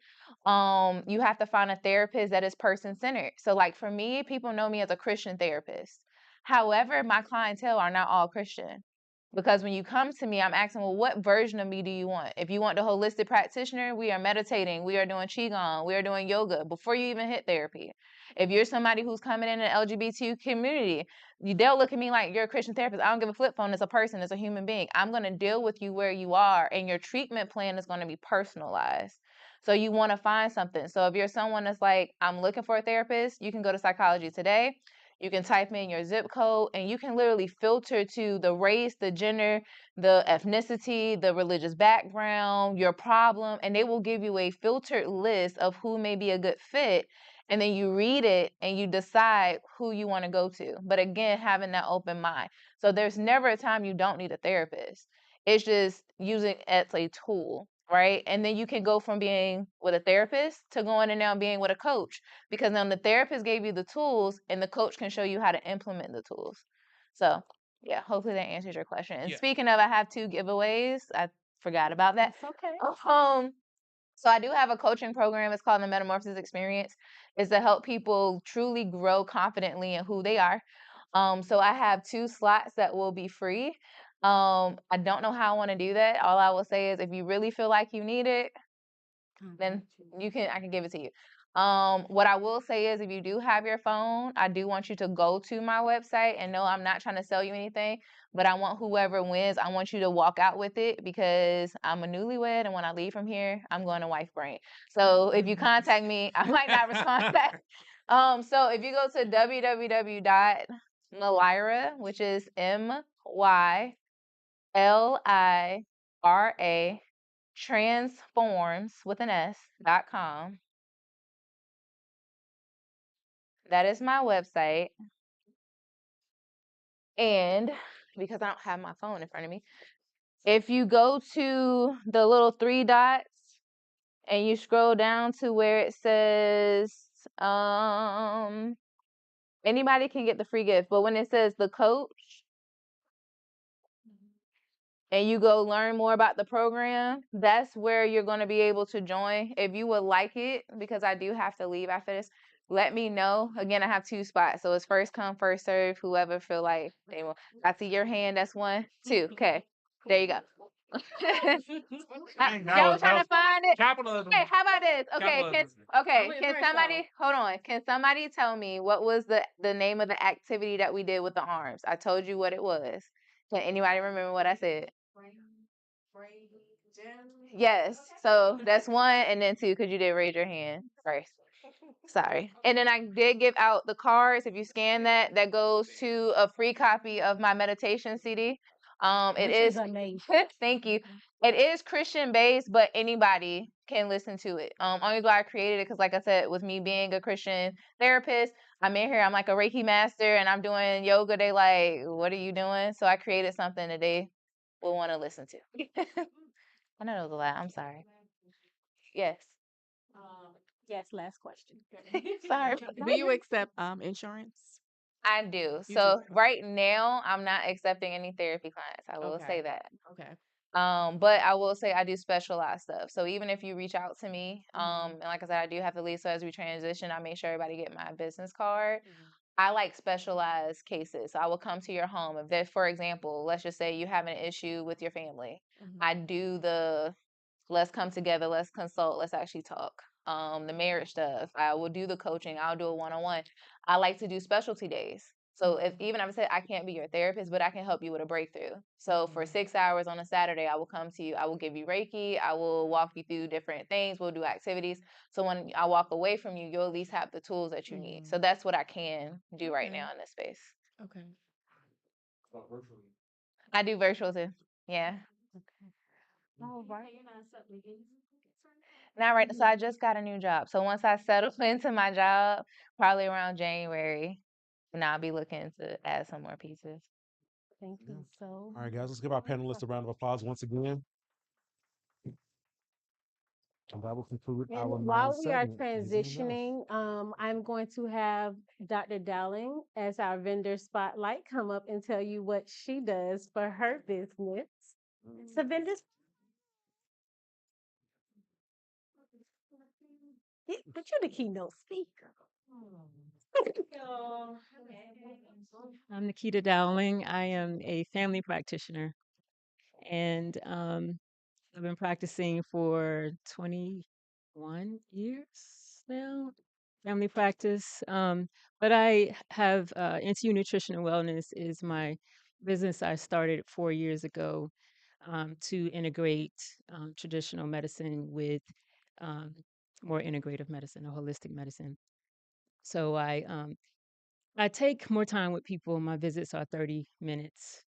You have to find a therapist that is person centered. So like for me, people know me as a Christian therapist. However, my clientele are not all Christian. Because when you come to me, I'm asking, well, what version of me do you want? If you want the holistic practitioner, we are meditating, we are doing qigong, we are doing yoga before you even hit therapy. If you're somebody who's coming in an LGBT community, they'll look at me like you're a Christian therapist. I don't give a flip phone. It's a person. It's a human being. I'm going to deal with you where you are, and your treatment plan is going to be personalized. So you want to find something. So if you're someone that's like, I'm looking for a therapist, you can go to Psychology Today. You can type in your zip code, and you can literally filter to the race, the gender, the ethnicity, the religious background, your problem, and they will give you a filtered list of who may be a good fit. And then you read it and you decide who you want to go to. But again, having that open mind. So there's never a time you don't need a therapist. It's just using it as a tool, right? And then you can go from being with a therapist to going and now being with a coach, because now the therapist gave you the tools and the coach can show you how to implement the tools. So yeah, hopefully that answers your question. And Yeah. speaking of, I have 2 giveaways. I forgot about that. It's okay. So I do have a coaching program. It's called the Metamorphosis Experience. It's to help people truly grow confidently in who they are. So I have 2 slots that will be free. I don't know how I want to do that. All I will say is if you really feel like you need it, then I can give it to you. What I will say is if you do have your phone, I do want you to go to my website, and no, I'm not trying to sell you anything, but I want whoever wins, I want you to walk out with it, because I'm a newlywed, and when I leave from here, I'm going to wife brain. So if you contact me, I might not respond back. So if you go to www.Nylira, which is MYLIRA transforms with an S.com. That is my website. And because I don't have my phone in front of me, if you go to the little 3 dots and you scroll down to where it says anybody can get the free gift, but when it says the coach and you go learn more about the program, that's where you're going to be able to join. If you would like it, because I do have to leave after this, let me know. Again, I have 2 spots, so it's first come, first serve. Whoever feel like they will. I see your hand. That's 1, 2. Okay, there you go. Y'all was trying to find it. Capitalism. Hey, how about this? Okay, Capitalism. can somebody hold on? Can somebody tell me what was the name of the activity that we did with the arms? I told you what it was. Can anybody remember what I said? Yes. So that's 1, and then 2, because you did raise your hand first. Sorry. And then I did give out the cards. If you scan that, that goes to a free copy of my meditation CD. It is amazing. Thank you. It is Christian based, but anybody can listen to it. Only why I created it because, like I said, with me being a Christian therapist, I'm in here. I'm like a Reiki master, and I'm doing yoga. They like, what are you doing? So I created something that they will want to listen to. I know that was a lot. I'm sorry. Yes. Yes, last question. Sorry. Do you accept insurance? I do. You do. So right now, I'm not accepting any therapy clients. I will say Okay. that. Okay. But I will say I do specialized stuff. So even if you reach out to me, and like I said, I do have to leave. So as we transition, I make sure everybody get my business card. I like specialized cases. So I will come to your home. If there's, for example, let's just say you have an issue with your family. I do the let's come together, let's consult, let's actually talk. The marriage stuff, I will do the coaching, I'll do a one-on-one. I like to do specialty days. So if even if I said I can't be your therapist, but I can help you with a breakthrough. So for 6 hours on a Saturday, I will come to you. I will give you Reiki. I will walk you through different things. We'll do activities. So when I walk away from you, you'll at least have the tools that you need. So that's what I can do right now in this space. Okay. I do virtual too. Yeah. All right. Not right. So I just got a new job. So once I settle into my job, probably around January, and I'll be looking to add some more pieces. Thank you so All right, guys, let's give our panelists a round of applause once again. And that will conclude And our while we are segment. transitioning, I'm going to have Dr. Dowling as our vendor spotlight come up and tell you what she does for her business. So vendors, but you're the keynote speaker. I'm Nikita Dowling. I am a family practitioner, and I've been practicing for 21 years now, family practice. But I have NTU Nutrition and Wellness is my business I started 4 years ago to integrate traditional medicine with um, more integrative medicine or holistic medicine. So I take more time with people. My visits are 30 minutes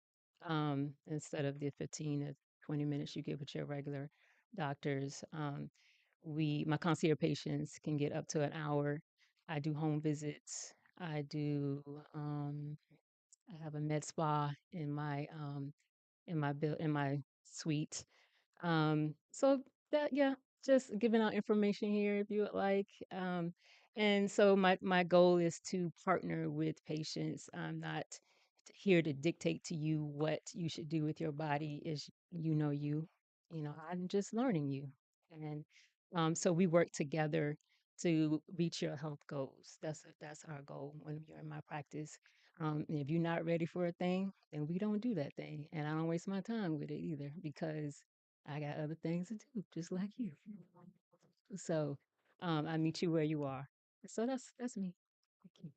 instead of the 15 to 20 minutes you get with your regular doctors. My concierge patients can get up to an hour. I do home visits. I do. I have a med spa in my suite. So that yeah, just giving out information here if you would like. And so my goal is to partner with patients. I'm not here to dictate to you what you should do with your body. Is you know you, I'm just learning you, and so we work together to reach your health goals. That's our goal when you're in my practice. And if you're not ready for a thing, then we don't do that thing. And I don't waste my time with it either because I got other things to do, just like you. So I meet you where you are. So that's me. Thank you.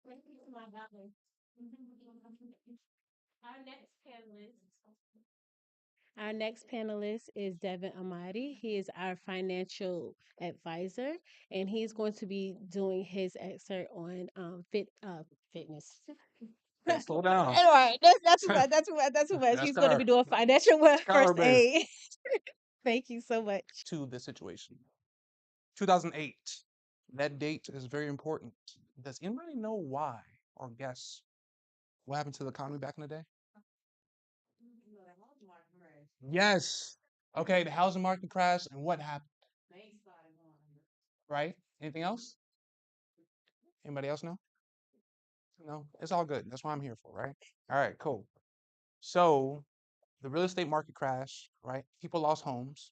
Thank you, my daughter. Our next panelist. Our next panelist is Devin Amadi. He is our financial advisor, and he's going to be doing his excerpt on fitness. Hey, slow down. All right, that's too much. That's too much. That's too much. That's He's going to car. be doing financial first Car aid. Thank you so much. To the situation. 2008. That date is very important. Does anybody know why or guess what happened to the economy back in the day? Yes. Okay, the housing market crashed, and what happened? Right? Anything else? Anybody else know? No, it's all good. That's what I'm here for, right? All right, cool. So the real estate market crashed, right? People lost homes,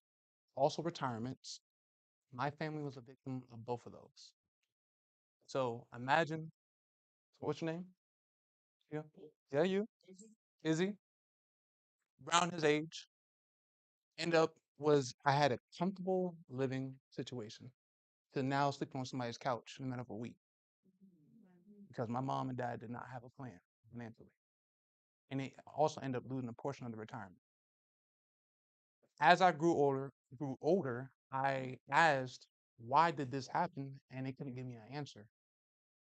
also retirements. My family was a victim of both of those. So imagine, what's your name? Yeah, yeah, you, Izzy. Around his age, end up was I had a comfortable living situation to now sleeping on somebody's couch in the middle of a week because my mom and dad did not have a plan financially, and they also end up losing a portion of the retirement. As I grew older, I asked, why did this happen? And they couldn't give me an answer.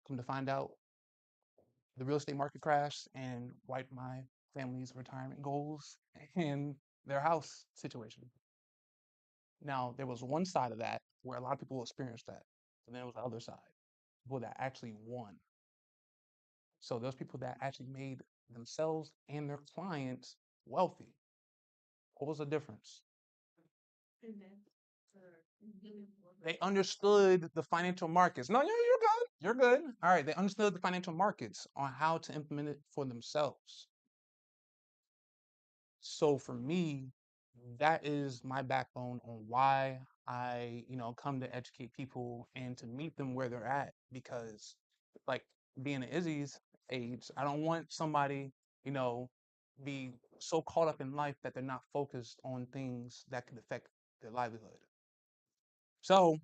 Come to find out, the real estate market crashed and wiped my family's retirement goals and their house situation. Now, there was one side of that where a lot of people experienced that. And then there was the other side, people that actually won. So those people that actually made themselves and their clients wealthy. What was the difference? They understood the financial markets. No, you're good. You're good. All right. They understood the financial markets on how to implement it for themselves. So for me, that is my backbone on why I, come to educate people and to meet them where they're at. Because, like, being at Izzy's age, I don't want somebody, you know, be so caught up in life that they're not focused on things that could affect their livelihood. So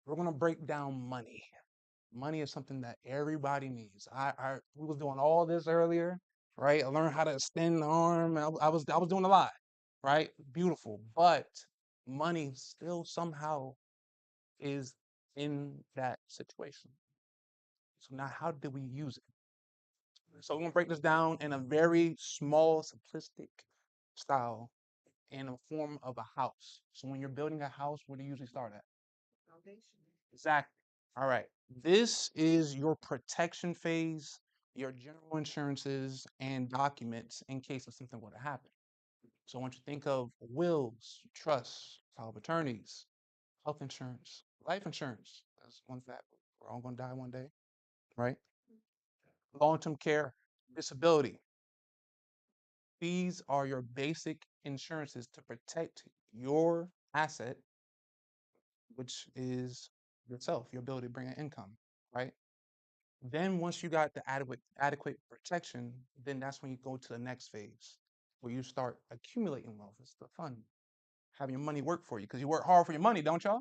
we're gonna break down money. Money is something that everybody needs. We was doing all this earlier, right? I learned how to extend the arm. I was doing a lot, right? Beautiful, but money still somehow is in that situation. So now, how do we use it? So we're gonna break this down in a very small, simplistic style in the form of a house. So when you're building a house, where do you usually start at? Foundation. Exactly. All right. This is your protection phase, your general insurances and documents in case of something were to happen. So I want you to think of wills, trusts, power of attorneys, health insurance, life insurance. That's one fact. We're all going to die one day, right? Long-term care, disability. These are your basic insurances to protect your asset, which is yourself, your ability to bring in income, right? Then once you got the adequate protection, then that's when you go to the next phase where you start accumulating wealth. It's the fun. Having your money work for you because you work hard for your money, don't y'all?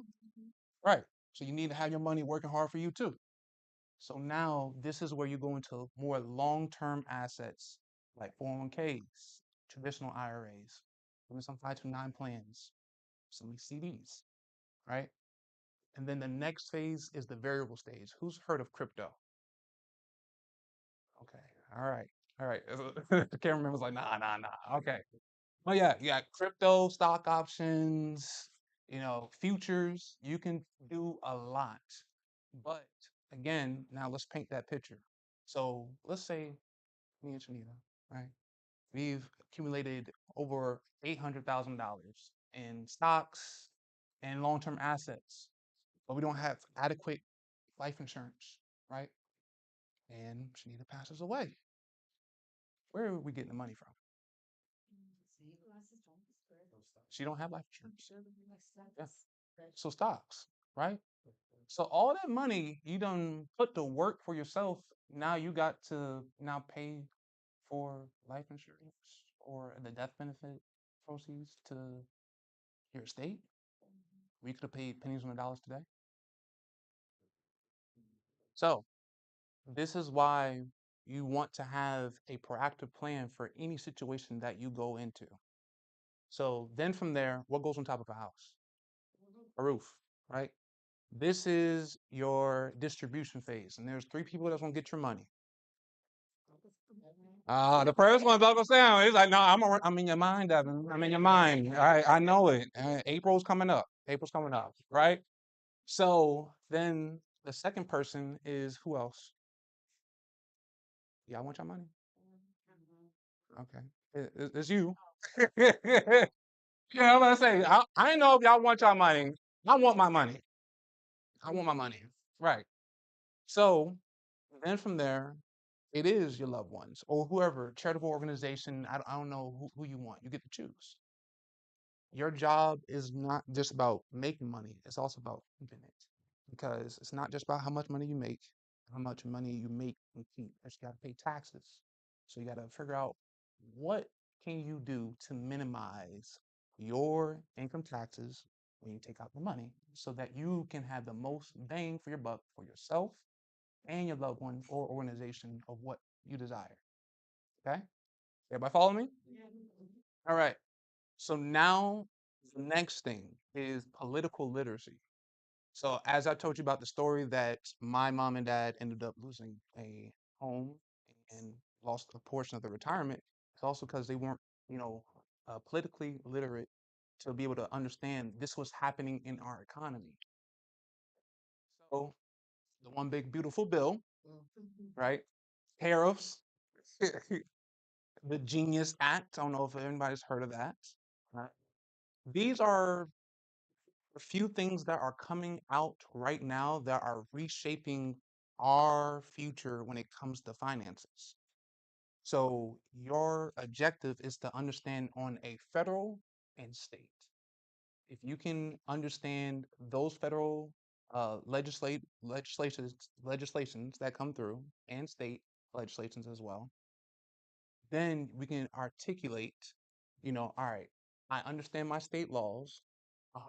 Right. So you need to have your money working hard for you too. So now this is where you go into more long-term assets like 401ks, traditional IRAs, even some 529 plans, some CDs, right? And then the next phase is the variable stage. Who's heard of crypto? Okay. All right. All right. The cameraman was like, nah, nah, nah. Okay. Oh yeah, you got crypto, stock options, futures. You can do a lot. But again, now let's paint that picture. So let's say me and Shanita, right? We've accumulated over $800,000 in stocks and long-term assets, but we don't have adequate life insurance, right? And Shanita passes away. Where are we getting the money from? She don't have life insurance. Yeah. So stocks, right? So all that money you done put to work for yourself, now you got to now pay for life insurance or the death benefit proceeds to your estate. We could have paid pennies on the dollars today. So this is why you want to have a proactive plan for any situation that you go into. So then from there, what goes on top of a house? A roof, right? This is your distribution phase, and there's three people that's gonna get your money. The first one's Uncle Sam. He's like, no, I'm in your mind, Devin. I'm in your mind. I know it. April's coming up. April's coming up, right? So then the second person is who else? Y'all want your money? Okay, it's you. Yeah, I'm gonna say, I ain't know if y'all want your money. I want my money. I want my money. Right. So then from there, it is your loved ones or whoever, charitable organization. I don't know who you want. You get to choose. Your job is not just about making money, it's also about keeping it. Because it's not just about how much money you make, how much money you make and keep. You got to pay taxes. So you got to figure out what can you do to minimize your income taxes when you take out the money so that you can have the most bang for your buck for yourself and your loved one or organization of what you desire. Okay? Everybody follow me? All right. So now the next thing is political literacy. So as I told you about the story that my mom and dad ended up losing a home and lost a portion of their retirement, it's also because they weren't, politically literate to be able to understand this was happening in our economy. So the one big beautiful bill, right? Tariffs. the Genius Act. I don't know if anybody's heard of that. Right. These are a few things that are coming out right now that are reshaping our future when it comes to finances. So your objective is to understand on a federal and state. If you can understand those federal legislations that come through and state legislations as well, then we can articulate, all right, I understand my state laws,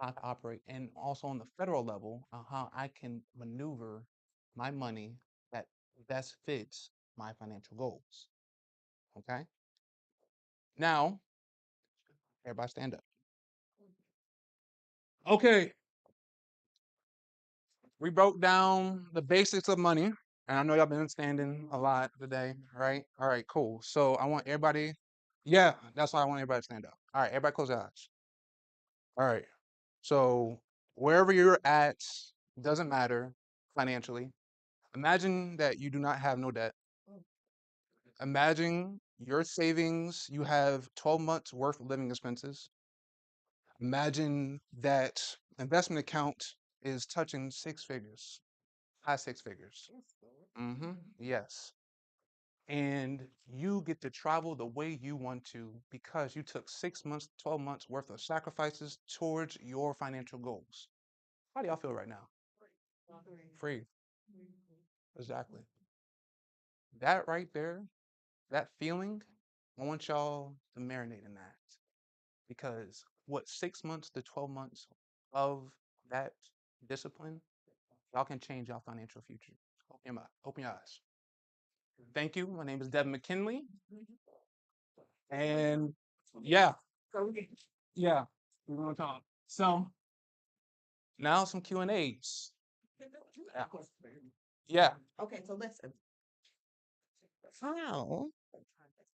how to operate, and also on the federal level, how I can maneuver my money that best fits my financial goals. Okay. Now, everybody stand up. Okay. We broke down the basics of money, and I know y'all been standing a lot today, right? All right, cool. So I want everybody, yeah, that's why I want everybody to stand up. All right, everybody close their eyes. All right. So wherever you're at, doesn't matter financially. Imagine that you do not have no debt. Imagine your savings, you have 12 months worth of living expenses. Imagine that investment account is touching six figures, high six figures. Yes. And you get to travel the way you want to because you took 6 months, 12 months worth of sacrifices towards your financial goals. How do y'all feel right now? Free. Exactly. That right there, that feeling, I want y'all to marinate in that because what 6 months to 12 months of that discipline, y'all can change y'all financial future. Open your eyes. Thank you. My name is Devin McKinley. And yeah, yeah, we're gonna talk. So now some Q and A's. Yeah. Okay, so listen. How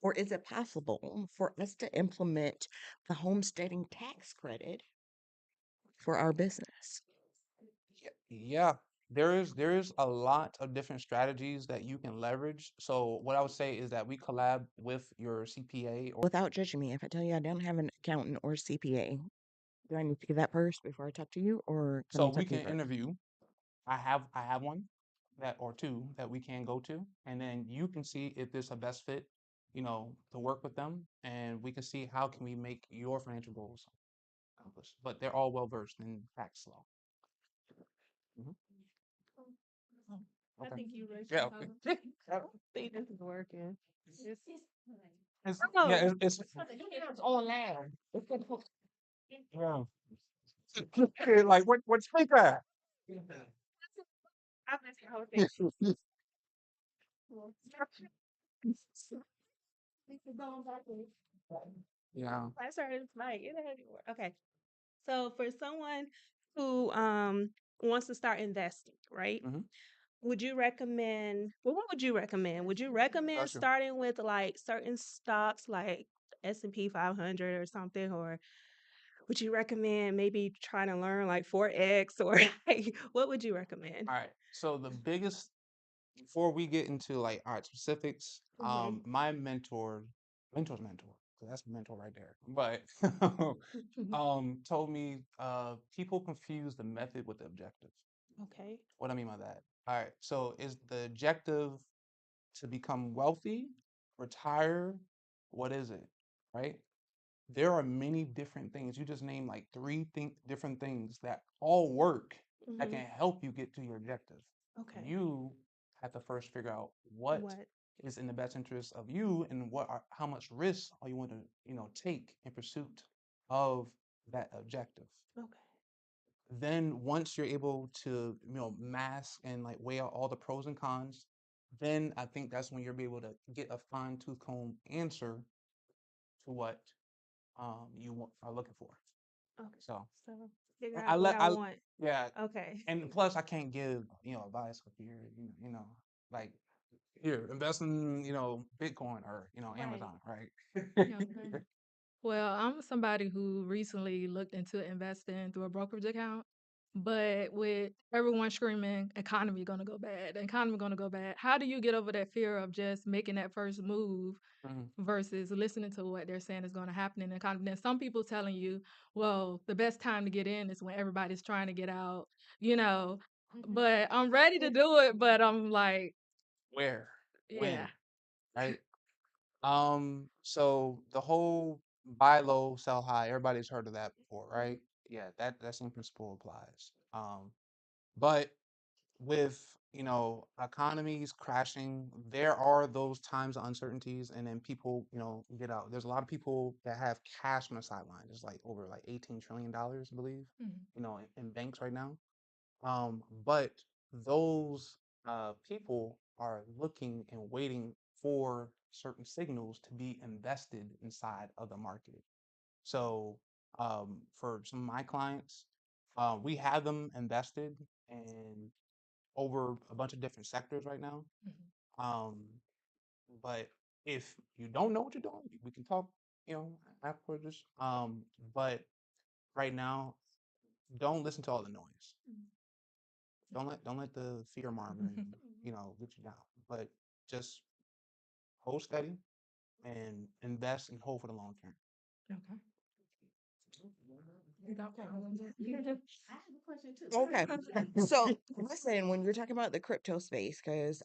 or is it possible for us to implement the homesteading tax credit for our business? Yeah, there is a lot of different strategies that you can leverage. So what I would say is that we collab with your CPA or Without judging me, if I tell you I don't have an accountant or CPA, do I need to get that first before I talk to you, or can so I we talk to you can first? interview. I have one that or two that we can go to, and then you can see if there's a best fit, to work with them, and we can see how can we make your financial goals accomplished. But they're all well versed in tax law. Mhm. I Okay. think you raised Yeah. your Okay. hand. I don't think this is working. Yeah. It's online. Yeah. Okay, like what speaker? I missed the whole thing. Yeah. I started tonight. It didn't work. Okay. So for someone who wants to start investing, right? Mhm. Would you recommend, well, what would you recommend? Would you recommend Got you. starting with like certain stocks like S&P 500 or something, or would you recommend maybe trying to learn like Forex or like, what would you recommend? All right. So the biggest before we get into like all right specifics, my mentor's mentor, so that's mentor right there. But told me people confuse the method with the objective. Okay. What I mean by that. All right. So is the objective to become wealthy, retire? What is it? Right? There are many different things. You just named like different things that all work that Mm-hmm. can help you get to your objective. Okay. You have to first figure out what What? is in the best interest of you and how much risk are you want to, take in pursuit of that objective. Okay. Then once you're able to, mask and like weigh out all the pros and cons, then I think that's when you'll be able to get a fine tooth comb answer to what are looking for. Okay. So So figure I out what let I want. yeah, Okay. and plus I can't give advice up here. Like here invest in Bitcoin or Right. Amazon, right? Okay. Well, I'm somebody who recently looked into investing through a brokerage account. But with everyone screaming, economy gonna go bad, the economy gonna go bad. How do you get over that fear of just making that first move Mhm. versus listening to what they're saying is gonna happen in the economy? Then some people telling you, well, the best time to get in is when everybody's trying to get out, you know. But I'm ready to do it, but I'm like, Where? yeah. When? Right? So the whole buy low, sell high, everybody's heard of that before, right? Yeah, that same principle applies. But with, economies crashing, there are those times of uncertainties, and then people, get out. There's a lot of people that have cash on the sidelines. It's like over like $18 trillion, I believe, in banks right now. But those people are looking and waiting for certain signals to be invested inside of the market. So for some of my clients, we have them invested in over a bunch of different sectors right now. Um, but if you don't know what you're doing, we can talk, afterwards. But right now, don't listen to all the noise. Don't let the fear mongering, get you down. But just hold steady and invest and hold for the long term. Okay. I have a question too. Okay. So listen, when you're talking about the crypto space, because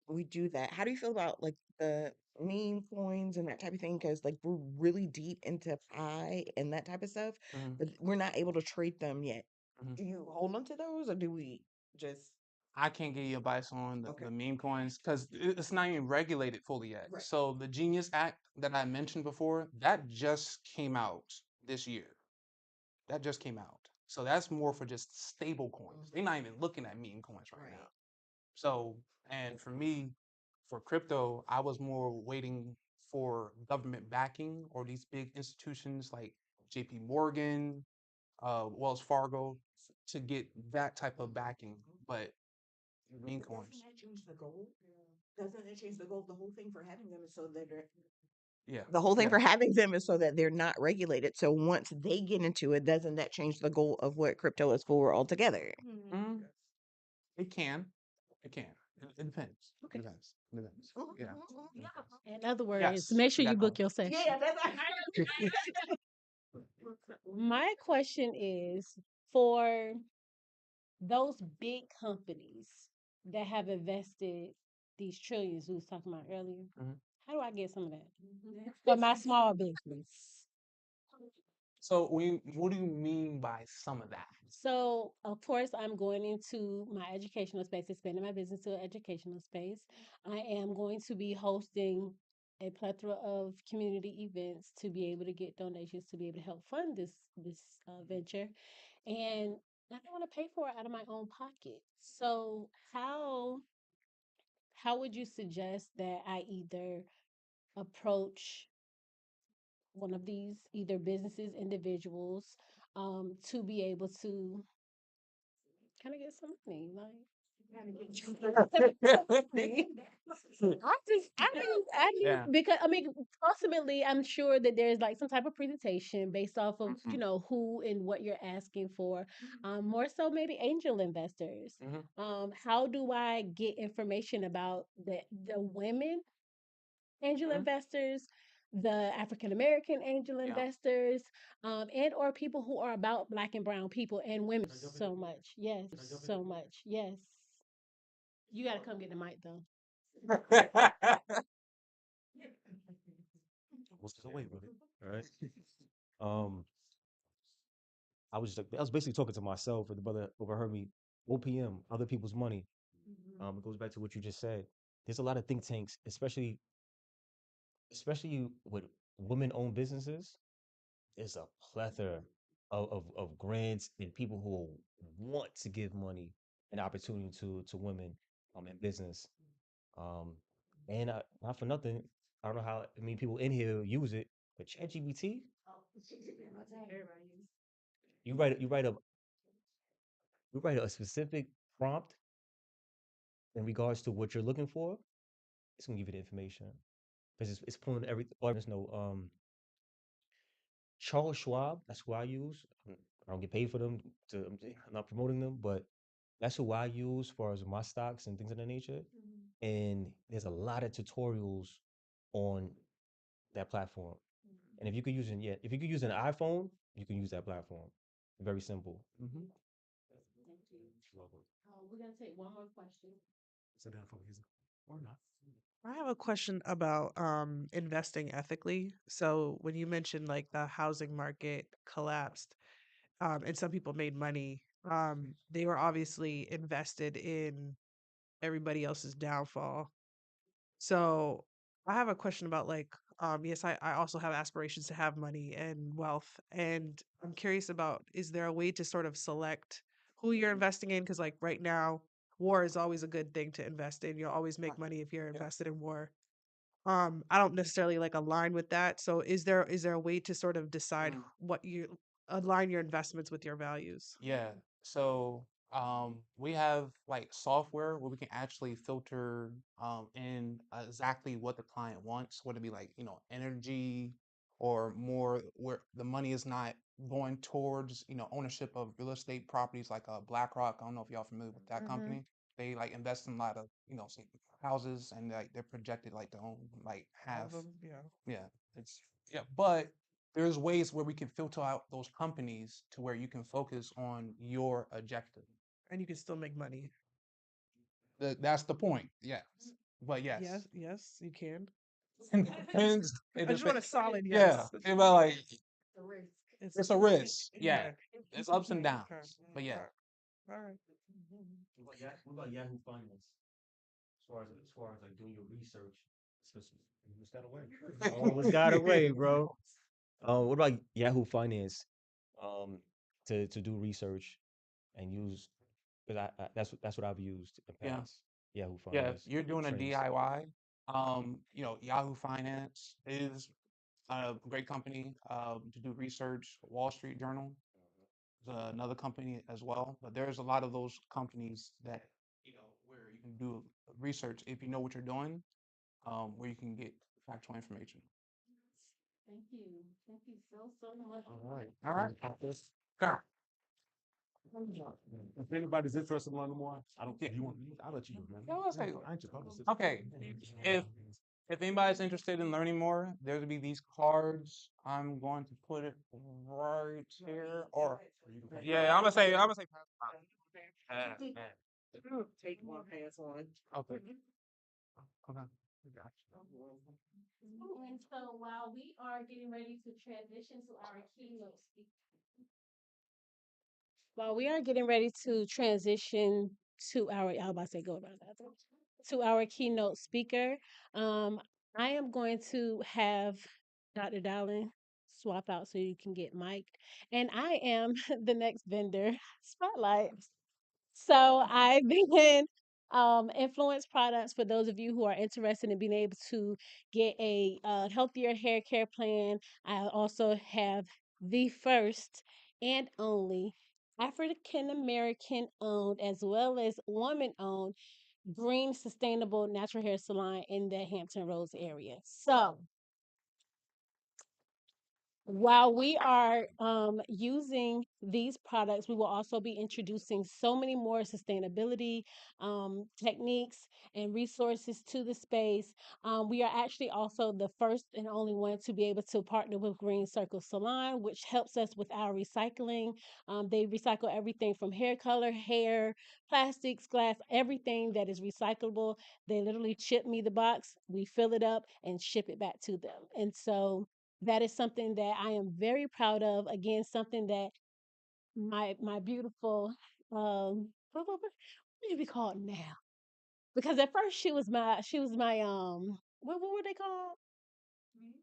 we do that. How do you feel about like the meme coins and that type of thing? Because like we're really deep into Pi and that type of stuff, but we're not able to trade them yet. Do you hold on to those, or do we just I can't give you advice on okay? the meme coins because it's not even regulated fully yet. Right. So the Genius Act that I mentioned before, that just came out this year. That just came out. So that's more for just stable coins. They're not even looking at meme coins right now. So, and for me, for crypto, I was more waiting for government backing or these big institutions like JP Morgan, Wells Fargo to get that type of backing. But meme But coins, doesn't that change the goal? Doesn't it change the goal? The whole thing for having them is so that yeah, the whole thing yeah. for having them is so that they're not regulated. So once they get into it, doesn't that change the goal of what crypto is for altogether? Mm, it can. It can. It depends. It Okay. depends. It depends. Yeah. It depends. In other words, Yes, make you sure you got book calls. your session. Yeah, that's My question is for those big companies that have invested these trillions we was talking about earlier. Mhm. How do I get some of that for my small business? So, what do you mean by some of that? So, of course, I'm going into my educational space, expanding my business to an educational space. I am going to be hosting a plethora of community events to be able to get donations to be able to help fund this venture, and I don't want to pay for it out of my own pocket. So, how would you suggest that I either approach one of these either businesses, individuals, to be able to kind of get some money, like I need Yeah. because I mean ultimately I'm sure that there's like some type of presentation based off of Mhm. who and what you're asking for. More so maybe angel investors. Mhm. How do I get information about the women angel Mhm. investors, the African American angel Yeah. investors, and or people who are about Black and brown people and women so much. Yes, so much. Yes. You got to come get the mic though. What's the weight, brother? All right. Um, I was basically talking to myself, and the brother overheard me. OPM, other people's money. It goes back to what you just said. There's a lot of think tanks, especially with women-owned businesses. There's a plethora of grants and people who want to give money and opportunity to women in business. Um, and not for nothing, I don't know how many people in here use it, but ChatGPT, you write you write a you write a specific prompt in regards to what you're looking for, it's gonna give you the information because it's pulling every. Or there's no Charles Schwab. That's who I use. I don't get paid for them. I'm not promoting them, but that's who I use as far as my stocks and things of that nature. And there's a lot of tutorials on that platform. And if you could use an iPhone, you can use that platform. Very simple. Mm-hmm. We're gonna take one more question. Sit down for a reason. Or not. I have a question about investing ethically. So when you mentioned like the housing market collapsed, and some people made money, they were obviously invested in everybody else's downfall. So I have a question about like, yes, I also have aspirations to have money and wealth. And I'm curious about, is there a way to sort of select who you're investing in? Because like right now, war is always a good thing to invest in. You'll always make money if you're invested in war. I don't necessarily like align with that. So is there a way to sort of decide what you align your investments with your values? Yeah. So we have like software where we can actually filter in exactly what the client wants, whether it be like, energy or more where the money is not going towards, ownership of real estate properties like BlackRock. I don't know if y'all familiar with that Mm-hmm. company. They like invest in a lot of, say, houses, and like they're projected like to own like All half. of them, yeah. Yeah, it's yeah, but there's ways where we can filter out those companies to where you can focus on your objective. And you can still make money. That's the point. Yes, but yes, Yes, yes, you can. it depends. It I just want a depends. solid Yeah, yes. but like The risk. it's a risk. Yeah, Yeah. it's ups and downs. Okay. But yeah, Okay. All right. What about Yahoo Finance? As far as like doing your research, you just got away. Almost got away, bro. What about Yahoo Finance? To do research and use because that's what I've used in yeah, past. Yahoo yeah. If Finance you're doing a trades. DIY, Yahoo Finance is a great company to do research. Wall Street Journal is another company as well. But there's a lot of those companies that where you can do research if you know what you're doing, where you can get factual information. Thank you. Thank you so much. All right. All right. Go. If anybody's interested in learning more, I don't. Yeah. You want? I'll let you go, man. Yeah, let's say, I ain't your publicist. okay, if anybody's interested in learning more, there's be these cards. I'm going to put it right here, or yeah, I'm gonna say pass it on. Take one, pass one. Okay. Okay. Gotcha. And so while we are getting ready to transition to our keynote speaker, while we are getting ready to transition to our, I was about to say go around that, to our keynote speaker, I am going to have Dr. Dowling swap out so you can get mic'd. And I am the next vendor spotlight. So I've been influence products for those of you who are interested in being able to get a healthier hair care plan. I also have the first and only African American owned as well as woman owned green sustainable natural hair salon in the Hampton Roads area. So while we are using these products, we will also be introducing so many more sustainability techniques and resources to the space. We are actually also the first and only one to be able to partner with Green Circle Salon, which helps us with our recycling. They recycle everything from hair color, hair, plastics, glass, everything that is recyclable. They literally chip me the box, we fill it up, and ship it back to them. And so that is something that I am very proud of. Again, something that my beautiful what would you be called now? Because at first she was my what were they called?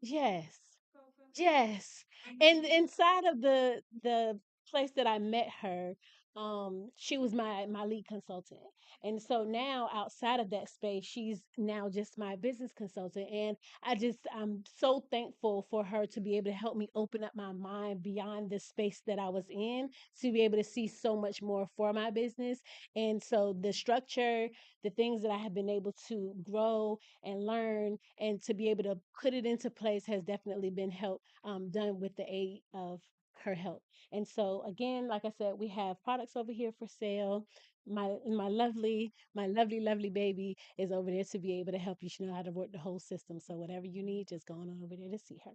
Yes. Yes. And inside of the place that I met her, she was my lead consultant. And so now outside of that space, she's now just my business consultant. And I'm so thankful for her to be able to help me open up my mind beyond the space that I was in to be able to see so much more for my business. And so the structure, the things that I have been able to grow and learn and to be able to put it into place has definitely been help done with the aid of her health. And so again, like I said, we have products over here for sale. My lovely baby is over there to be able to help you. She know how to work the whole system. So whatever you need, just go on over there to see her.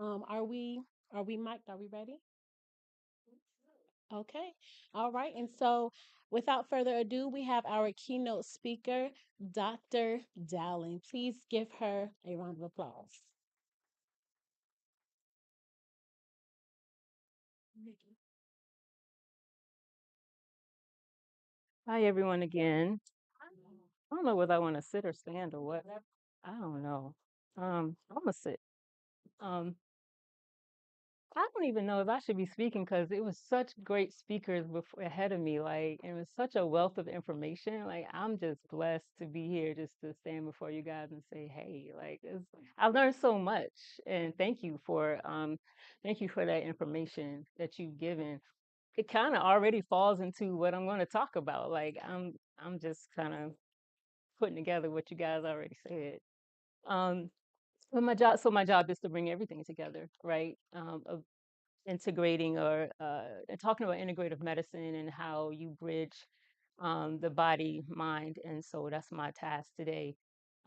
Are we mic'd? Are we ready? Okay. All right. And so without further ado, we have our keynote speaker, Dr. Dowling. Please give her a round of applause. Hi, everyone, again. I don't know whether I want to sit or stand or what. I don't know. I'm gonna sit. Um, I don't even know if I should be speaking because it was such great speakers before, ahead of me. Like, it was such a wealth of information. Like, I'm just blessed to be here just to stand before you guys and say, hey, like, I learned so much, and thank you for that information that you've given. It kind of already falls into what I'm going to talk about. Like, I'm just kind of putting together what you guys already said. Um, but my job is to bring everything together, right? Of integrating or and talking about integrative medicine and how you bridge the body, mind, and soul. That's my task today.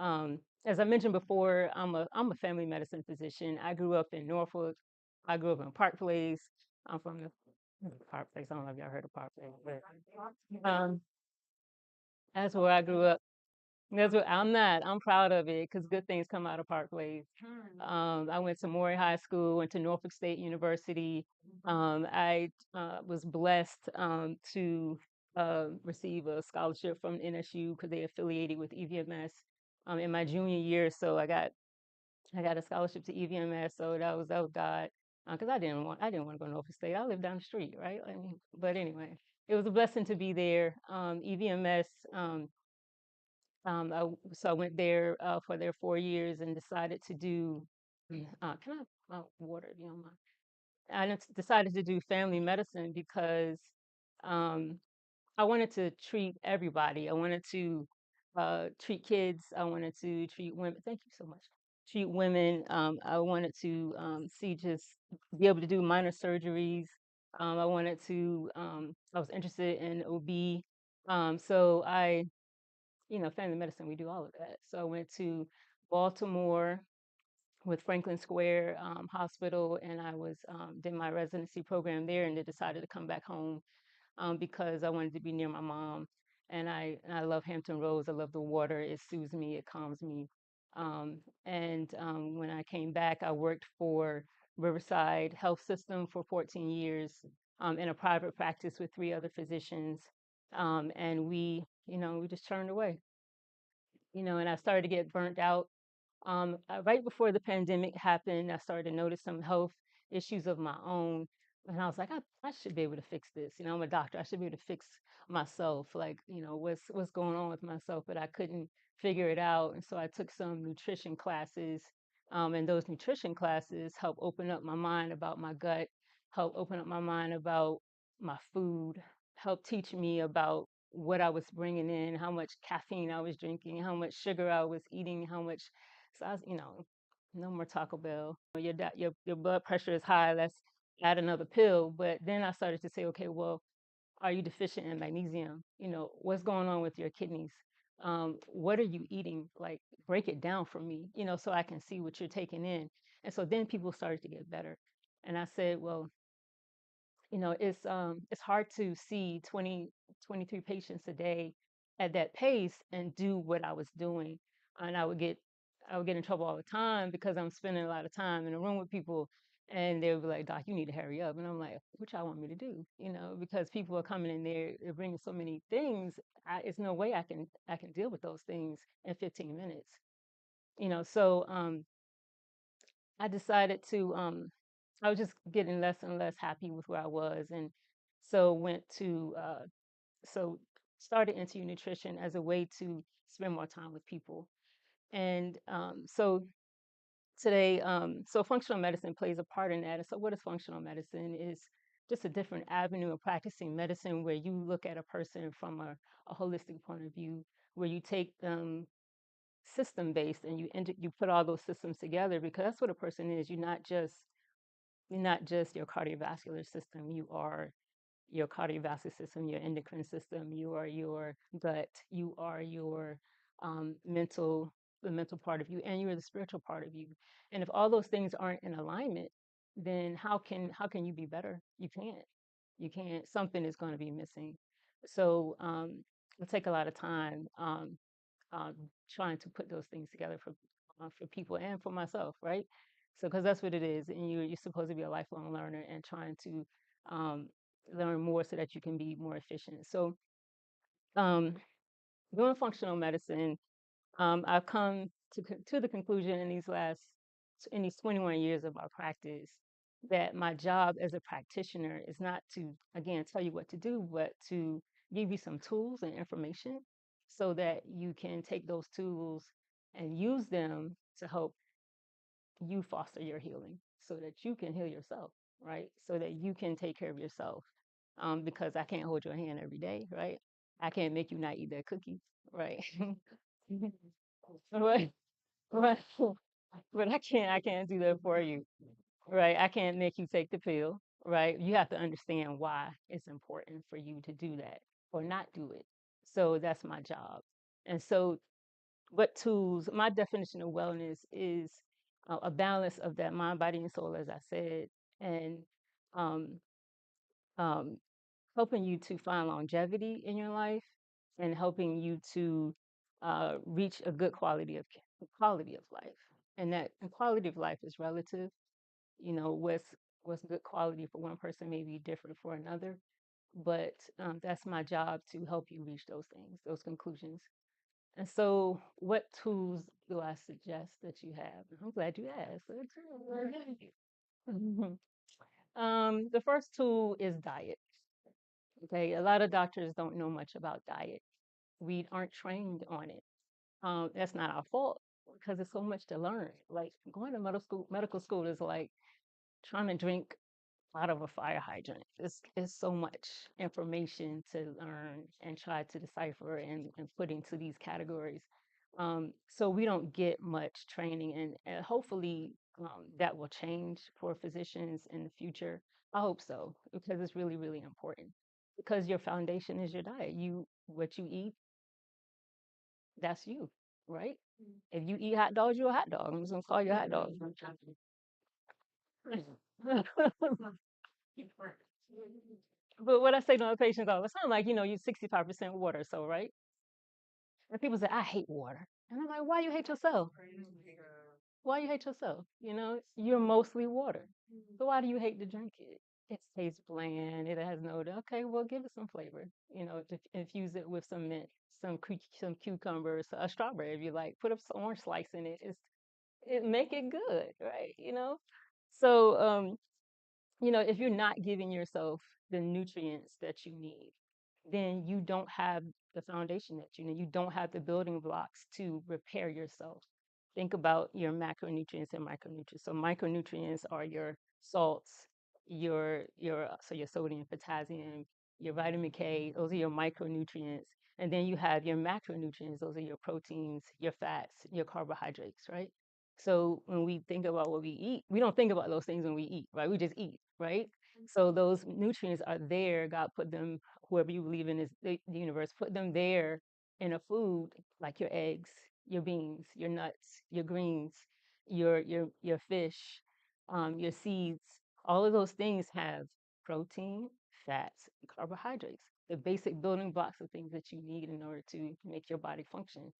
As I mentioned before, I'm a family medicine physician. I grew up in Norfolk. I grew up in Park Place. I'm from the Park Place. I don't know if y'all heard of Park Place, but that's where I grew up. That's what I'm not. I'm proud of it because good things come out of Park Place. I went to Maury High School, went to Norfolk State University. I was blessed to receive a scholarship from NSU because they affiliated with EVMS in my junior year. So I got a scholarship to EVMS. So that was God because I didn't want to go to Norfolk State. I lived down the street, right? I mean, but anyway, it was a blessing to be there. EVMS. So I went there for their 4 years and decided to do. Can I have water if you don't mind? Decided to do family medicine because um, I wanted to treat everybody. I wanted to treat kids. I wanted to treat women. Thank you so much. Treat women. I wanted to see just be able to do minor surgeries. I wanted to. I was interested in OB. So family medicine, we do all of that. So I went to Baltimore with Franklin Square Hospital, and I did my residency program there, and then decided to come back home because I wanted to be near my mom. And I love Hampton Roads. I love the water. It soothes me. It calms me. And when I came back, I worked for Riverside Health System for 14 years in a private practice with 3 other physicians. And we just turned away, and I started to get burnt out. Right before the pandemic happened, I started to notice some health issues of my own. And I was like, I should be able to fix this. I'm a doctor. I should be able to fix myself. Like, what's going on with myself, but I couldn't figure it out. And so I took some nutrition classes. And those nutrition classes helped open up my mind about my gut, help open up my mind about my food, help teach me about what I was bringing in, how much caffeine I was drinking, how much sugar I was eating, how much. So no more Taco Bell. Your blood pressure is high. Let's add another pill. But then I started to say, okay, well, are you deficient in magnesium? What's going on with your kidneys? What are you eating? Like, break it down for me, so I can see what you're taking in. And so then people started to get better. And I said, well, it's hard to see 20, 23 patients a day at that pace and do what I was doing. And I would get in trouble all the time because I'm spending a lot of time in a room with people, and they would be like, Doc, you need to hurry up. And I'm like, what y'all want me to do? Because people are coming in there, they're bringing so many things. It's no way I can deal with those things in 15 minutes. So I decided to I was just getting less and less happy with where I was, and so went to so started into nutrition as a way to spend more time with people. And so today, so functional medicine plays a part in that. And so what is functional medicine? Is just a different avenue of practicing medicine where you look at a person from a holistic point of view, where you take them system based and you put all those systems together, because that's what a person is. You're not just You're not just your cardiovascular system, you are your cardiovascular system, your endocrine system, you are your gut, you are your mental, the mental part of you, and you're the spiritual part of you. And if all those things aren't in alignment, then how can you be better? You can't. You can't. Something is going to be missing. So it'll take a lot of time um, trying to put those things together for people and for myself, right? So because that's what it is, and you're supposed to be a lifelong learner and trying to um, learn more so that you can be more efficient. So um, doing functional medicine, I've come to the conclusion in these 21 years of our practice that my job as a practitioner is not to, again, tell you what to do, but to give you some tools and information so that you can take those tools and use them to help you foster your healing so that you can heal yourself, right? So that you can take care of yourself. Because I can't hold your hand every day, right? I can't make you not eat that cookie, right? Right, right. But I can't do that for you, right? I can't make you take the pill, right? You have to understand why it's important for you to do that or not do it. So that's my job. And so, what tools? My definition of wellness is a balance of that mind, body, and soul, as I said, and um, um, helping you to find longevity in your life and helping you to reach a good quality of life. And that and quality of life is relative. You know, what's good quality for one person may be different for another. But that's my job to help you reach those things, those conclusions. And so, what tools do I suggest that you have? I'm glad you asked. The first tool is diet. Okay, a lot of doctors don't know much about diet. We aren't trained on it. That's not our fault because there's so much to learn. Like going to medical school is like trying to drink out of a fire hydrant. It's so much information to learn and try to decipher and put into these categories. So we don't get much training, and hopefully that will change for physicians in the future. I hope so because it's really, really important. Because your foundation is your diet. What you eat, that's you, right? If you eat hot dogs, you're a hot dog. I'm just gonna call you a hot dog. But what I say to my patients all the time, like, you're 65% water, so right? And people say, I hate water. And I'm like, why you hate yourself? Why you hate yourself? You're mostly water. So why do you hate to drink it? It tastes bland. It has no. Okay, well, give it some flavor. Infuse it with some mint, some cucumbers, a strawberry if you like. Put some orange slice in it. It make it good, right? So if you're not giving yourself the nutrients that you need, then you don't have the foundation that you need. You don't have the building blocks to repair yourself. Think about your macronutrients and micronutrients. So micronutrients are your salts, your sodium, potassium, your vitamin K. Those are your micronutrients. And then you have your macronutrients. Those are your proteins, your fats, your carbohydrates, right? So when we think about what we eat, we don't think about those things when we eat, right? We just eat, right? So those nutrients are there. God put them, whoever you believe in is the universe, put them there in a food like your eggs, your beans, your nuts, your greens, your fish, your seeds. All of those things have protein, fats, and carbohydrates, the basic building blocks of things that you need in order to make your body function.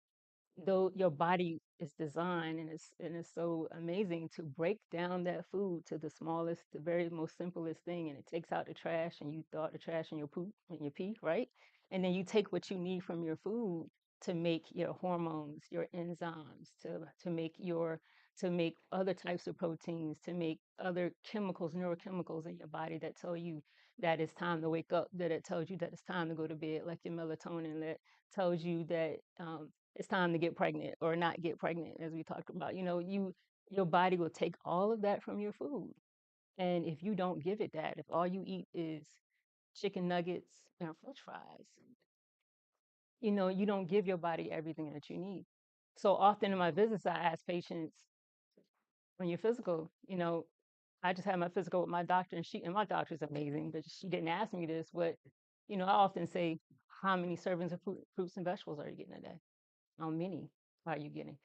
Though your body is designed and it's so amazing to break down that food to the smallest, the very most simplest thing, and it takes out the trash, and you throw out the trash in your poop and your pee, right? And then you take what you need from your food to make your hormones, your enzymes, to make other types of proteins, to make other chemicals, neurochemicals in your body that tell you that it's time to wake up, that it tells you that it's time to go to bed, like your melatonin, that tells you that it's time to get pregnant or not get pregnant, as we talked about. Your body will take all of that from your food. And if you don't give it that, if all you eat is chicken nuggets and french fries, you don't give your body everything that you need. So often in my visits, I ask patients, when you're physical, I just had my physical with my doctor, and my doctor's amazing, but she didn't ask me this. But I often say, how many servings of fruits and vegetables are you getting a day? How many are you getting?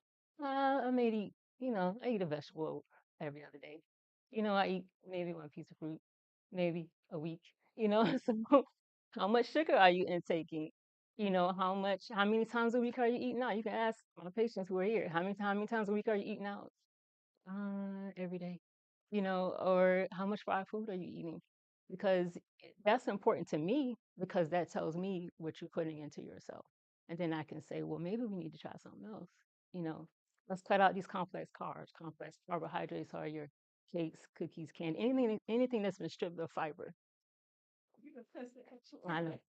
I may eat, I eat a vegetable every other day. I eat maybe one piece of fruit, maybe a week. So how much sugar are you intaking? How many times a week are you eating out? You can ask my patients who are here, how many times a week are you eating out? Every day. Or how much fried food are you eating? Because that's important to me because that tells me what you're putting into yourself. And then I can say, well, maybe we need to try something else. You know, let's cut out these complex carbs. Complex carbohydrates are your cakes, cookies, candy, anything that's been stripped of fiber. I know.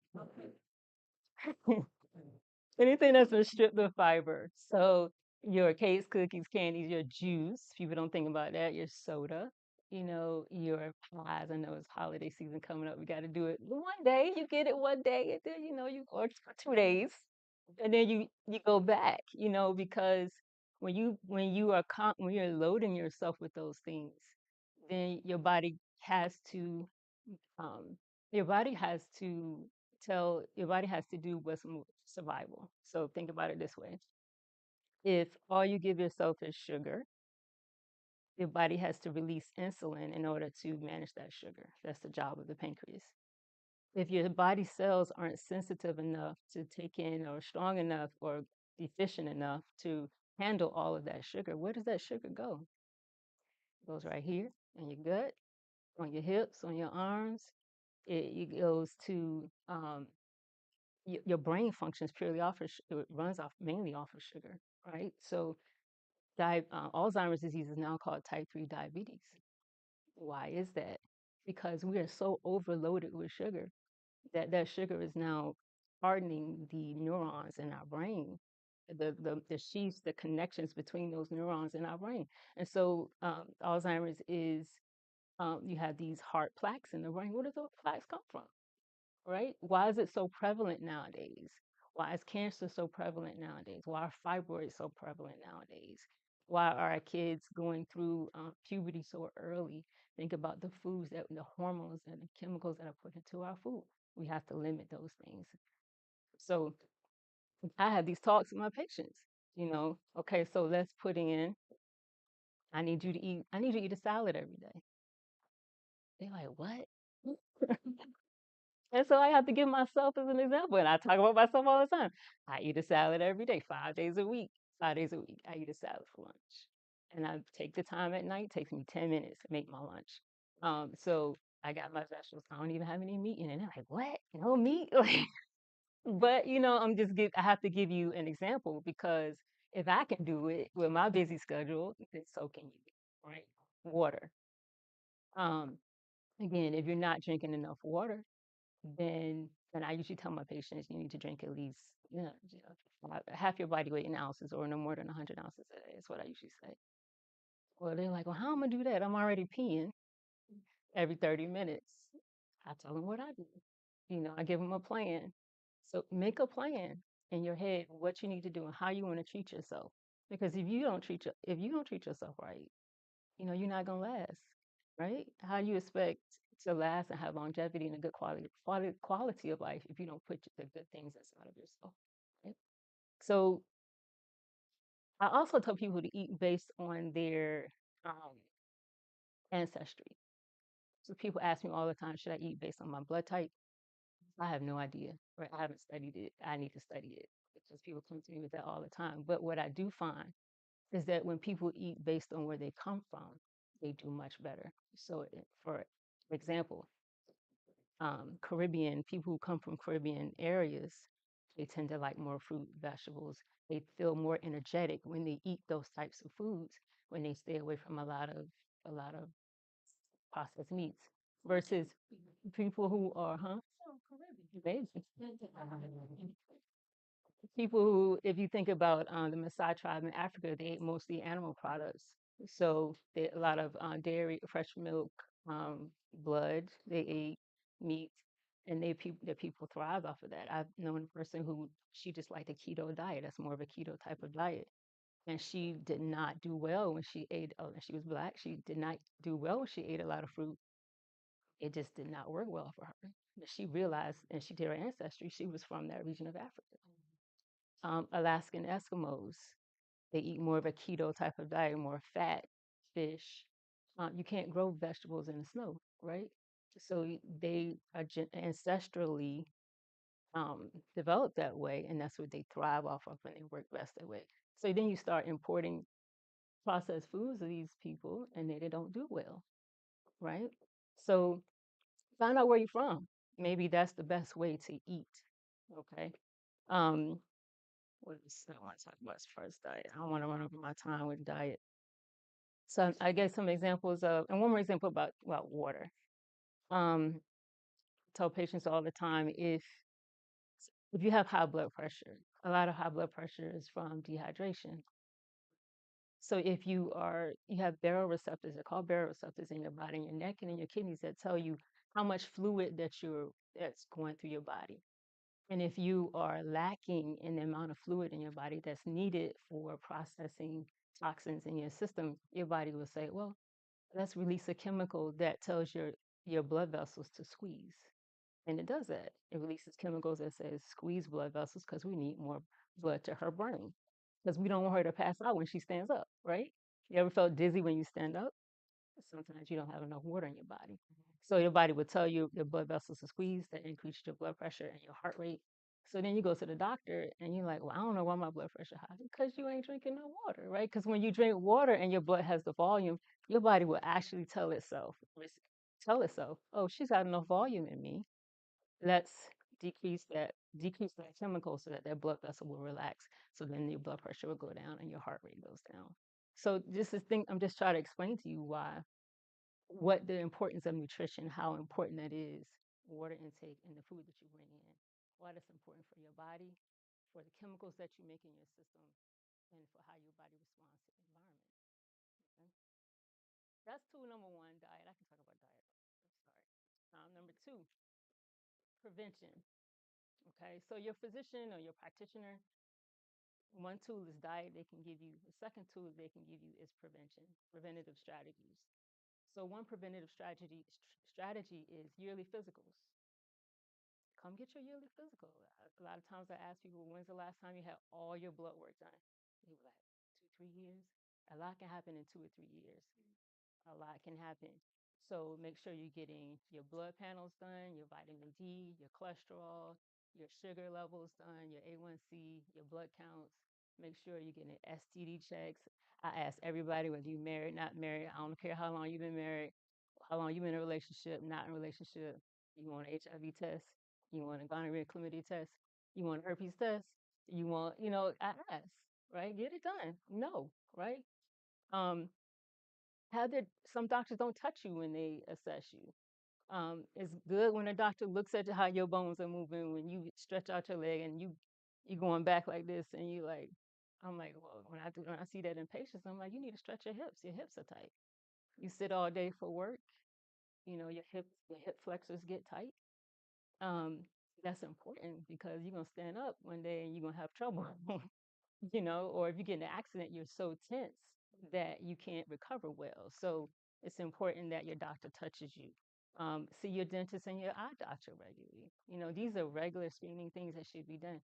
Anything that's been stripped of fiber. So your cakes, cookies, candies, your juice. People don't think about that. Your soda. Your pies. I know it's holiday season coming up. We got to do it one day. You get it one day, and then or 2 days, and then you go back. Because when you're loading yourself with those things, then um, your body has to your body has to do what's survival. So think about it this way. If all you give yourself is sugar, your body has to release insulin in order to manage that sugar. That's the job of the pancreas. If your body cells aren't sensitive enough to take in or strong enough or efficient enough to handle all of that sugar, where does that sugar go? It goes right here in your gut, on your hips, on your arms. It goes to your brain functions purely off of it runs off mainly off of sugar, right? So Alzheimer's disease is now called type 3 diabetes. Why is that? Because we are so overloaded with sugar that sugar is now hardening the neurons in our brain, the sheaths, the connections between those neurons in our brain. And so Alzheimer's is you have these heart plaques in the brain. Where do those plaques come from? Right? Why is it so prevalent nowadays? Why is cancer so prevalent nowadays? Why are fibroids so prevalent nowadays? Why are our kids going through puberty so early? Think about the foods the hormones and the chemicals that are put into our food. We have to limit those things. So I have these talks with my patients. Okay, so let's put in. I need you to eat a salad every day. They're like, what? And so I have to give myself as an example. And I talk about myself all the time. I eat a salad every day, 5 days a week. 5 days a week, I eat a salad for lunch. And I take the time at night. It takes me 10 minutes to make my lunch. So I got my vegetables. I don't even have any meat in it. And they're like, what? No meat? But I have to give you an example because if I can do it with my busy schedule, then so can you, right? Water. Um, Again, if you're not drinking enough water, then I usually tell my patients you need to drink at least half your body weight in ounces or no more than 100 ounces a day. Is what I usually say. Well, they're like, well, how am I gonna do that? I'm already peeing every 30 minutes. I tell them what I do. I give them a plan. So make a plan in your head what you need to do and how you want to treat yourself. Because if you don't treat yourself right, you're not gonna last, right? How do you expect to last and have longevity and a good quality of life if you don't put the good things inside of yourself? Right? So I also tell people to eat based on their ancestry. So people ask me all the time, should I eat based on my blood type? I have no idea, right? I haven't studied it. I need to study it because people come to me with that all the time. But what I do find is that when people eat based on where they come from, they do much better. So, for example, Caribbean people who come from Caribbean areas, they tend to like more fruit, vegetables. They feel more energetic when they eat those types of foods. When they stay away from a lot of processed meats, versus people who are, amazing. People who, if you think about the Maasai tribe in Africa, they ate mostly animal products. So a lot of dairy, fresh milk, blood. They ate meat, and their people thrive off of that. I've known a person who she just liked a keto diet. That's more of a keto type of diet. And she did not do well when she ate, and she was Black. She did not do well when she ate a lot of fruit. It just did not work well for her. But she realized, and she did her ancestry, she was from that region of Africa. Alaskan Eskimos, they eat more of a keto type of diet, more fat, fish. You can't grow vegetables in the snow, right? So they are ancestrally developed that way, and that's what they thrive off of, and they work best that way. So then you start importing processed foods of these people, and they don't do well, right? So find out where you're from. Maybe that's the best way to eat. Okay. Um, what else I want to talk about as far as diet? I don't want to run over my time with diet. So I gave some examples of, and one more example about water. Um, tell patients all the time if you have high blood pressure, a lot of high blood pressure is from dehydration. So if you have baroreceptors, they're called baroreceptors in your body, in your neck and in your kidneys that tell you how much fluid that's going through your body. And if you are lacking in the amount of fluid in your body that's needed for processing toxins in your system, your body will say, well, let's release a chemical that tells your blood vessels to squeeze. And it does that. It releases chemicals that says squeeze blood vessels because we need more blood to her brain. Because we don't want her to pass out when she stands up, right? You ever felt dizzy when you stand up? Sometimes you don't have enough water in your body. So your body would tell you your blood vessels to squeeze, that increases your blood pressure and your heart rate. So then you go to the doctor and you're like, well, I don't know why my blood pressure high. Because you ain't drinking no water, right? Because when you drink water and your blood has the volume, your body will actually tell itself, oh, she's got enough volume in me. Let's decrease that chemical so that their blood vessel will relax. So then your blood pressure will go down and your heart rate goes down. So this is thing I'm just trying to explain to you what the importance of nutrition, how important that is, water intake and the food that you bring in, why that's important for your body, for the chemicals that you make in your system, and for how your body responds to the environment. Okay? That's tool number one, diet. I can talk about diet. I'm sorry. Number two, prevention. Okay, so your physician or your practitioner, one tool is diet they can give you. The second tool they can give you is preventative strategies. So one preventative strategy is yearly physicals. Come get your yearly physical. A lot of times I ask people, when's the last time you had all your blood work done? They were like, 2-3 years. A lot can happen in 2 or 3 years. A lot can happen. So make sure you're getting your blood panels done, your vitamin D, your cholesterol, your sugar levels done, your A1C, your blood counts. Make sure you're getting STD checks. I ask everybody whether you're married, not married. I don't care how long you've been married, how long you've been in a relationship, not in a relationship. You want an HIV test? You want a gonorrhea chlamydia test? You want a herpes test? You want, I ask, right? Get it done. No, right? Um, some doctors don't touch you when they assess you. It's good when a doctor looks at how your bones are moving when you stretch out your leg and you going back like this and you like, I'm like, well, when I see that in patients, I'm like, you need to stretch your hips. Your hips are tight. You sit all day for work, your hip flexors get tight. Um, that's important because you're gonna stand up one day and you're gonna have trouble. Or if you get in an accident, you're so tense that you can't recover well. So it's important that your doctor touches you. See your dentist and your eye doctor regularly. These are regular screening things that should be done.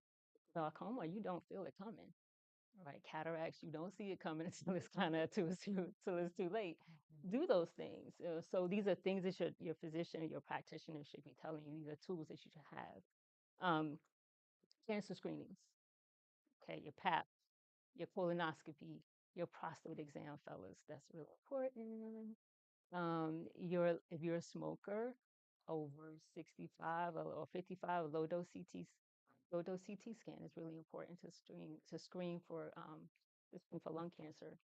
Glaucoma, you don't feel it coming, right? Cataracts, you don't see it coming until it's kind of till it's too late. Do those things. So these are things that your physician or your practitioner should be telling you. These are tools that you should have. Cancer screenings, okay, your PAP, your colonoscopy, your prostate exam, fellas. That's really important. If you're a smoker over 65 or 55, low dose CT scan is really important to screen for lung cancer.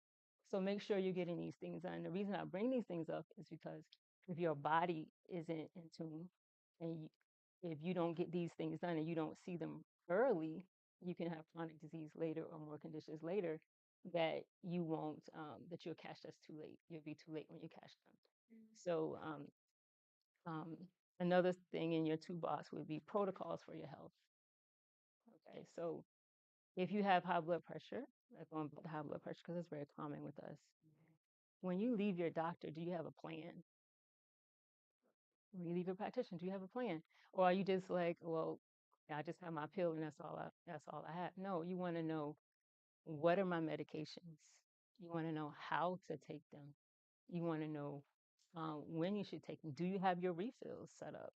So make sure you're getting these things done. The reason I bring these things up is because if your body isn't in tune and if you don't get these things done and you don't see them early, you can have chronic disease later or more conditions later that that you'll catch that's too late. You'll be too late when you catch them. So um, another thing in your toolbox would be protocols for your health. Okay, so If you have high blood pressure, like going back to high blood pressure, because it's very common with us. When you leave your doctor, do you have a plan? When you leave your practitioner, do you have a plan? Or are you just like, well, I just have my pill and that's all I have. No, you want to know, what are my medications? You want to know how to take them. You want to know when you should take them. Do you have your refills set up?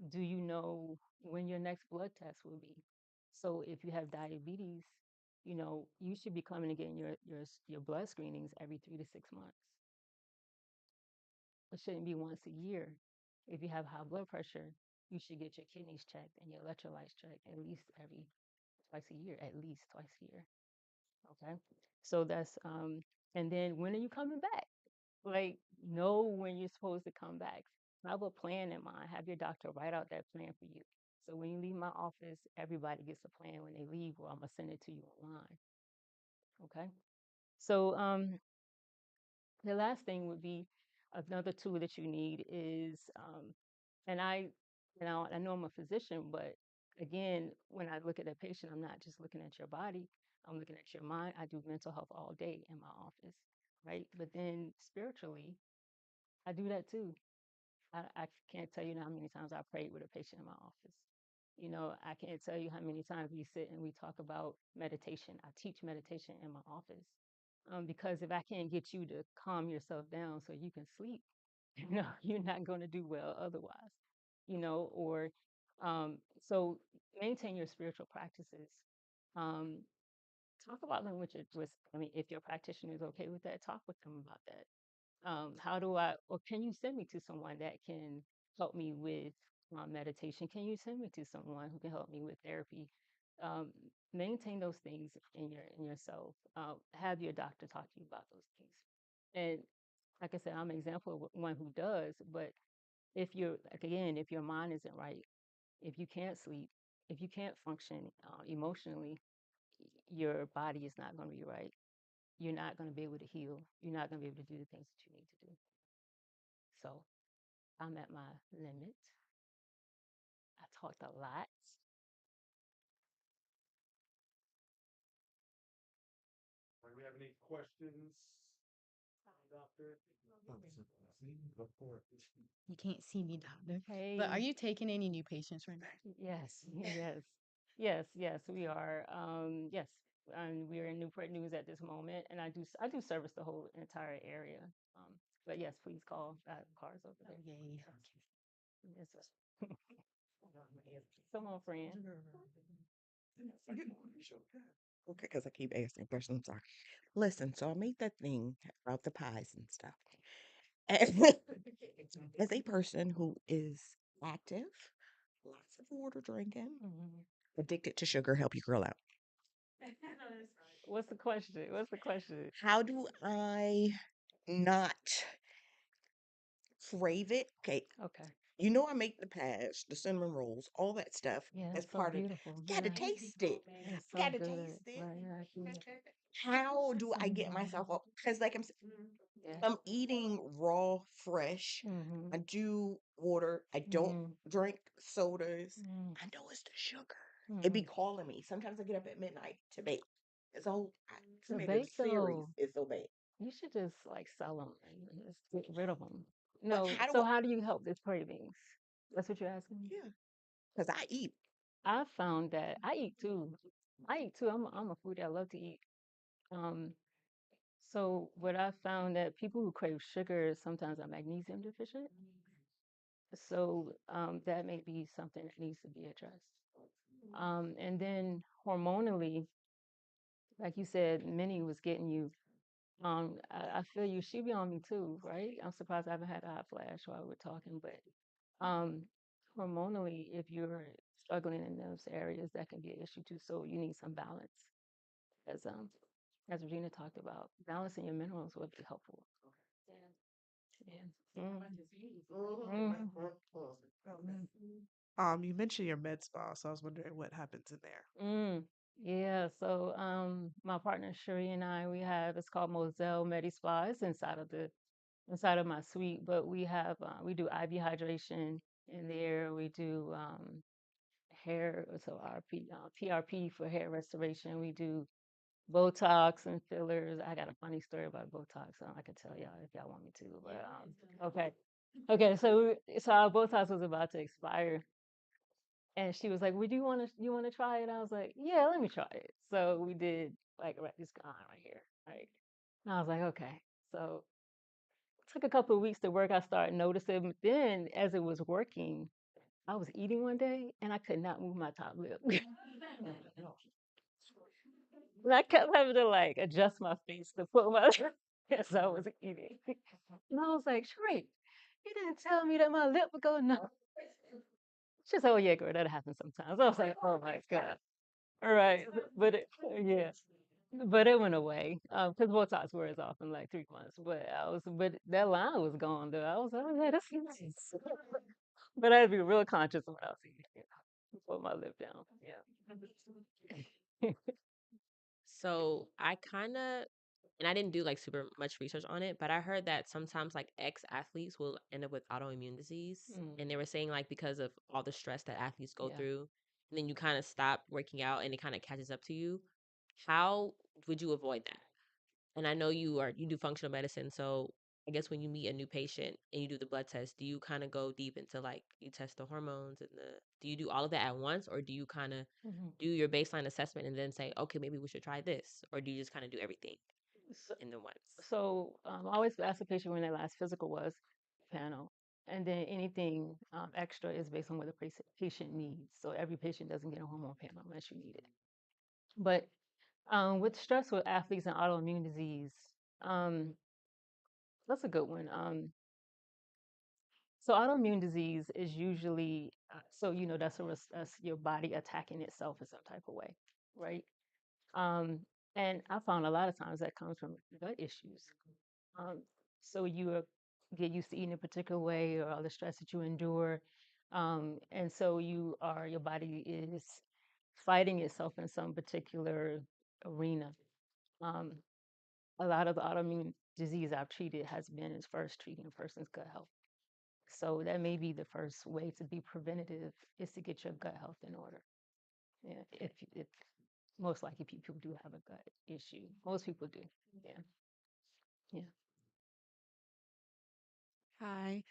Do you know when your next blood test will be? So if you have diabetes, you should be coming and getting your blood screenings every 3 to 6 months. It shouldn't be once a year. If you have high blood pressure, you should get your kidneys checked and your electrolytes checked at least every twice a year, at least twice a year. Okay. So and then when are you coming back? Like, know when you're supposed to come back. Have a plan in mind. Have your doctor write out that plan for you. So when you leave my office, everybody gets a plan when they leave, or I'm gonna send it to you online. Okay. So the last thing would be, another tool that you need is, and I know I'm a physician, but again, when I look at a patient, I'm not just looking at your body, I'm looking at your mind. I do mental health all day in my office, right? But then spiritually, I do that too. I can't tell you how many times I prayed with a patient in my office. I can't tell you how many times we sit and we talk about meditation. I teach meditation in my office. Because if I can't get you to calm yourself down so you can sleep, you're not going to do well otherwise. Or so maintain your spiritual practices. Um, Talk about them I mean, if your practitioner is okay with that, talk with them about that. How do or can you send me to someone that can help me with meditation? Can you send me to someone who can help me with therapy? Um, Maintain those things in yourself. Have your doctor talk to you about those things. And like I said, I'm an example of one who does. But if you're like, again, if your mind isn't right, if you can't sleep, if you can't function emotionally, your body is not going to be right. You're not going to be able to heal. You're not going to be able to do the things that you need to do. So I'm at my limit. I talked a lot. Do we have any questions, doctor? Go for it. You can't see me, doctor. But are Hey, you taking any new patients right now? yes, yes, we are. Yes, we're in Newport News at this moment, and I do service the whole entire area. Um, but yes, please call. Cars over there. Yay. Yes, sir. Come on, friend. Okay, because I keep asking questions. I'm sorry. Listen, so I made that thing about the pies and stuff. And as a person who is active, lots of water drinking, addicted to sugar, help you girl out. What's the question? What's the question? How do I not crave it? Okay, Okay. I make the pies, the cinnamon rolls, all that stuff Yeah, as it's so part of. beautiful. Gotta Yeah, taste it. it's I so gotta good. taste it. Right, yeah. How do I get myself up? Because, like Yeah. I'm eating raw, fresh. Mm-hmm. I do water. I don't drink sodas. I know it's the sugar. It be calling me. Sometimes I get up at midnight to bake. It's all The the bake series though, is so bad. you should just like sell them and just get rid of them. But No, how do so how do you help with cravings? That's what you're asking me? Yeah, because I eat. I found that I eat too. I eat too. I'm a foodie. I love to eat. Um, so what I found that people who crave sugar sometimes are magnesium deficient. So that may be something that needs to be addressed. And then hormonally, like you said, Minnie was getting you. I feel you. She be on me too, right? I'm surprised I haven't had a hot flash while we're talking, but um, hormonally, if you're struggling in those areas, that can be an issue too. So you need some balance, as Regina talked about, balancing your minerals would be helpful. Yeah. Mhm. You mentioned your med spa, so I was wondering what happens in there. Yeah, so my partner Sheree and I, we have, it's called Moselle Medi Spa. It's inside of my suite, but we do IV hydration in there. We do hair, so our PRP for hair restoration. We do Botox and fillers. I got a funny story about Botox. I can tell y'all if y'all want me to. But okay, okay. So our Botox was about to expire, and she was like, "Would you want to try it?" I was like, "Yeah, let me try it." So we did like right, it's gone right here, right? And I was like, "Okay." So it took a couple of weeks to work. I started noticing. But then, as it was working, I was eating one day and I could not move my top lip. And I kept having to like adjust my face to put my as I was eating. And I was like, Shrek, you didn't tell me that my lip would go numb. She said, oh yeah, girl, that happens sometimes. I was like, oh my God. All right. But yeah. But it went away. Because Botox wears off in like 3 months. But that line was gone though. I was like, oh yeah, that's nice. But I had to be real conscious when I was eating. Put my lip down. Yeah. So I kind of, and I didn't do like super much research on it, but I heard that sometimes like ex-athletes will end up with autoimmune disease. And they were saying like because of all the stress that athletes go Yeah. through, and then you kind of stop working out and it kind of catches up to you. How would you avoid that? And I know you do functional medicine, so I guess when you meet a new patient and you do the blood test, do you kind of go deep into like you test the hormones and do you do all of that at once, or do you kind of Mhm. do your baseline assessment and then say, okay, maybe we should try this, or do you just kind of do everything So, in the once? I always ask the patient when their last physical was panel. And then anything extra is based on what the patient needs. So every patient doesn't get a hormone panel unless you need it. But with stress with athletes and autoimmune disease, um, that's a good one. So autoimmune disease is usually that's your body attacking itself in some type of way, right? Um, and I found a lot of times that comes from gut issues. Um, so get used to eating a particular way or all the stress that you endure. And so your body is fighting itself in some particular arena. Um, a lot of the autoimmune disease I've treated has been as first treating a person's gut health. So that may be the first way to be preventative is to get your gut health in order. Yeah, if most likely people do have a gut issue. Most people do. Yeah. Yeah. Hi.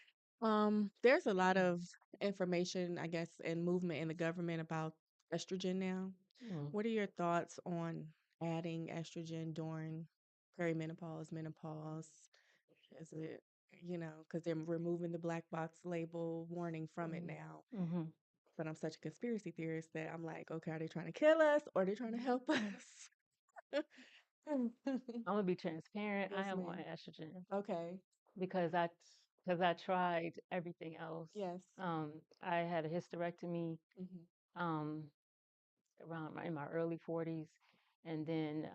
There's a lot of information, I guess, and movement in the government about estrogen now. Mm. What are your thoughts on adding estrogen during perimenopause, menopause? Is it, because they're removing the black box label warning from it now. Mm-hmm. But I'm such a conspiracy theorist that I'm like, okay, are they trying to kill us or are they trying to help us? I'm gonna be transparent. I Yes, am on ma'am. estrogen Okay. because I tried everything else. Yes. I had a hysterectomy Mm-hmm. um in my early 40s, and then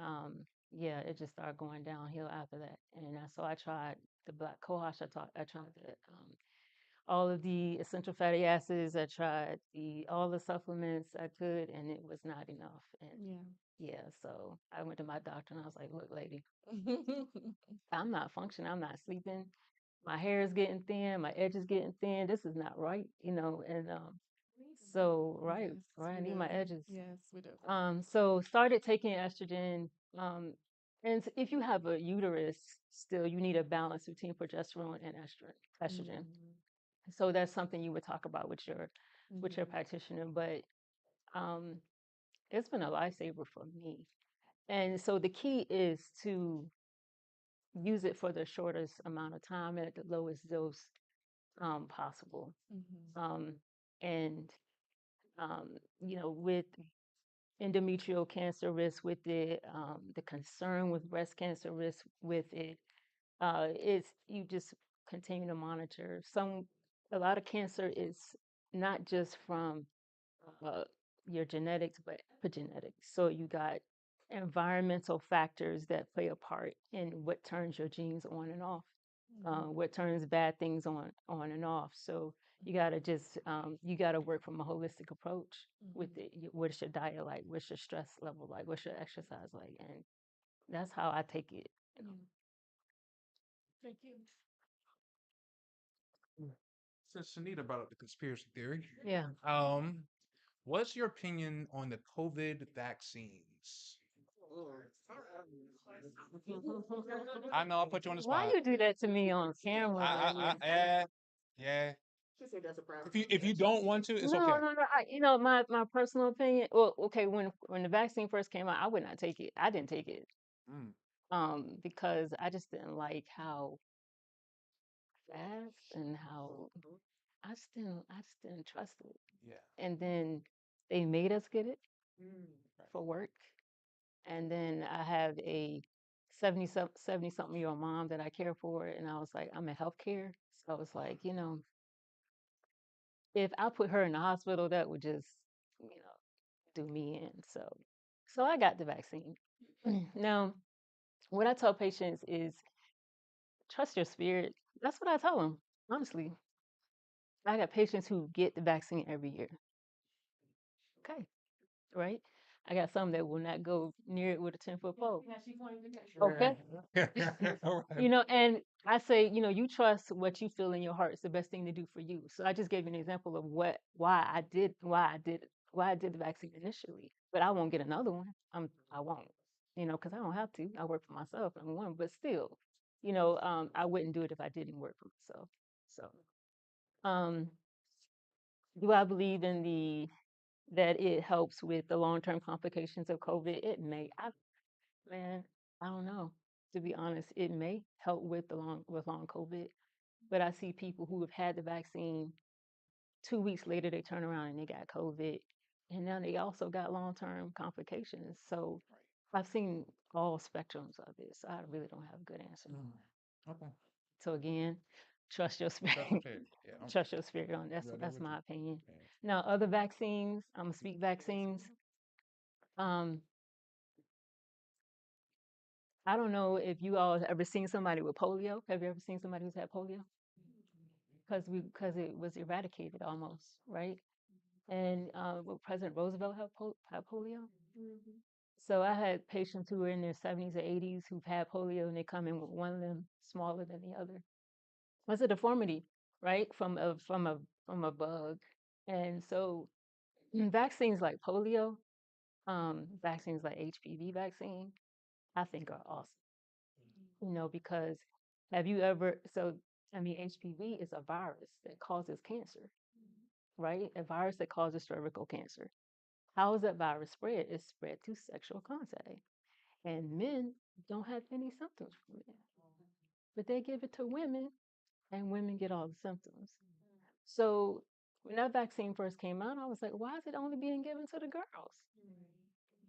yeah, it just started going downhill after that. And so I tried the black cohosh. I tried all of the essential fatty acids. I tried all the supplements I could, and it was not enough. And yeah, so I went to my doctor and I was like, "Look, lady, Yeah. I'm not functioning. I'm not sleeping. My hair is getting thin. My edge is getting thin. This is not right, you know." And so right, Yes, right, I we need do. my edges. Yes, we do. So started taking estrogen. Um, and if you have a uterus, still you need a balance between progesterone and estrogen. Mhm. So that's something you would talk about with your Mhm. practitioner. But um, it's been a lifesaver for me. And so the key is to use it for the shortest amount of time and at the lowest dose possible. Mhm. Um, and with endometrial cancer risk with it, the concern with breast cancer risk with it, is you just continue to monitor. A lot of cancer is not just from uh, your genetics, but epigenetics. So you got environmental factors that play a part in what turns your genes on and off, what turns bad things on and off. So you gotta work from a holistic approach with it. What's your diet like? What's your stress level like? What's your exercise like? And that's how I take it. Thank you. Since Shanita brought up the conspiracy theory, Yeah. What's your opinion on the COVID vaccines? I know I put you on the Why spot. you do that to me on camera? Yeah. If you don't want to, it's No, okay. no, no. My personal opinion. Well, okay, when the vaccine first came out, I would not take it. I didn't take it. Mm, Because I just didn't like how fast and how I just didn't trust it. yeah. And then they made us get it Right. for work. And then I have a 70 something year old mom that I care for, and I was like, I'm in healthcare. So I was like, if I put her in the hospital, that would just, do me in. So I got the vaccine. Now, what I tell patients is trust your spirit. That's what I tell them, honestly. I got patients who get the vaccine every year. Okay, right? I got some that will not go near it with a 10-foot pole. Okay. All right. And I say, you trust what you feel in your heart is the best thing to do for you. So I just gave you an example of why I did the vaccine initially, but I won't get another one. I won't, because I don't have to. I work for myself, number one, but still, I wouldn't do it if I didn't work for myself. So, um, do I believe in that it helps with the long-term complications of COVID? It may. Man, I don't know. To be honest, it may help with long COVID, but I see people who have had the vaccine 2 weeks later they turn around and they got COVID, and now they also got long-term complications. So I've seen all spectrums of it. So I really don't have a good answer. Okay. So again, trust your spirit. Trust your spirit. Yeah. Trust your spirit on Right there that's with my you. opinion. Yeah. Now other vaccines, I'm gonna speak vaccines. Um, I don't know if you all have ever seen somebody with polio. Have you ever seen somebody who's had polio? Because it was eradicated almost, right? And President Roosevelt had polio. So I had patients who were in their 70s or 80s who've had polio, and they come in with one limb smaller than the other. That's a deformity, right? From a bug. And so vaccines like polio, vaccines like HPV vaccine, I think are awesome. Because have you ever, HPV is a virus that causes cancer, right? A virus that causes cervical cancer. How is that virus spread? It's spread through sexual contact. And men don't have any symptoms from it, but they give it to women, and women get all the symptoms. So when that vaccine first came out, I was like, why is it only being given to the girls?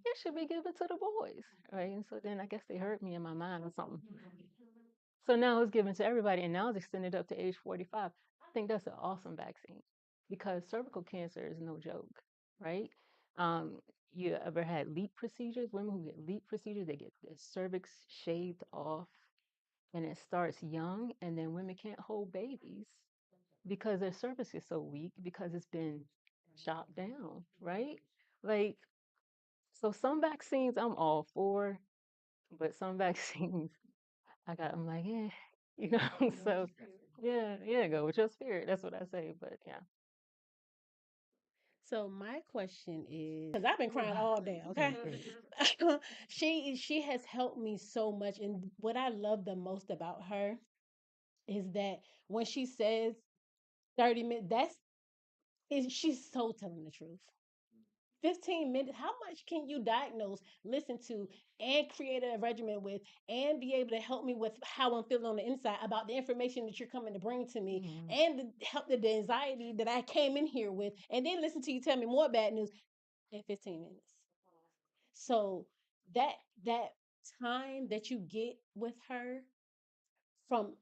It should be given to the boys, right? And so then I guess they heard me in my mind or something. So now it's given to everybody, and now it's extended up to age 45. I think that's an awesome vaccine because cervical cancer is no joke, right? Um, you ever had LEEP procedures? Women who get LEEP procedures, they get their cervix shaved off, and it starts young, and then women can't hold babies because their cervix is so weak because it's been chopped down, right? Like, so some vaccines I'm all for, but some vaccines I'm like, so yeah, go with your spirit. That's what I say. But yeah. So my question is, because I've been crying all day, okay? She has helped me so much, and what I love the most about her is that when she says 30 minutes, she's so telling the truth. 15 minutes, how much can you diagnose, listen to, and create a regimen with, and be able to help me with how I'm feeling on the inside about the information that you're coming to bring to me, and help the anxiety that I came in here with, and then listen to you tell me more bad news in 15 minutes. So that time that you get with her from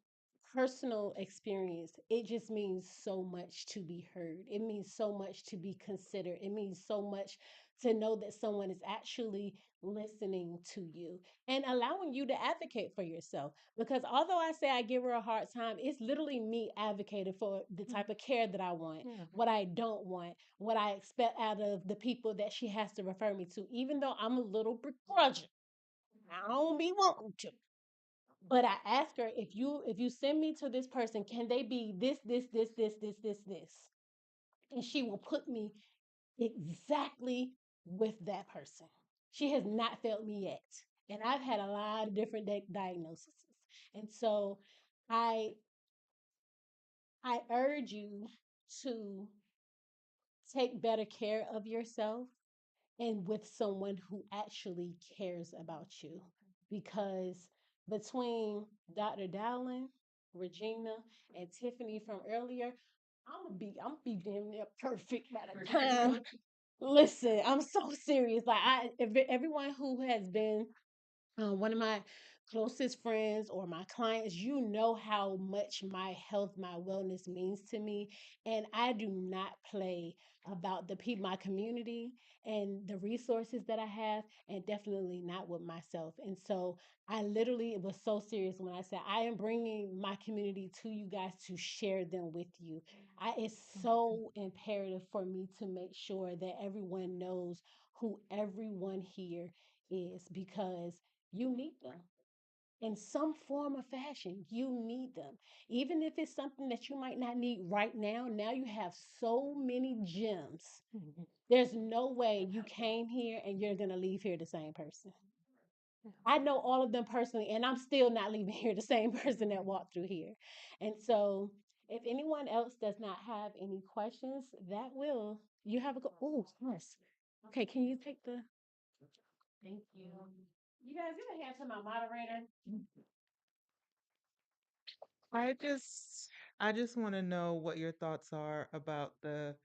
personal experience, it just means so much to be heard. It means so much to be considered. It means so much to know that someone is actually listening to you and allowing you to advocate for yourself. Because although I say I give her a hard time, it's literally me advocating for the type of care that I want, what I don't want, what I expect out of the people that she has to refer me to, even though I'm a little begrudging. I don't be wanting to. But I ask her, if you send me to this person, can they be this, this, this, this, this, this, this? And she will put me exactly with that person. She has not failed me yet. And I've had a lot of different diagnoses. And so I I urge you to take better care of yourself and with someone who actually cares about you. Because between Dr. Dowling, Regina, and Tiffany from earlier, I'm gonna be damn near perfect by the time. Listen, I'm so serious. Like everyone who has been one of my closest friends or my clients, you know how much my health, my wellness means to me. And I do not play about the people, my community and the resources that I have, and definitely not with myself. And so I literally, it was so serious when I said, I am bringing my community to you guys to share them with you. It's so imperative for me to make sure that everyone knows who everyone here is because you need them in some form or fashion. You need them. Even if it's something that you might not need right now, now you have so many gems. There's no way you came here and you're going to leave here the same person. I know all of them personally, and I'm still not leaving here the same person that walked through here. And so, if anyone else does not have any questions, that will, you have a go. Oh, yes. Okay, can you take the, thank you. You guys, give a hand to my moderator. I just I just want to know what your thoughts are about the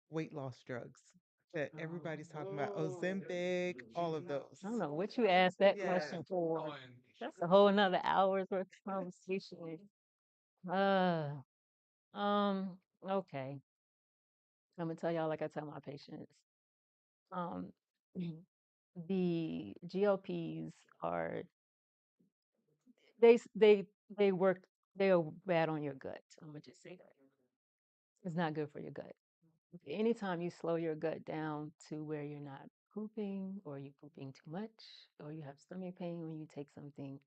weight loss drugs that everybody's talking about. Ozempic, all of those. I don't know what you asked that Yeah. question for. That's a whole nother hour's worth of conversation. Uh, um, okay. I'm gonna tell y'all like I tell my patients. Um, the GLPs are they they work they are bad on your gut. I'm gonna just say that. It's not good for your gut. Anytime you slow your gut down to where you're not pooping or you're pooping too much or you have stomach pain when you take something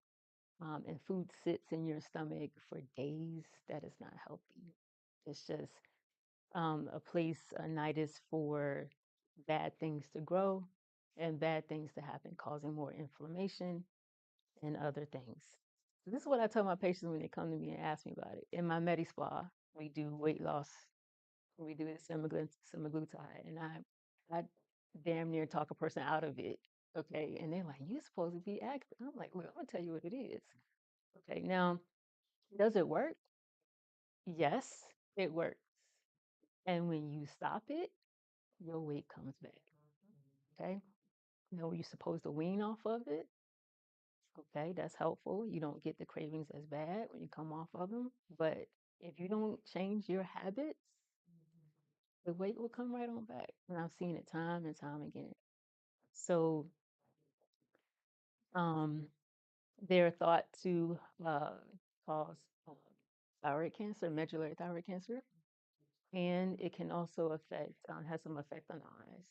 and food sits in your stomach for days, that is not healthy. It's just a place, a nidus for bad things to grow and bad things to happen, causing more inflammation and other things. So this is what I tell my patients when they come to me and ask me about it. In my Medi Spa, we do weight loss. We do the semaglutide, and I damn near talk a person out of it. Okay, and they're like, "You're supposed to be active." I'm like, "Well, I'm gonna tell you what it is." Okay, now does it work? Yes, it works. And when you stop it, your weight comes back. Okay. Now you're supposed to wean off of it. Okay, that's helpful. You don't get the cravings as bad when you come off of them. But if you don't change your habits, the weight will come right on back. And I've seen it time and time again. So um, they're thought to cause uh, thyroid cancer, medullary thyroid cancer, and it can also affect, has some effect on the eyes.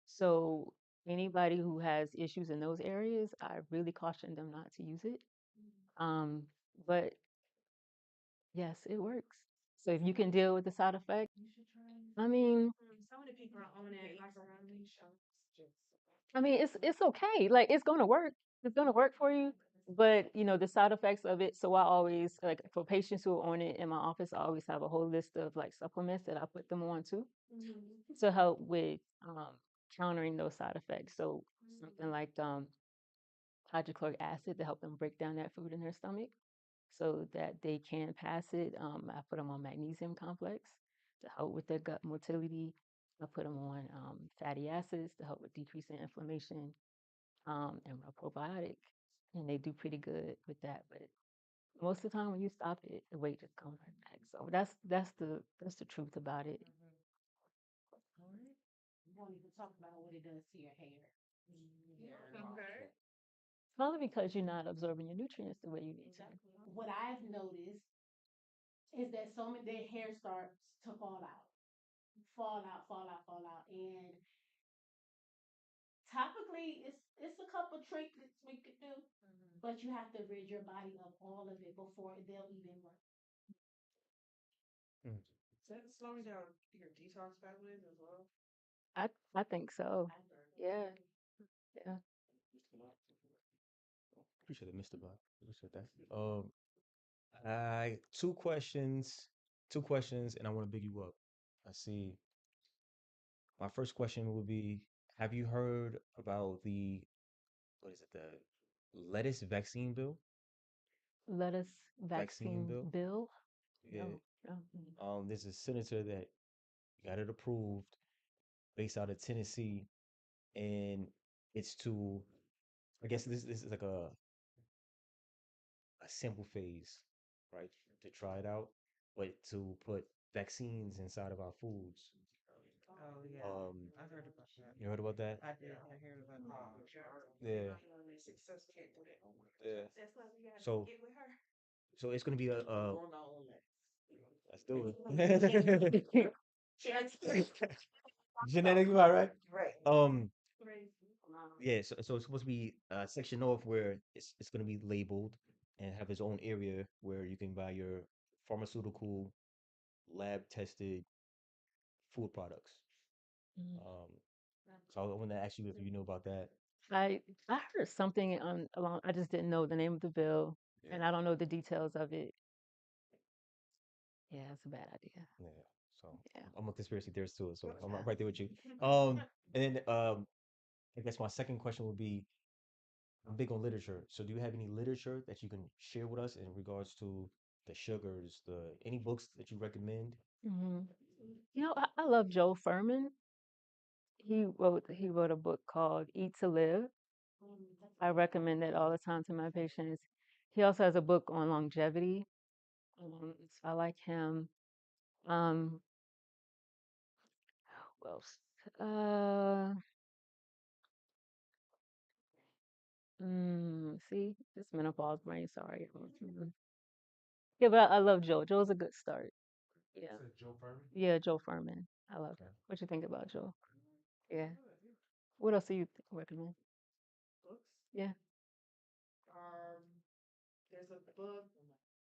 So anybody who has issues in those areas, I really caution them not to use it. Um, but yes, it works. So if you can deal with the side effect, I mean, So many people are on it, like around these shows. it's okay. Like it's gonna work. It's gonna work for you. But you know, the side effects of it. So I always like for patients who are on it in my office, I always have a whole list of like supplements that I put them on too to help with countering those side effects. So something like hydrochloric acid to help them break down that food in their stomach so that they can pass it. I put them on magnesium complex to help with their gut motility. I put them on fatty acids to help with decreasing inflammation and a probiotic. And they do pretty good with that. But most of the time when you stop it, the weight just comes right back. So that's the truth about it. All right. We won't even talk about what it does to your hair. Okay. Probably because you're not absorbing your nutrients the way you need to. What I've noticed is that so many their hair starts to fall out, fall out, fall out, fall out, and topically it's a couple trinkets we could do, but you have to rid your body of all of it before they'll even work. Mm. Is that slowing down your detox pathways as well? I think so. Yeah. Yeah. Appreciate it, Mr. Bot. Appreciate that. I two questions, and I want to big you up. I see. My first question would be: have you heard about the what is it, the lettuce vaccine bill? Lettuce Vaccine vaccine bill? bill? Yeah. No. No. There's a senator that got it approved based out of Tennessee, and it's to, I guess this is like a sample phase, right? To try it out, but to put vaccines inside of our foods. Oh yeah, Um, I heard about that. you heard about that? I did. I heard about Yeah, that. Success can't do that. yeah. That's why we gotta So, get with her. so it's gonna be a Going on that. let's do it. Genetic, all right. Right. Yeah. So it's supposed to be section off where it's gonna be labeled and have its own area where you can buy your pharmaceutical lab tested food products. Mm. Um, so I want to ask you if you know about that. I heard something on along. I just didn't know the name of the bill, Yeah. and I don't know the details of it. Yeah, it's a bad idea. Yeah. So Yeah. I'm a conspiracy theorist too, so I'm right there with you. Um, and then I guess my second question would be, I'm big on literature. So do you have any literature that you can share with us in regards to the sugars, the any books that you recommend? Hmm. You know, I love Joe Furman. He wrote a book called Eat to Live. I recommend that all the time to my patients. He also has a book on longevity. So I like him. Um, who else? Uh, see, this menopause brain. Sorry. Yeah, but I love Joe. Joe's a good start. You Yeah. said Joe Furman? Yeah, Joe Furman. I love him. Okay. What you think about Joe? Yeah. What else do you recommend? Books. Yeah. Um, there's a book.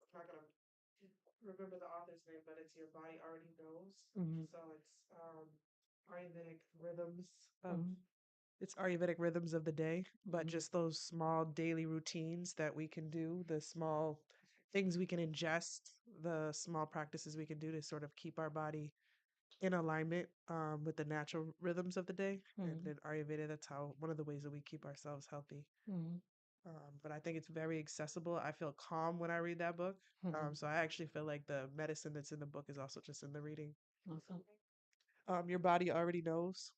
I'm not gonna remember the author's name, but it's Your Body Already Knows. Hmm. So it's Ayurvedic rhythms of Hmm. it's Ayurvedic rhythms of the day, but Hmm. just those small daily routines that we can do, the small things we can ingest, the small practices we can do to sort of keep our body in alignment with the natural rhythms of the day. And Hmm. in Ayurveda, that's how one of the ways that we keep ourselves healthy. Hmm. But I think it's very accessible. I feel calm when I read that book. Hmm. So I actually feel like the medicine that's in the book is also just in the reading. Awesome. Your body already knows.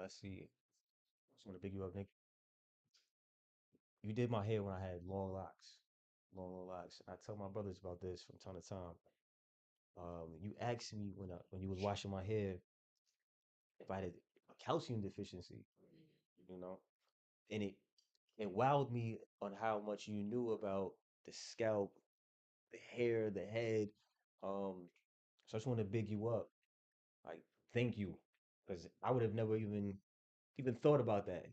Let's see. Just want to big you up, Nick. You did my hair when I had long locks. I tell my brothers about this from time to time. You asked me when you was washing my hair if I had a calcium deficiency, you know, and it wowed me on how much you knew about the scalp, the hair, the head. So I just want to big you up. Like, thank you, because I would have never even thought about that,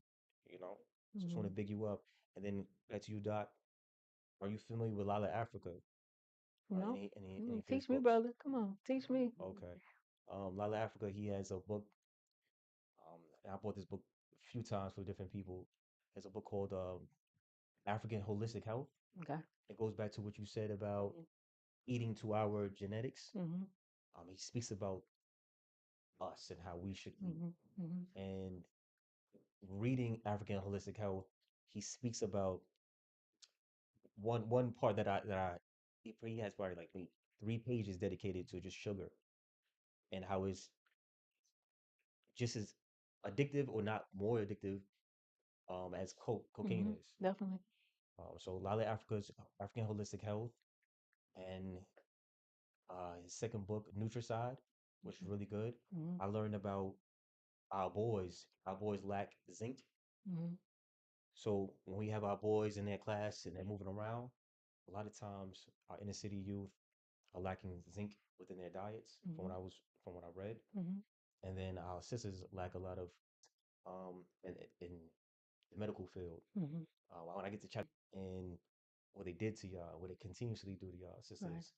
you know. So I just want Hmm. to big you up. And then back to you, Doc. Are you familiar with Lala Africa? No. Any of his Teach me, books? brother. Come on, teach me. Okay. Lala Africa, he has a book. And I bought this book a few times for different people. There's a book called African Holistic Health. Okay. It goes back to what you said about eating to our genetics. Hmm. He speaks about us and how we should eat. Hmm. Hmm. And reading African Holistic Health, he speaks about one part he has probably like maybe 3 pages dedicated to just sugar and how it's just as addictive or not more addictive as cocaine Hmm. is. Definitely. So Lale Africa's African Holistic Health and his second book, Nutricide, which is really good. Hmm. I learned about our boys. Our boys lack zinc. Hmm. So when we have our boys in their class and they're moving around, a lot of times our inner city youth are lacking zinc within their diets, Hmm. from what I read. Hmm. And then our sisters lack a lot of in the medical field. Hmm. When I get to chat and what they did to y'all, what they continuously do to y'all Right. sisters,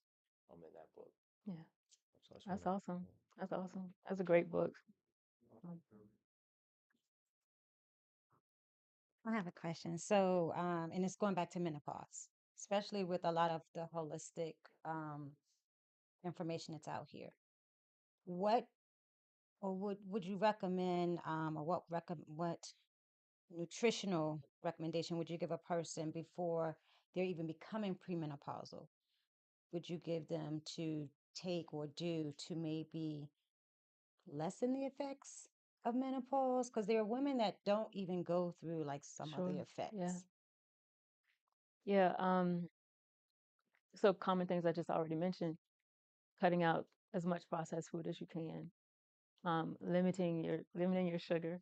in that book. Yeah, So I just that's wanna, awesome. That's awesome. That's a great book. Um, I have a question. So, and it's going back to menopause, especially with a lot of the holistic information that's out here. What or would you recommend, or what nutritional recommendation would you give a person before they're even becoming premenopausal? Would you give them to take or do to maybe lessen the effects of menopause? Because there are women that don't even go through like some of the Sure. Yeah. effects. Yeah. So common things I just already mentioned, cutting out as much processed food as you can, limiting your sugar.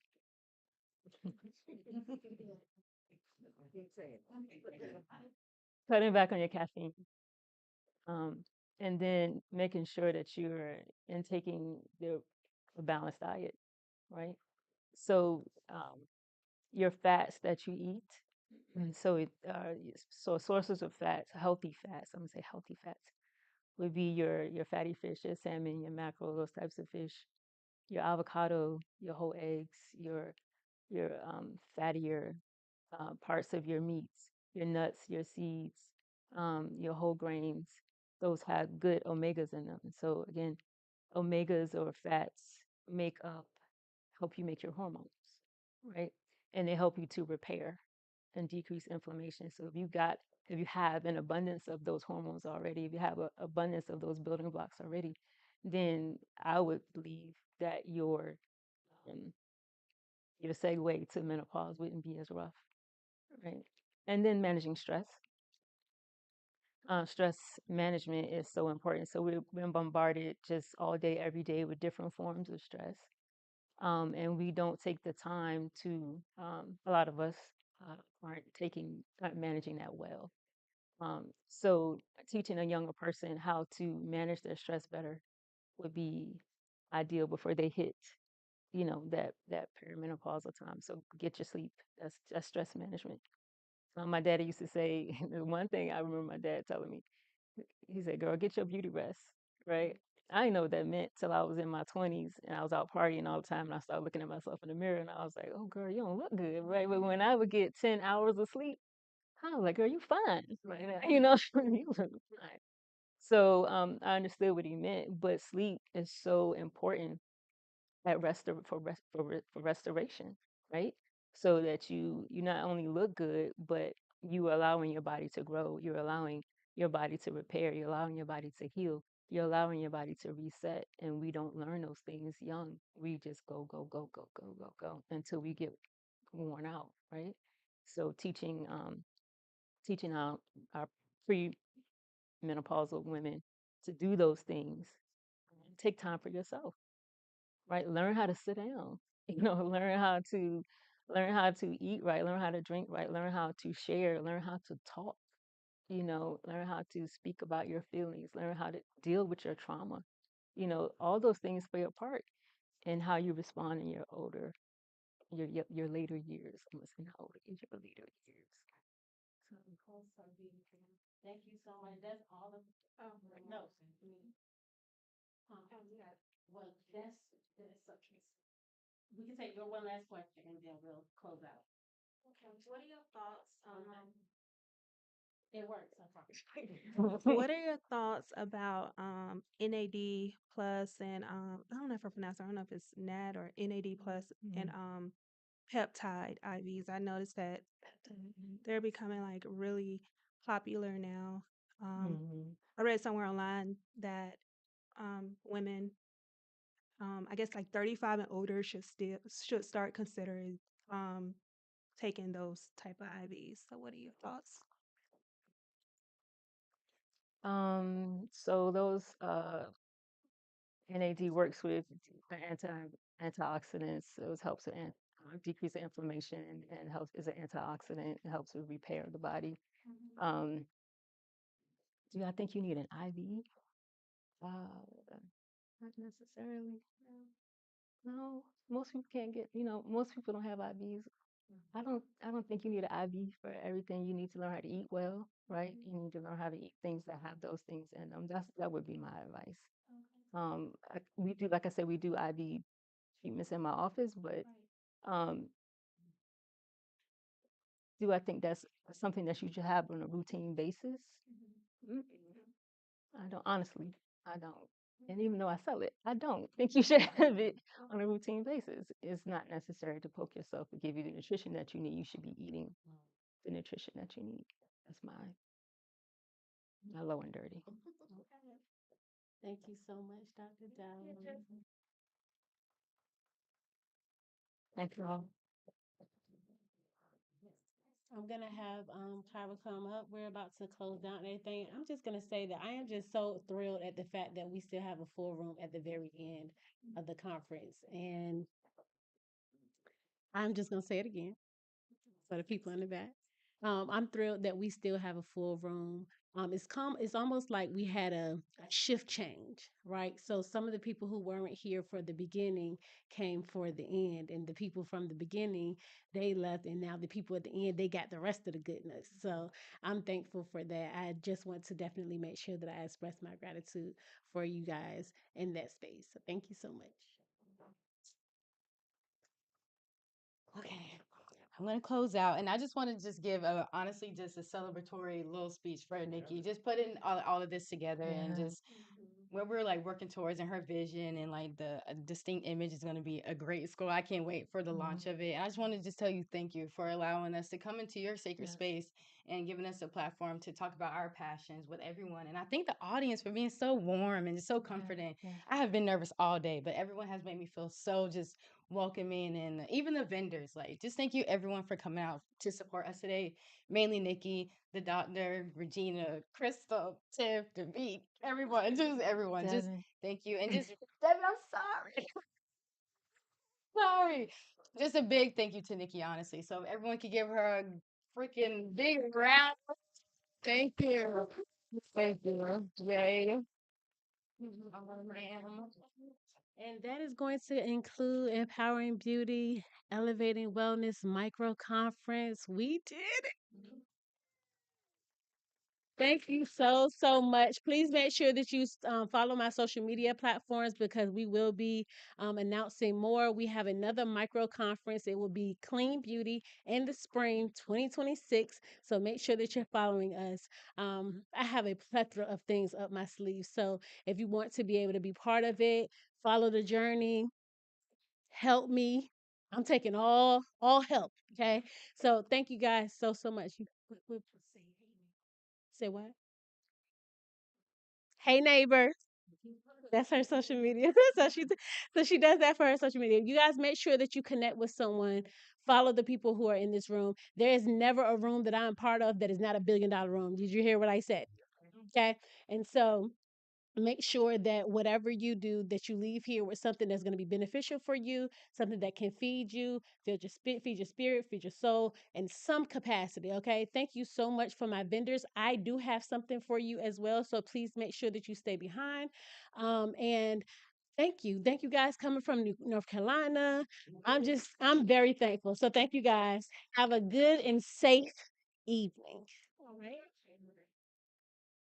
Cutting back on your caffeine. Um, and then making sure that you're intaking a balanced diet, right? So your fats that you eat, and so sources of fats, healthy fats. I'm gonna say healthy fats would be your fatty fish, your salmon, your mackerel, those types of fish, your avocado, your whole eggs, your fattier parts of your meats, your nuts, your seeds, your whole grains. Those have good omegas in them. So again, omegas or fats make up help you make your hormones, right? And they help you to repair and decrease inflammation. So if you have an abundance of those hormones already, if you have an abundance of those building blocks already, then I would believe that um, your segue to menopause wouldn't be as rough, right? And then managing stress. Stress management is so important. So we've been bombarded just all day, every day with different forms of stress. And we don't take the time to, a lot of us aren't managing that well. So teaching a younger person how to manage their stress better would be ideal before they hit, that perimenopausal time. So get your sleep. That's stress management. My daddy used to say the one thing I remember my dad telling me. He said, "Girl, get your beauty rest." Right? I didn't know what that meant till I was in my 20s and I was out partying all the time and I started looking at myself in the mirror and I was like, "Oh, girl, you don't look good." Right? But when I would get 10 hours of sleep, I was like, "Girl, you fine." Right? You look fine. So I understood what he meant, but sleep is so important at for restoration, right? So that you not only look good, but you allowing your body to grow, you're allowing your body to repair, you're allowing your body to heal, you're allowing your body to reset. And we don't learn those things young. We just go, go, go, go, go, go, go until we get worn out, right? So teaching our pre-menopausal women to do those things. Take time for yourself, right? Learn how to sit down. Learn how to eat right, learn how to drink right, learn how to share, learn how to talk, learn how to speak about your feelings, learn how to deal with your trauma. All those things play a part in how you respond in your later years. I'm gonna say not older years, your later years. So thank you so much. That's all of no. Yeah. Well, that's such we can take your one last question and then we'll close out. Okay, what are your thoughts? It works, I What promise. are your thoughts about NAD plus and I don't know if I pronounce it, I don't know if it's NAD or NAD plus and peptide IVs. I noticed that they're becoming like really popular now. I read somewhere online that women, I guess like 35 and older should start considering um, taking those type of IVs. So, what are your thoughts? So those NAD works with the antioxidants. Those helps to decrease the inflammation and helps as an antioxidant. It helps with repair of the body. Um, do I think you need an IV? Not necessarily. No. No, most people can't get. Most people don't have IVs. I don't think you need an IV for everything. You need to learn how to eat well, right? You need to learn how to eat things that have those things in them. That would be my advice. We do, like I said, we do IV treatments in my office, but um, do I think that's something that you should have on a routine basis? Mm, I don't, honestly, I don't. And even though I sell it, I don't think you should have it on a routine basis. It's not necessary to poke yourself to give you the nutrition that you need. You should be eating the nutrition that you need. That's my low and dirty. Okay. Thank you so much, Dr. Dowling. Thank you all. I'm gonna have Kyra come up. We're about to close down everything. I'm just gonna say that I am just so thrilled at the fact that we still have a full room at the very end of the conference. And I'm just gonna say it again for the people in the back. I'm thrilled that we still have a full room. It's almost like we had a shift change, right? So some of the people who weren't here for the beginning came for the end, and the people from the beginning they left, and now the people at the end they got the rest of the goodness. So I'm thankful for that. I just want to definitely make sure that I express my gratitude for you guys in that space. So thank you so much. Okay. I'm gonna close out, and I just want to just give a honestly just a celebratory little speech for Nikki. Just putting all of this together and just what we're like working towards and her vision and like the distinct image is going to be a great school. I can't wait for the launch of it. I just want to just tell you thank you for allowing us to come into your sacred space and giving us a platform to talk about our passions with everyone. And I think the audience for being so warm and so comforting. I have been nervous all day, but everyone has made me feel so just welcoming, and even the vendors. Like, just thank you everyone for coming out to support us today. Mainly Nikki, the doctor, Regina, Crystal, Tiff, David, everyone, just everyone. Just Devin. thank you. And just Devin, I'm sorry. Sorry. Just a big thank you to Nikki, honestly. So if everyone could give her a freaking big round. Thank you. Thank you. Yay. And that is going to include Empowering Beauty, Elevating Wellness Micro Conference. We did it. Thank you so, so much. Please make sure that you follow my social media platforms because we will be announcing more. We have another micro conference. It will be Clean Beauty in the spring 2026. So make sure that you're following us. I have a plethora of things up my sleeve. So if you want to be able to be part of it, follow the journey, help me. I'm taking all help. Okay. So thank you guys so, so much. Say what? Hey neighbor. That's her social media. So she does that for her social media. You guys make sure that you connect with someone. Follow the people who are in this room. There is never a room that I'm part of that is not $1 billion room. Did you hear what I said? Okay. And so make sure that whatever you do that you leave here with something that's going to be beneficial for you, something that can feed your spirit, feed your soul in some capacity. Okay, thank you so much for my vendors. I do have something for you as well, so please make sure that you stay behind. And thank you guys coming from North Carolina. I'm very thankful, so thank you guys. Have a good and safe evening. All right.